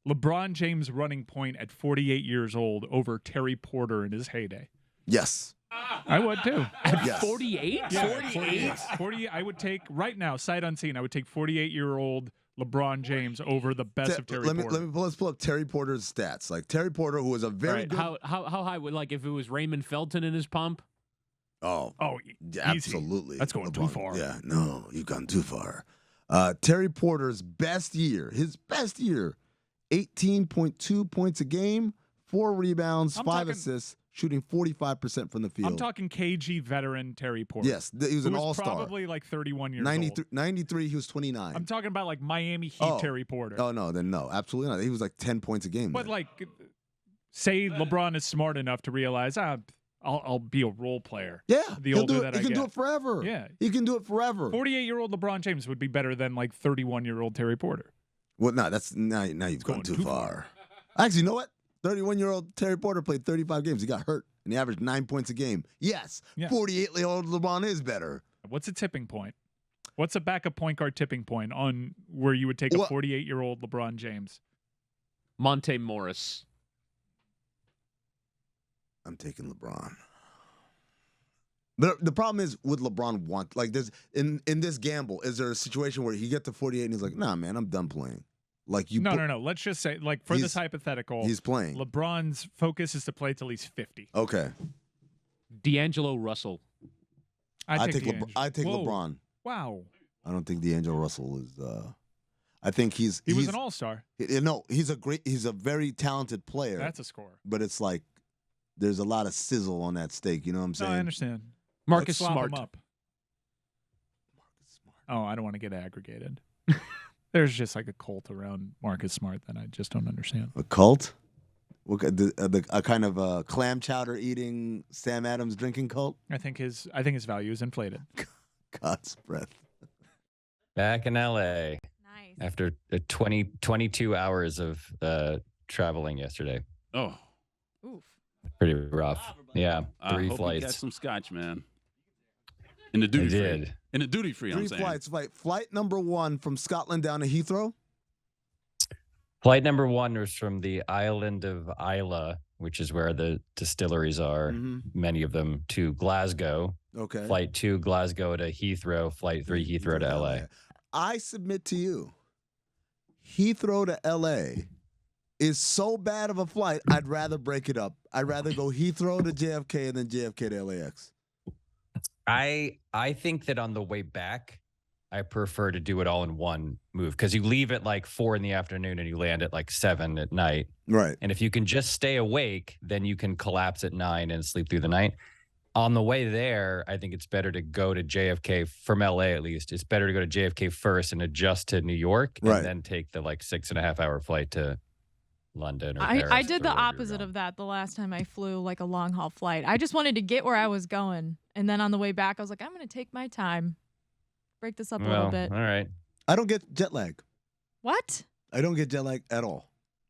LeBron James running point at 48 years old over Terry Porter in his heyday? Yes. I would too. At Yes. 48? Yeah, 48. I would take, right now, sight unseen, I would take 48-year-old LeBron James over the best of Terry Porter. Let's pull up Terry Porter's stats. Like Terry Porter, who was a very good. How high would, like, if it was Raymond Felton in his pump? Oh, absolutely. That's going too far. Yeah, no, you've gone too far. Terry Porter's best year, 18.2 points a game, 4 rebounds, 5 assists, shooting 45% from the field. I'm talking KG veteran Terry Porter. Yes, he was an all-star. Probably like 31 years 93, he was 29. I'm talking about like Miami Heat Terry Porter. Oh, no, then no, absolutely not. He was like 10 points a game. But then. like, say LeBron is smart enough to realize, I'll be a role player. Yeah, the older that I get. He can do it forever. Yeah. He can do it forever. 48-year-old LeBron James would be better than like 31-year-old Terry Porter. Well, no, that's now you've gone too far. Actually, you know what? 31-year-old Terry Porter played 35 games. He got hurt, and he averaged 9 points a game. Yes, 48-year-old LeBron is better. What's a tipping point? What's a backup point guard tipping point on where you would take a 48-year-old LeBron James? Monte Morris. I'm taking LeBron. But the problem is with LeBron there's in this gamble, is there a situation where he gets to 48 and he's like, nah, man, I'm done playing. Like you No. Let's just say, like, for this hypothetical, he's playing. LeBron's focus is to play till he's 50. Okay. D'Angelo Russell. I take LeBron. Wow. I don't think D'Angelo Russell is I think he was an all-star. No, he's a very talented player. That's a score. But it's like there's a lot of sizzle on that steak, you know what I'm saying? No, I understand. Marcus Let's swap Smart. him up. Oh, I don't want to get aggregated. There's just like a cult around Marcus Smart that I just don't understand. A cult? A kind of a clam chowder eating Sam Adams drinking cult? I think his value is inflated. God's breath. Back in LA. Nice. After 22 hours of traveling yesterday. Oh, Oof. Pretty rough. Yeah, I 3 hope you flights. got some scotch, man. In the duty free. did. In the duty free, 3 I'm saying. flights. Flight number 1 from Scotland down to Heathrow. Flight number 1 was from the island of Isla, which is where the distilleries are, many of them, to Glasgow. Okay. Flight 2, Glasgow to Heathrow. Flight 3, Heathrow to LA. I submit to you, Heathrow to LA is so bad of a flight, I'd rather break it up. I'd rather go Heathrow to JFK and then JFK to LAX. I think that on the way back, I prefer to do it all in one move because you leave at like 4 in the afternoon and you land at like 7 at night. Right. And if you can just stay awake, then you can collapse at 9 and sleep through the night. On the way there, I think it's better to go to JFK from LA at least. It's better to go to JFK first and adjust to New York and then take the like 6.5 hour flight to London or Paris. I did or the wherever you're opposite going. of that the last time I flew like a long haul flight. I just wanted to get where I was going. And then on the way back, I was like, I'm going to take my time. Break this up a little bit. All right. I don't get jet lag. What? I don't get jet lag at all.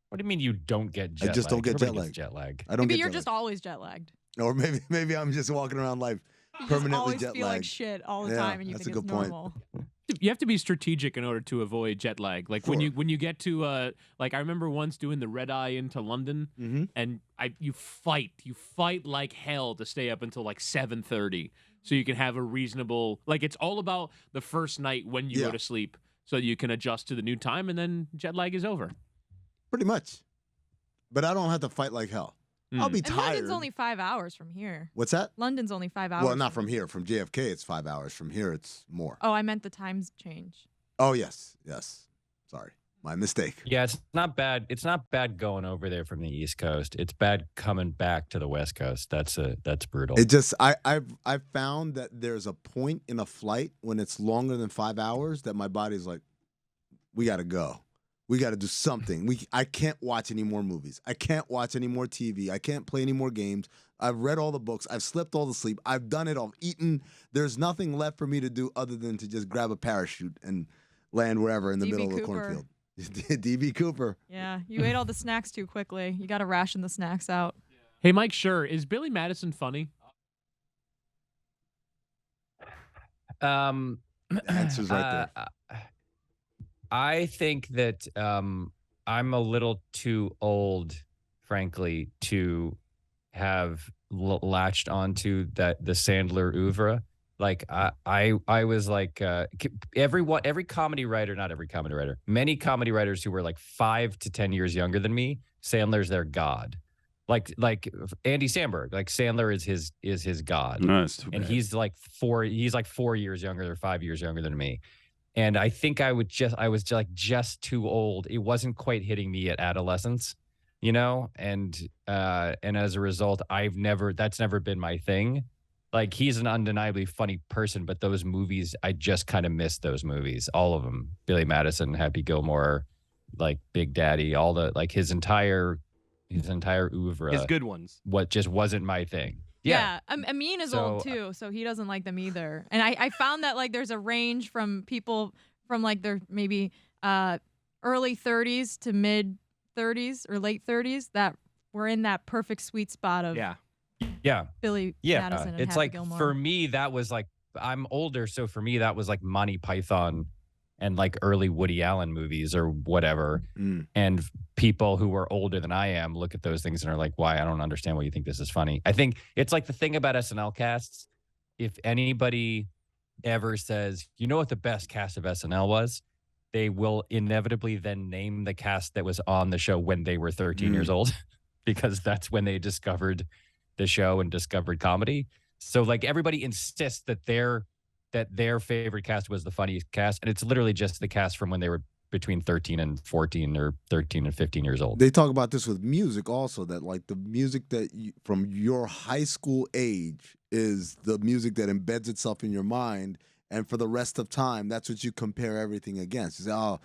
What do you mean you don't get jet lag? I just don't get jet Everybody lag. gets jet lag. I don't Maybe get you're jet just lag. always jet lagged. Or maybe I'm just walking around life You just permanently always jet feel like lagged. shit all the Yeah, time and you that's think a it's good point. normal. You have to be strategic in order to avoid jet lag. Like when you get to like I remember once doing the red eye into London, and you fight like hell to stay up until like 7:30, so you can have a reasonable like it's all about the first night when you go to sleep, so you can adjust to the new time, and then jet lag is over. Pretty much. But I don't have to fight like hell. I'll be And tired. London's only 5 hours from here. What's that? London's only 5 hours. Well, not from here. From JFK, it's 5 hours. From here, it's more. Oh, I meant the times change. Oh, yes. Yes. Sorry. My mistake. Yeah, it's not bad. It's not bad going over there from the East Coast. It's bad coming back to the West Coast. That's brutal. It just I've found that there's a point in a flight when it's longer than 5 hours that my body's like, we got to go. We got to do something. I can't watch any more movies. I can't watch any more TV. I can't play any more games. I've read all the books. I've slept all the sleep. I've done it all. Eaten. There's nothing left for me to do other than to just grab a parachute and land wherever in the middle of the cornfield. DB Cooper. Yeah, you ate all the snacks too quickly. You got to ration the snacks out. Hey, Mike Schur, is Billy Madison funny? The answer's right there. I think that I'm a little too old, frankly, to have latched onto the Sandler oeuvre. Like I was like every comedy writer, not every comedy writer, many comedy writers who were like 5 to 10 years younger than me. Sandler's their god. Like Andy Samberg, like Sandler is his god. No, that's too and bad. he's like 4 years younger or 5 years younger than me. And I think I was just too old. It wasn't quite hitting me at adolescence, you know? And as a result, that's never been my thing. Like he's an undeniably funny person, but those movies, I just kind of missed those movies. All of them. Billy Madison, Happy Gilmore, like Big Daddy, all the like his entire oeuvre. His good ones. What just wasn't my thing. Yeah, Amin is old So, too, so he doesn't like them either. And I found that like there's a range from people from like their maybe early 30s to mid 30s or late 30s that were in that perfect sweet spot of Billy Madison and it's Happy like Gilmore. for me that was like I'm older, so for me that was like Monty Python and like early Woody Allen movies or whatever. And people who are older than I am look at those things and are like, why? I don't understand why you think this is funny. I think it's like the thing about SNL casts. If anybody ever says, you know what the best cast of SNL was, they will inevitably then name the cast that was on the show when they were 13 years old, because that's when they discovered the show and discovered comedy. So like everybody insists that their favorite cast was the funniest cast, and it's literally just the cast from when they were between 13 and 14 or 13 and 15 years old. They talk about this with music also, that like the music that from your high school age is the music that embeds itself in your mind, And for the rest of time, that's what you compare everything against. You say,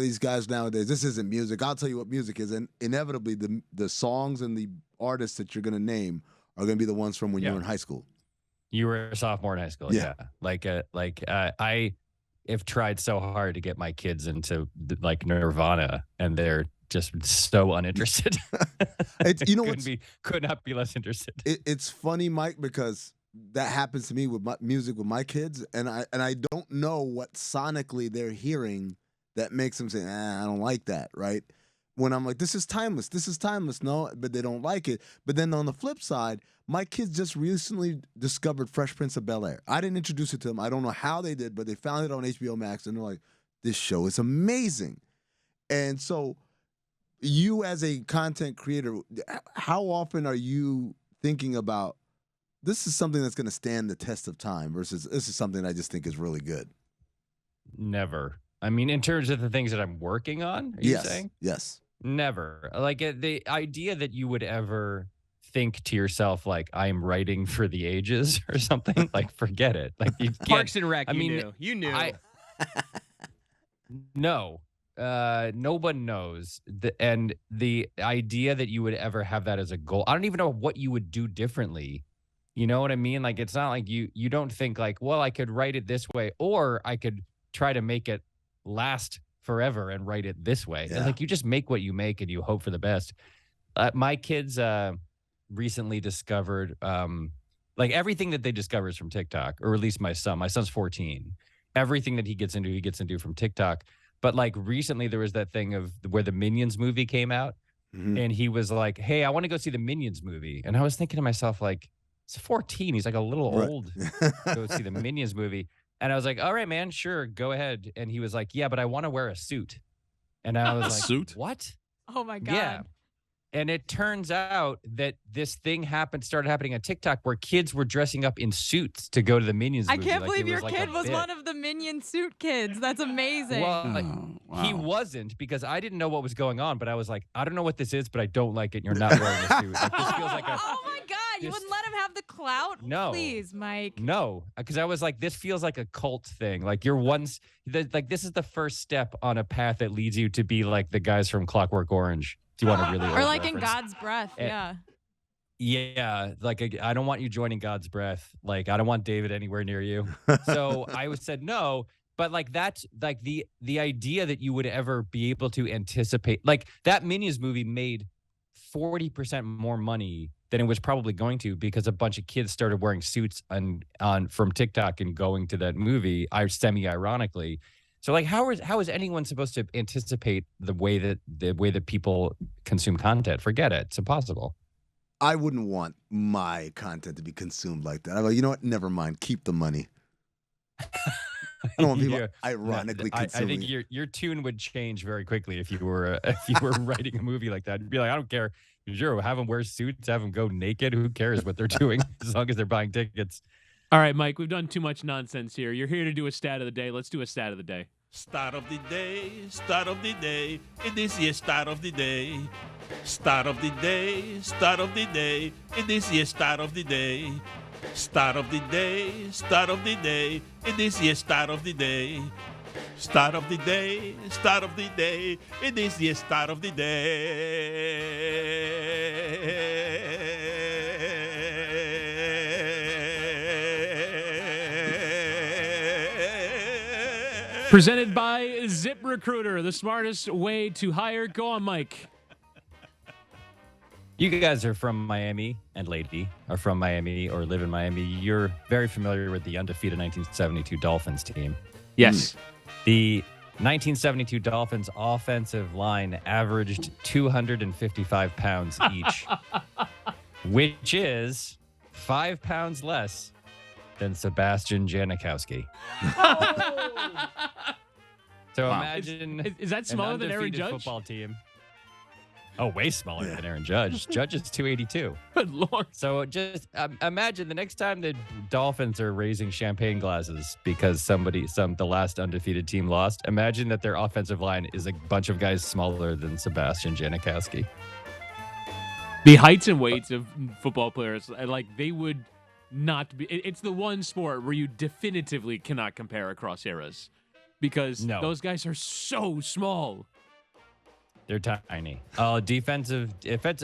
these guys nowadays, this isn't music. I'll tell you what music is. And inevitably, the songs and the artists that you're going to name are going to be the ones from when you were in high school. You were a sophomore in high school. Yeah. I have tried so hard to get my kids into like Nirvana, and they're just so uninterested. Could not be less interested. It's funny, Mike, because that happens to me with music with my kids, and I don't know what sonically they're hearing that makes them say, I don't like that, right? When I'm like, this is timeless, no, but they don't like it. But then on the flip side, my kids just recently discovered Fresh Prince of Bel-Air. I didn't introduce it to them. I don't know how they did, but they found it on HBO Max, and they're like, this show is amazing. And so you as a content creator, how often are you thinking about, this is something that's going to stand the test of time versus this is something I just think is really good? Never. I mean, in terms of the things that I'm working on, are you saying? Yes. Never. Like the idea that you would ever think to yourself, like, I'm writing for the ages or something, like, forget it. Like, you can't, Parks and Rec, you knew. No. No one knows. And the idea that you would ever have that as a goal, I don't even know what you would do differently. You know what I mean? Like, it's not like you don't think like, well, I could write it this way, or I could try to make it last forever and write it this way. Yeah. It's like you just make what you make and you hope for the best. My kids recently discovered like everything that they discover is from TikTok, or at least my son. My son's 14. Everything that he gets into from TikTok. But like recently there was that thing of where the Minions movie came out, and he was like, hey, I want to go see the Minions movie. And I was thinking to myself, like, he's 14. He's like a little old to go see the Minions movie. And I was like, all right, man, sure, go ahead. And he was like, yeah, but I want to wear a suit. And I was like, suit? What? Oh my God. Yeah. And it turns out that this thing started happening on TikTok where kids were dressing up in suits to go to the Minions movie. I can't Like, believe it your like kid a was bit. one of the Minion suit kids. That's amazing. Well, he wasn't, because I didn't know what was going on, but I was like, I don't know what this is, but I don't like it. And you're not wearing a suit. Like, this feels like a... Oh my God. You wouldn't let him have the clout? No. Please, Mike. No, because I was like, this feels like a cult thing. Like this is the first step on a path that leads you to be like the guys from Clockwork Orange. Do you want to really? Or like in reference. God's breath, yeah. Yeah, like I don't want you joining God's breath. Like I don't want David anywhere near you. So I said no. But like that's like the idea that you would ever be able to anticipate, like that Minions movie made 40% more money than it was probably going to, because a bunch of kids started wearing suits from TikTok and going to that movie, semi-ironically. So like how is anyone supposed to anticipate the way that people consume content? Forget it. It's impossible. I wouldn't want my content to be consumed like that. I'm like, you know what? Never mind. Keep the money. I don't want people ironically consuming. I think your tune would change very quickly if you were writing a movie like that. You'd be like, I don't care. Sure, have them wear suits, have them go naked. Who cares what they're doing as long as they're buying tickets? All right, Mike, we've done too much nonsense here. You're here to do a stat of the day. Let's do a stat of the day. Start of the day, start of the day. It is your start of the day. Start of the day, start of the day. It is your start of the day. Start of the day, start of the day. It is your start of the day. Start of the day, start of the day. It is the start of the day. Presented by ZipRecruiter, the smartest way to hire. Go on, Mike. You guys are from Miami, and lady are from Miami or live in Miami. You're very familiar with the undefeated 1972 Dolphins team. Yes. The 1972 Dolphins offensive line averaged 255 pounds each, which is 5 pounds less than Sebastian Janikowski. So imagine is that smaller than Aaron Judge? Football team. Oh, way smaller than Aaron Judge. Judge is 282. Good Lord. So just imagine the next time the Dolphins are raising champagne glasses because the last undefeated team lost. Imagine that their offensive line is a bunch of guys smaller than Sebastian Janikowski. The heights and weights of football players, like they would not to be. It's the one sport where you definitively cannot compare across eras, because those guys are so small. They're tiny. Defensive,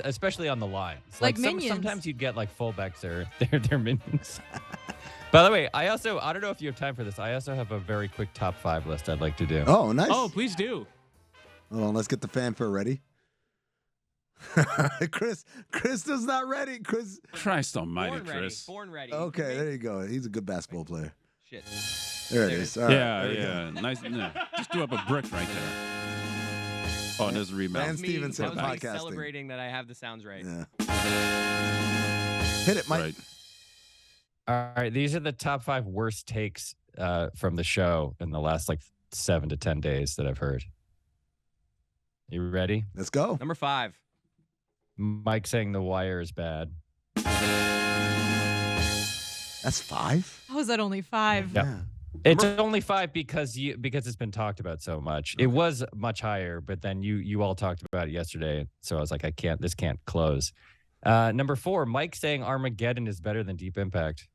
especially on the lines. Like minions. Sometimes you'd get like fullbacks or they're minions. By the way, I don't know if you have time for this. I also have a very quick top 5 list I'd like to do. Oh, nice. Oh, please do. Hold on, let's get the fanfare ready. Chris is not ready. Christ almighty, Chris. Born ready. Okay, there you go. He's a good basketball player. Shit. There it is. All right, Yeah. Nice. No. Just do up a brick right there. Oh, there's a rebound. Van Stevenson That was me podcasting. celebrating that I have the sounds right. Yeah. Hit it, Mike. Right. All right, these are the top 5 worst takes from the show in the last like 7 to 10 days that I've heard. You ready? Let's go. Number 5. Mike saying The Wire is bad. That's 5? How is that only 5? Yeah. It's only 5 because it's been talked about so much. Okay. It was much higher, but then you all talked about it yesterday, so I was like, this can't close. Number 4, Mike saying Armageddon is better than Deep Impact.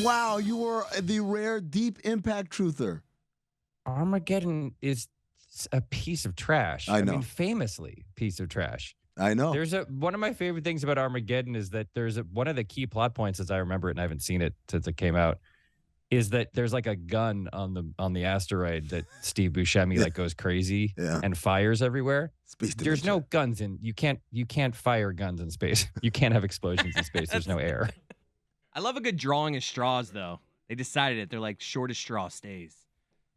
Wow, you were the rare Deep Impact truther. Armageddon is a piece of trash. I know. mean, famously piece of trash. I know. There's one of my favorite things about Armageddon is that one of the key plot points, as I remember it, and I haven't seen it since it came out, is that there's like a gun on the asteroid that Steve Buscemi like goes crazy and fires everywhere. There's no guns in. You can't fire guns in space. You can't have explosions in space. There's no air. I love a good drawing of straws, though. They decided it. They're like, shortest straw stays.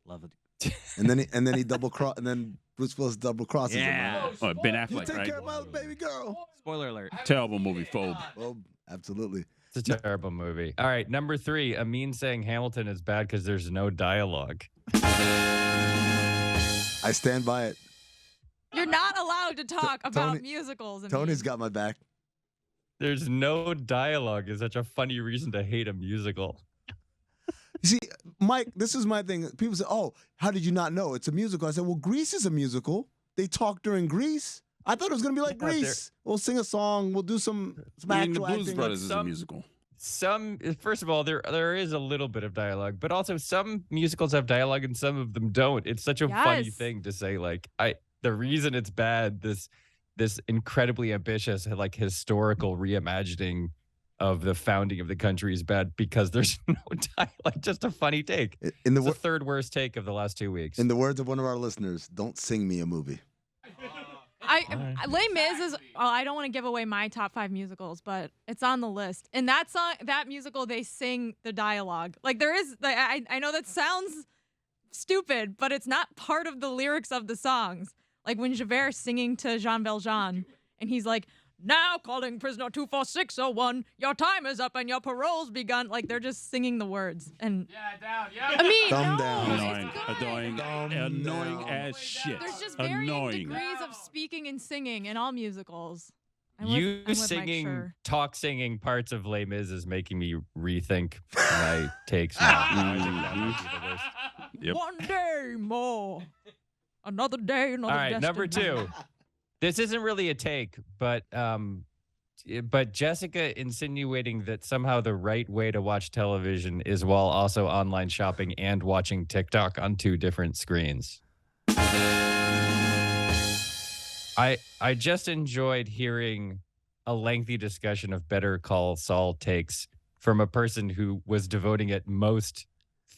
Love it. and then he double cross, and then Bruce Willis double crosses him. Oh, Ben Affleck, You take right? care of my baby girl. Spoiler alert. Terrible movie, Phobe. Well, absolutely. It's a terrible movie. All right, number 3, Amin saying Hamilton is bad because there's no dialogue. I stand by it. You're not allowed to talk about musicals. Tony's got my back. There's no dialogue is such a funny reason to hate a musical. You see, Mike, this is my thing. People say, "Oh, how did you not know it's a musical?" I said, "Well, Grease is a musical. They talk during Grease. I thought it was gonna be like Grease. We'll sing a song. We'll do some actual The Blues acting." Brothers is a musical. First of all, there is a little bit of dialogue, but also some musicals have dialogue and some of them don't. It's such a funny thing to say. Like, the reason it's bad, this incredibly ambitious, like historical reimagining of the founding of the country is bad because there's no dialogue. Just a funny take. It's the third worst take of the last 2 weeks. In the words of one of our listeners, "Don't sing me a movie." Les Mis is. Oh, I don't want to give away my top 5 musicals, but it's on the list. And that song, that musical, they sing the dialogue. Like there is. I know that sounds stupid, but it's not part of the lyrics of the songs. Like when Javert's singing to Jean Valjean, and he's like, "Now calling prisoner 24601, your time is up and your parole's begun." Like they're just singing the words. And I mean, Annoying as shit. There's just varying degrees of speaking and singing in all musicals. I'm with Mike Schur. Talk singing parts of Les Mis is making me rethink my takes now. I think that would be the worst. Yep. One day more, another day, another. All right, destiny. number 2. This isn't really a take, but Jessica insinuating that somehow the right way to watch television is while also online shopping and watching TikTok on 2 different screens. I just enjoyed hearing a lengthy discussion of Better Call Saul takes from a person who was devoting at most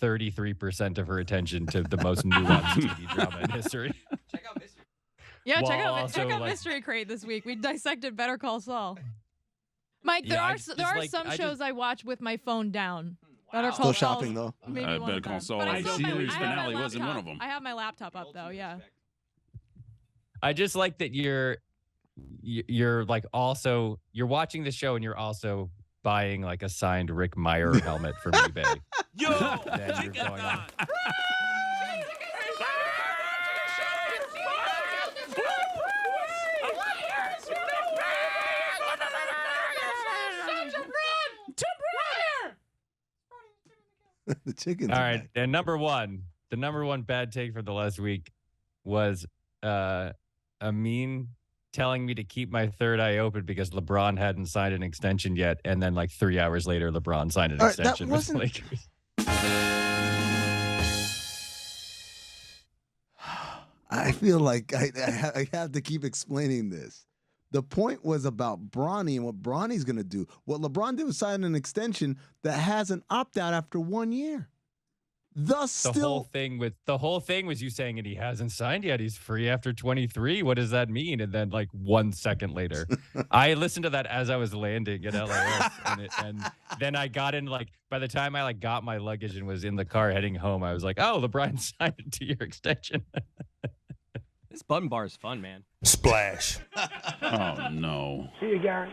33% of her attention to the most nuanced TV drama in history. Check out Mystery. Yeah, check While out also, like- Mystery Crate this week. We dissected Better Call Saul. Mike, there Yeah, are some shows I watch with my phone down. Better Call Still Saul's shopping though. maybe one Better of Call them. Saul. But I The still have my- series I have my finale wasn't one laptop. of them. I have my laptop up though. Yeah. I just like that you're like also you're watching the show and you're also buying like a signed Rick Meyer helmet from eBay. Yo, Then you're check it going out. on. The chickens. All are right, back. and the number one bad take for the last week was Amin telling me to keep my third eye open because LeBron hadn't signed an extension yet, and then like 3 hours later, LeBron signed an All right, that extension with the wasn't- Lakers. I feel like I have to keep explaining this. The point was about Bronny and what Bronny's going to do. What LeBron did was sign an extension that has an opt-out after 1 year. Thus, The whole thing was you saying, and he hasn't signed yet. He's free after 23. What does that mean? And then like 1 second later, I listened to that as I was landing at LAX, and then I got in like by the time I like got my luggage and was in the car heading home, I was like, oh, LeBron signed a 2-year extension. This button bar is fun, man. Splash. Oh no. See you, Gary.